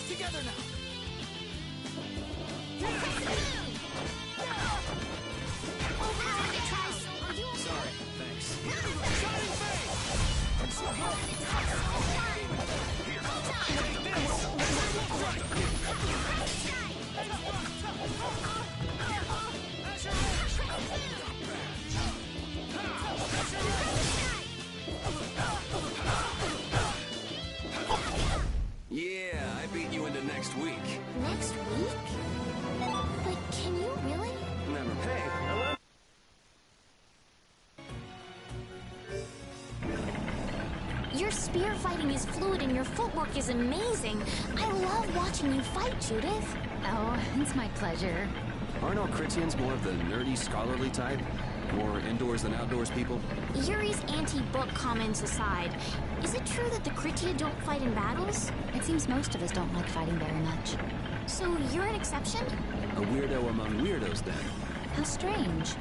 Together now! Sorry, thanks. Yeah, I beat you into next week. Next week? But can you really? Never. Hey, hello? You're Your spear fighting is fluid and your footwork is amazing. I love watching you fight, Judith. Oh, it's my pleasure. Aren't all Critians more of the nerdy, scholarly type? More indoors than outdoors people? Yuri's anti-book comments aside, is it true that the Critia don't fight in battles? It seems most of us don't like fighting very much. So you're an exception? A weirdo among weirdos, then. How strange.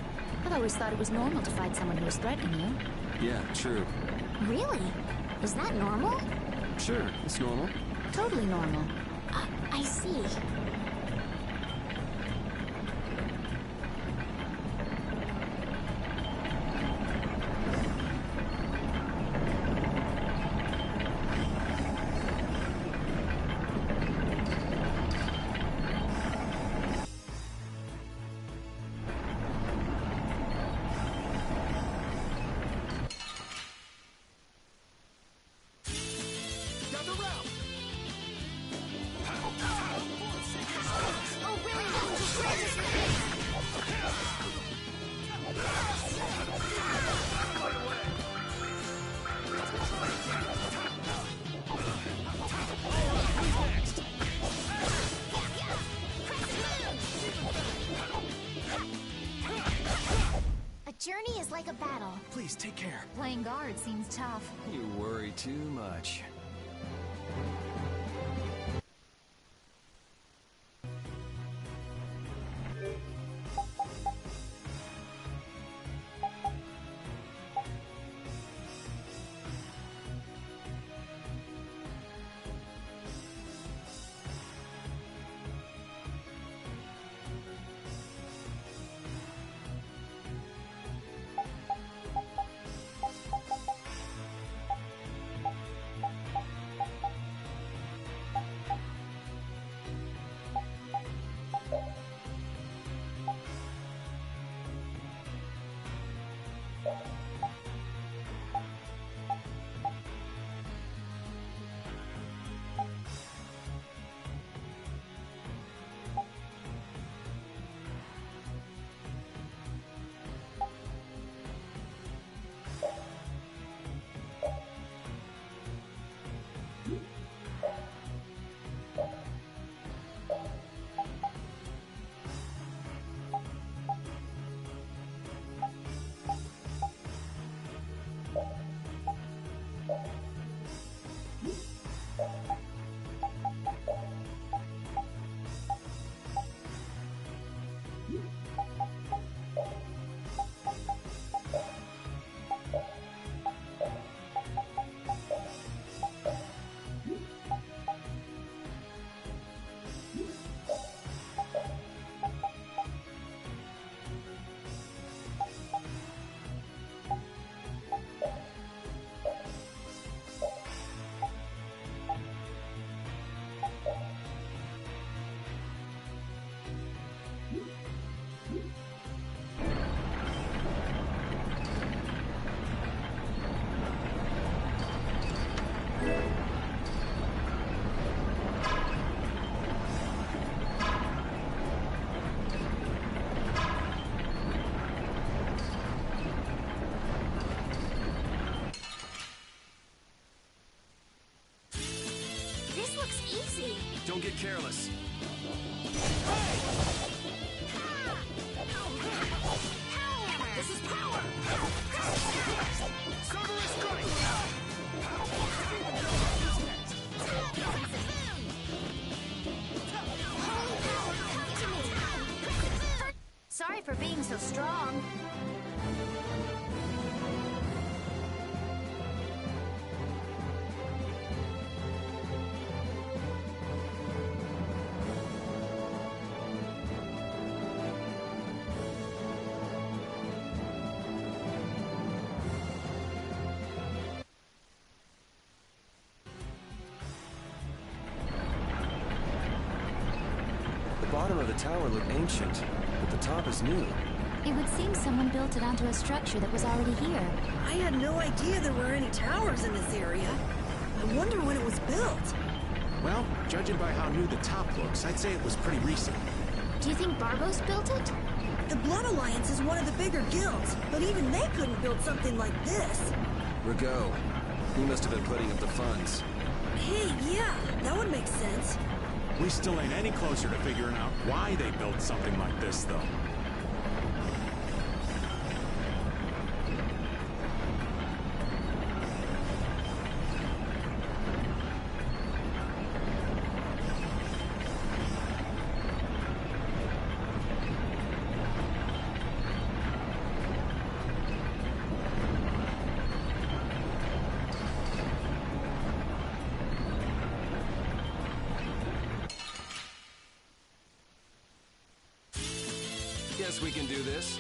I've always thought it was normal to fight someone who was threatening you. Yeah, true. Really? Is that normal? Sure, it's normal. Totally normal. I see. Journey is like a battle. Please, take care. Playing guard seems tough. You worry too much. Don't get careless. This is power! Cerberus strike! Sorry for being so strong. The bottom of the tower looked ancient, but the top is new. It would seem someone built it onto a structure that was already here. I had no idea there were any towers in this area. I wonder when it was built. Well, judging by how new the top looks, I'd say it was pretty recent. Do you think Barbos built it? The Blood Alliance is one of the bigger guilds, but even they couldn't build something like this. Rigo, He must have been putting up the funds. Hey, yeah, that would make sense. We still ain't any closer to figuring out why they built something like this, though. Guess we can do this.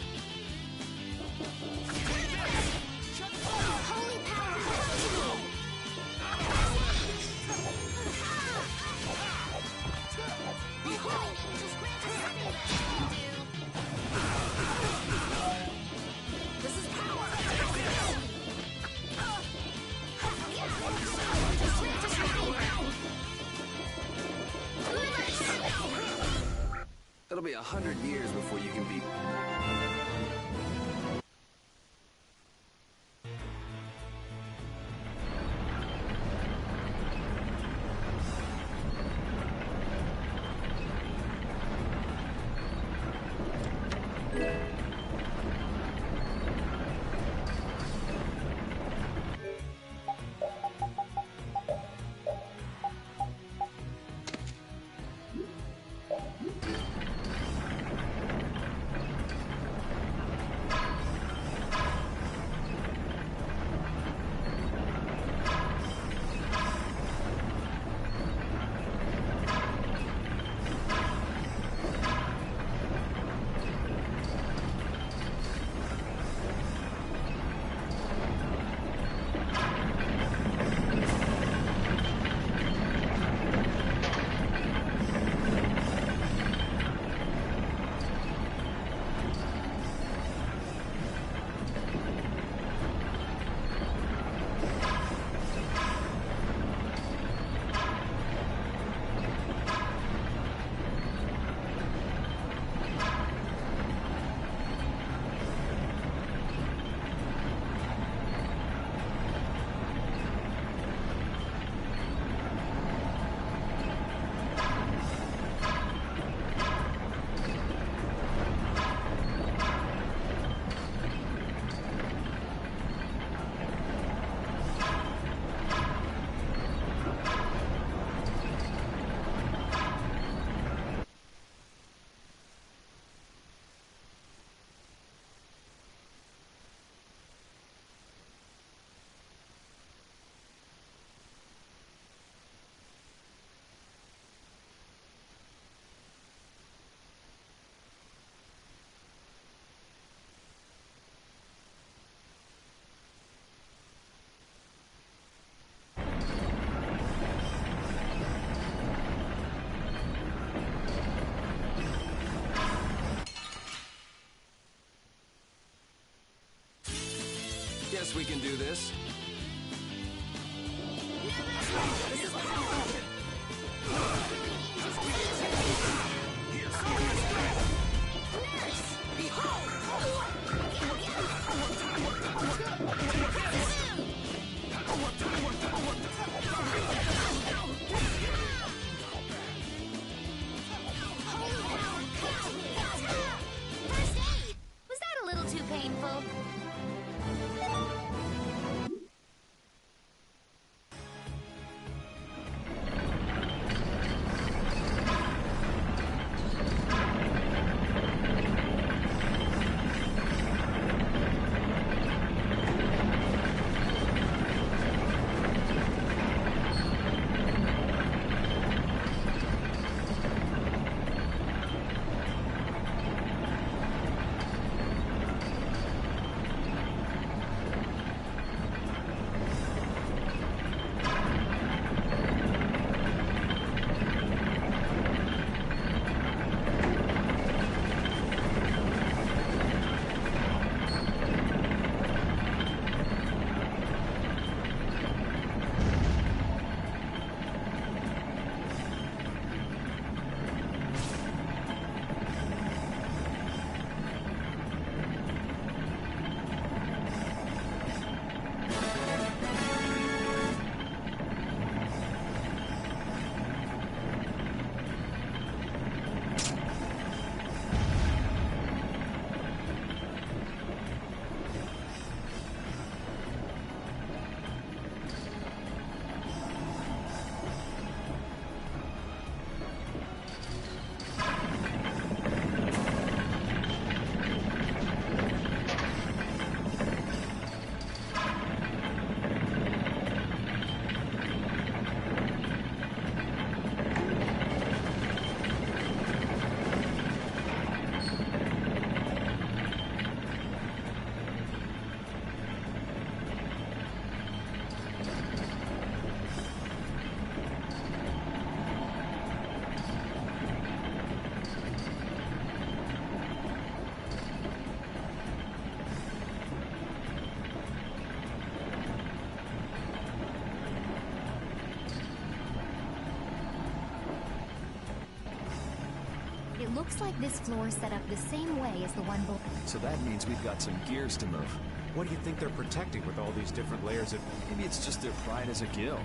It'll be 100 years before you can beat... Guess we can do this. Was that a little too painful? Looks like this floor is set up the same way as the one below. So that means we've got some gears to move. What do you think they're protecting with all these different layers of... Maybe it's just their pride as a guild.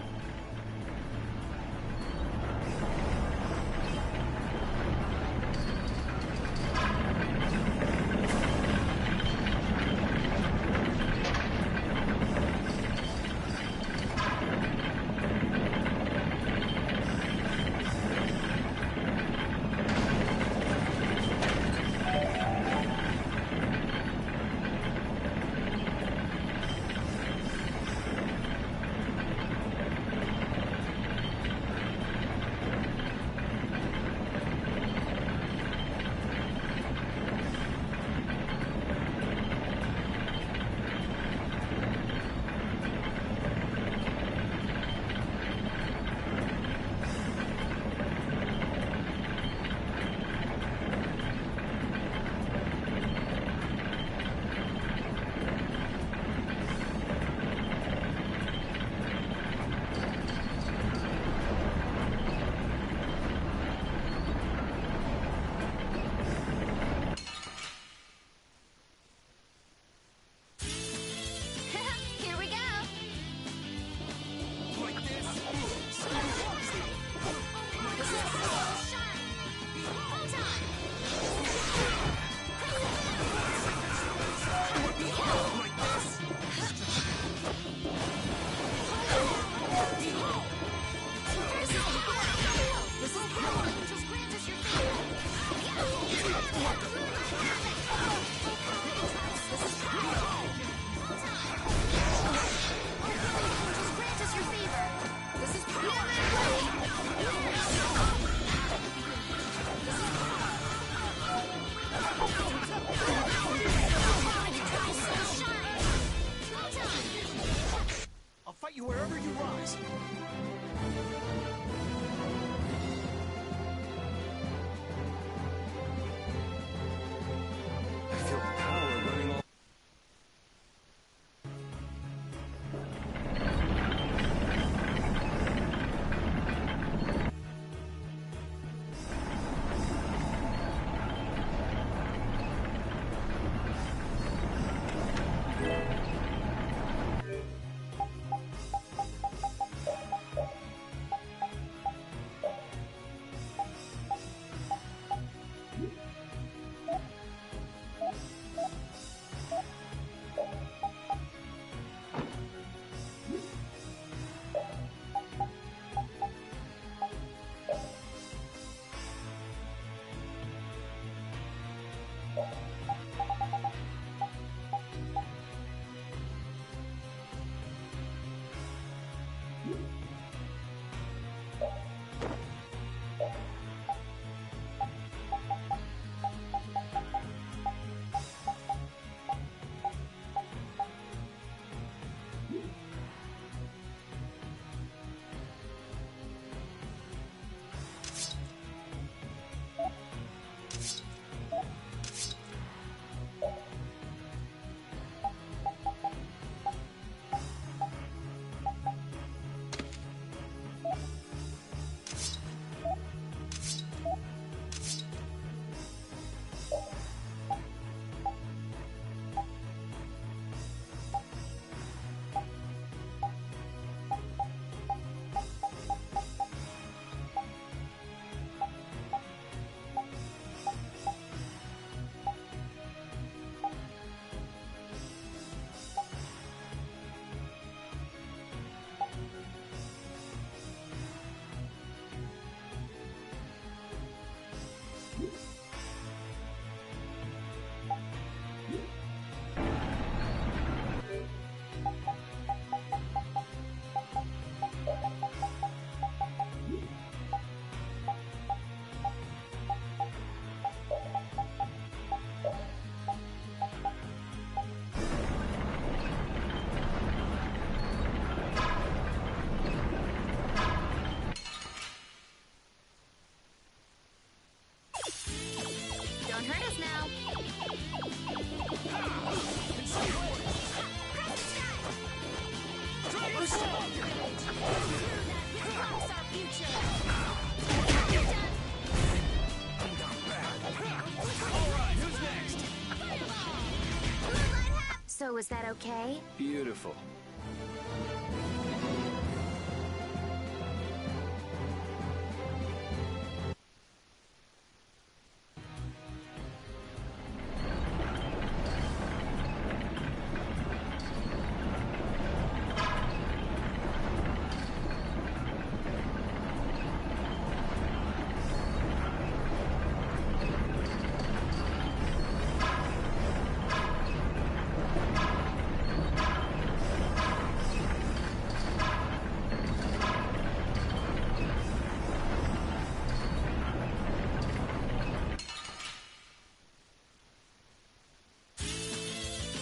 Was that okay? Beautiful.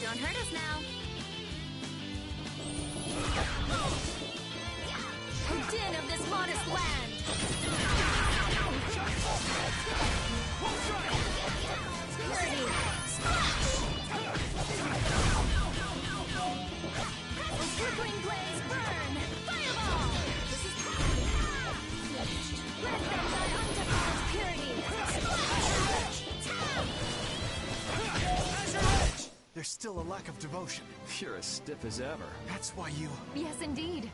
Don't hurt us now. Din of this modest land. Purity. Flickering blaze, burn. Fireball. Let them thy undefiled purity. There's still a lack of devotion. You're as stiff as ever. That's why you... Yes, indeed.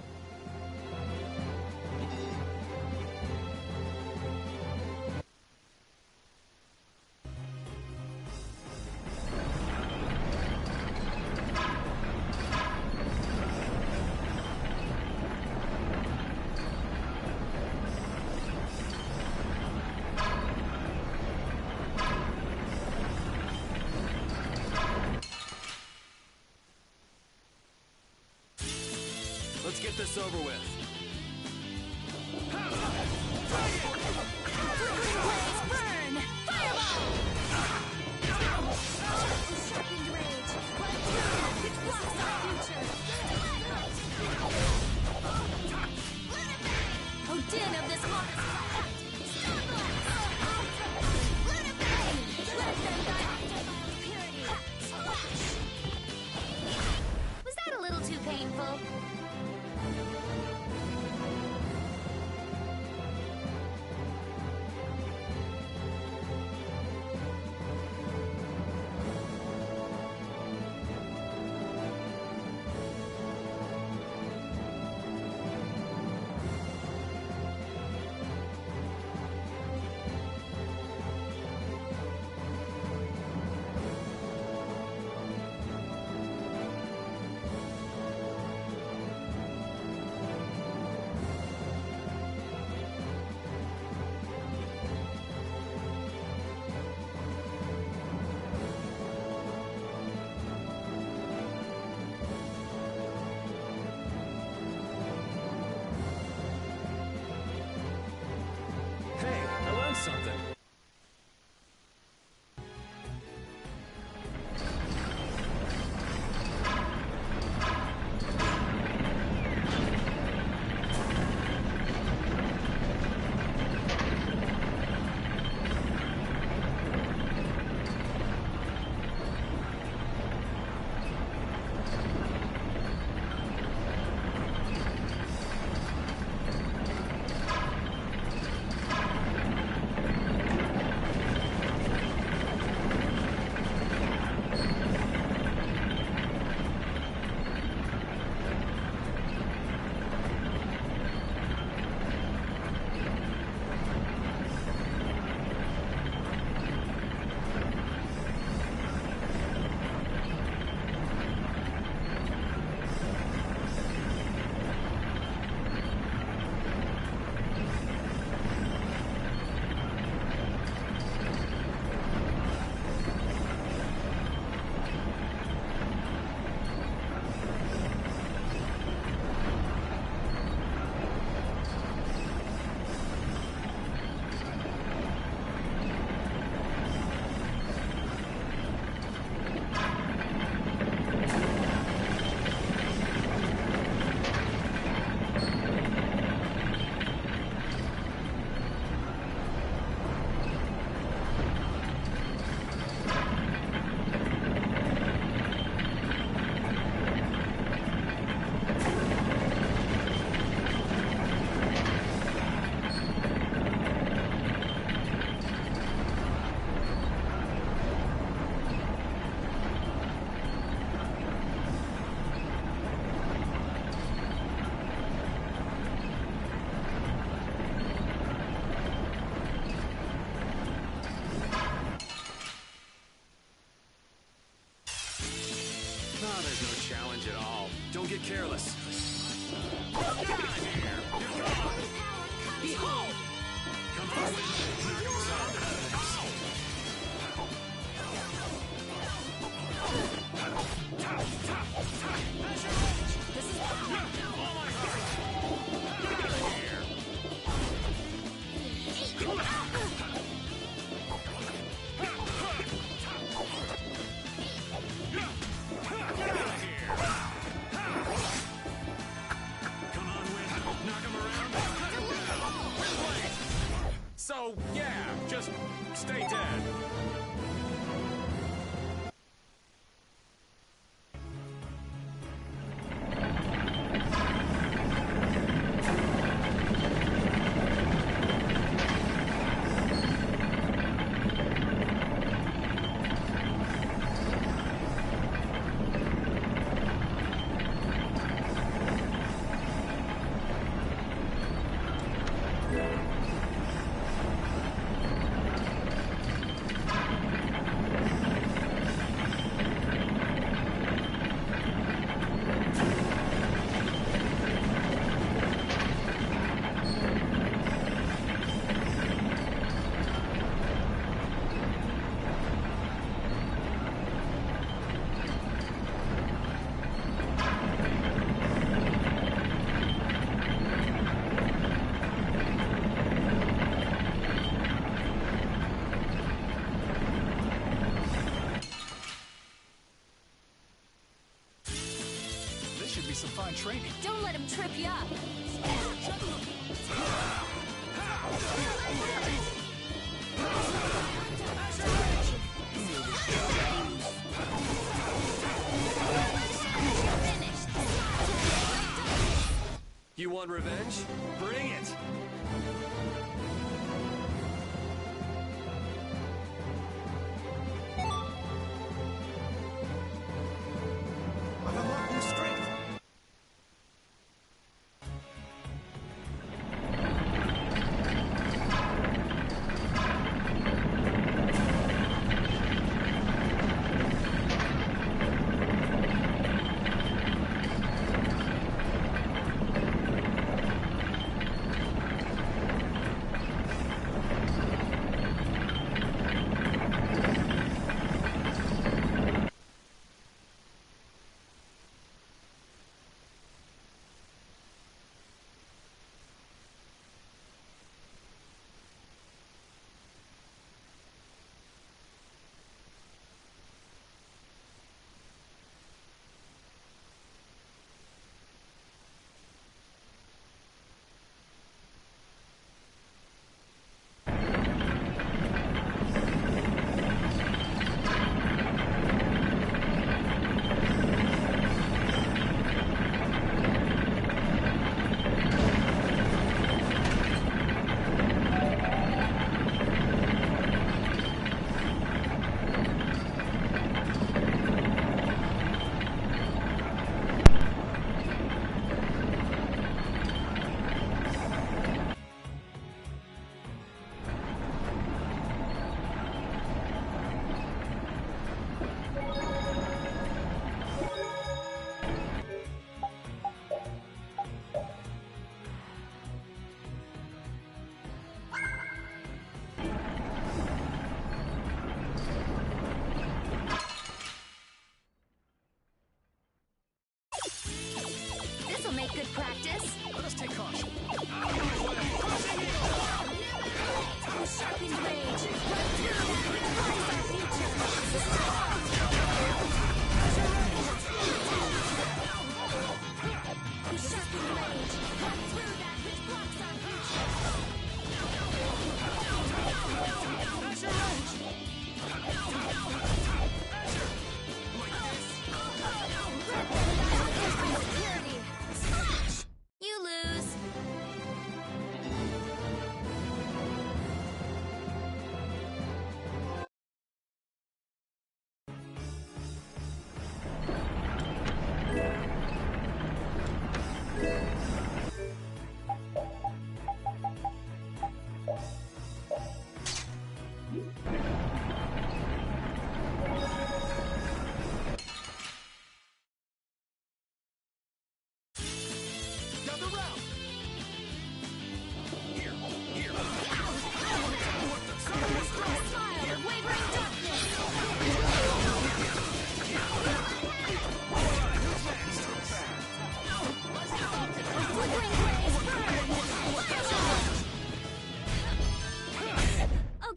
Let's get this over with. Flickering blaze, burn. Fireball. Sharpened rage. Like fury which blocks our future. Oh, din of this modest land. Let them thy undefiled purity. Was that a little too painful? Hey, I learned something. was no challenge at all. Don't get careless. Get out of here! You're gone! Behold! Come on, knock him aside. This is power! Oh my God! Get out of here! Come on, Win. Knock him around. So, yeah, just stay dead. Some fine training. Don't let him trip you up. You want revenge? Bring it! I've unlocked new strength.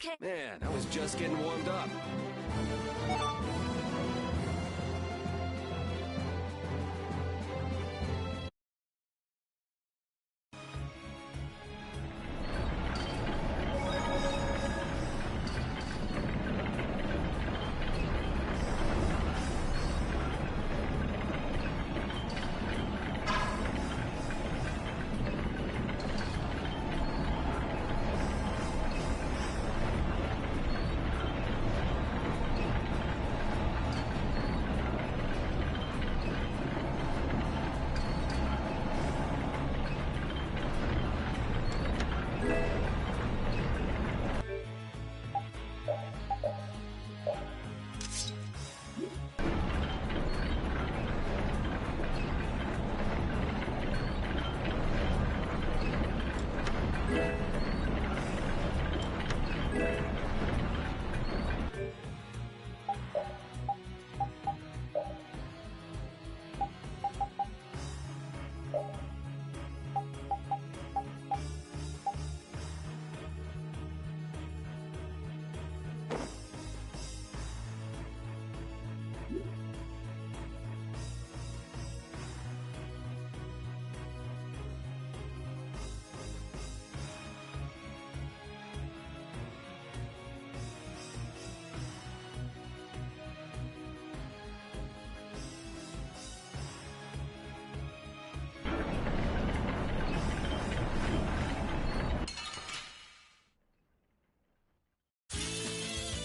Okay. Man, I was just getting warmed up.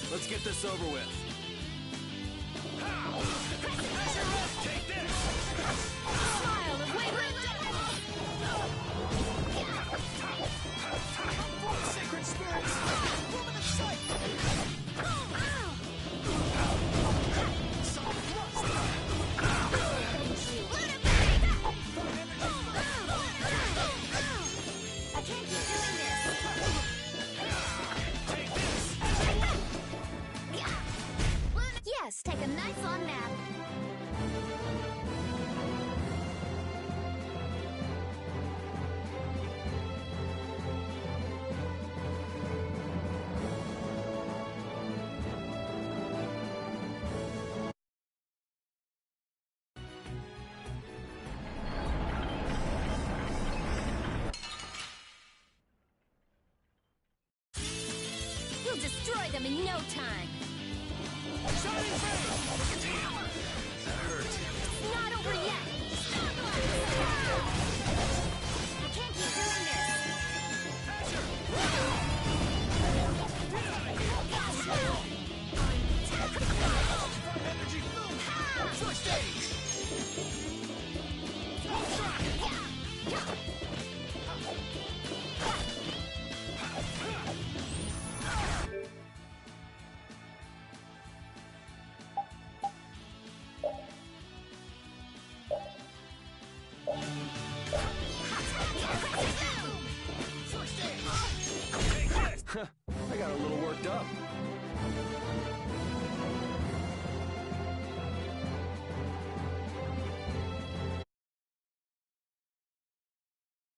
Let's get this over with. Take this! Smile and wave Sacred spirits! Woman of sight! I can't keep doing this. Yes, take a nice long nap. We'll destroy them in no time. That hurt. It's not over yet. I can't keep doing this. Energy boom! Switch stage! I got a little worked up.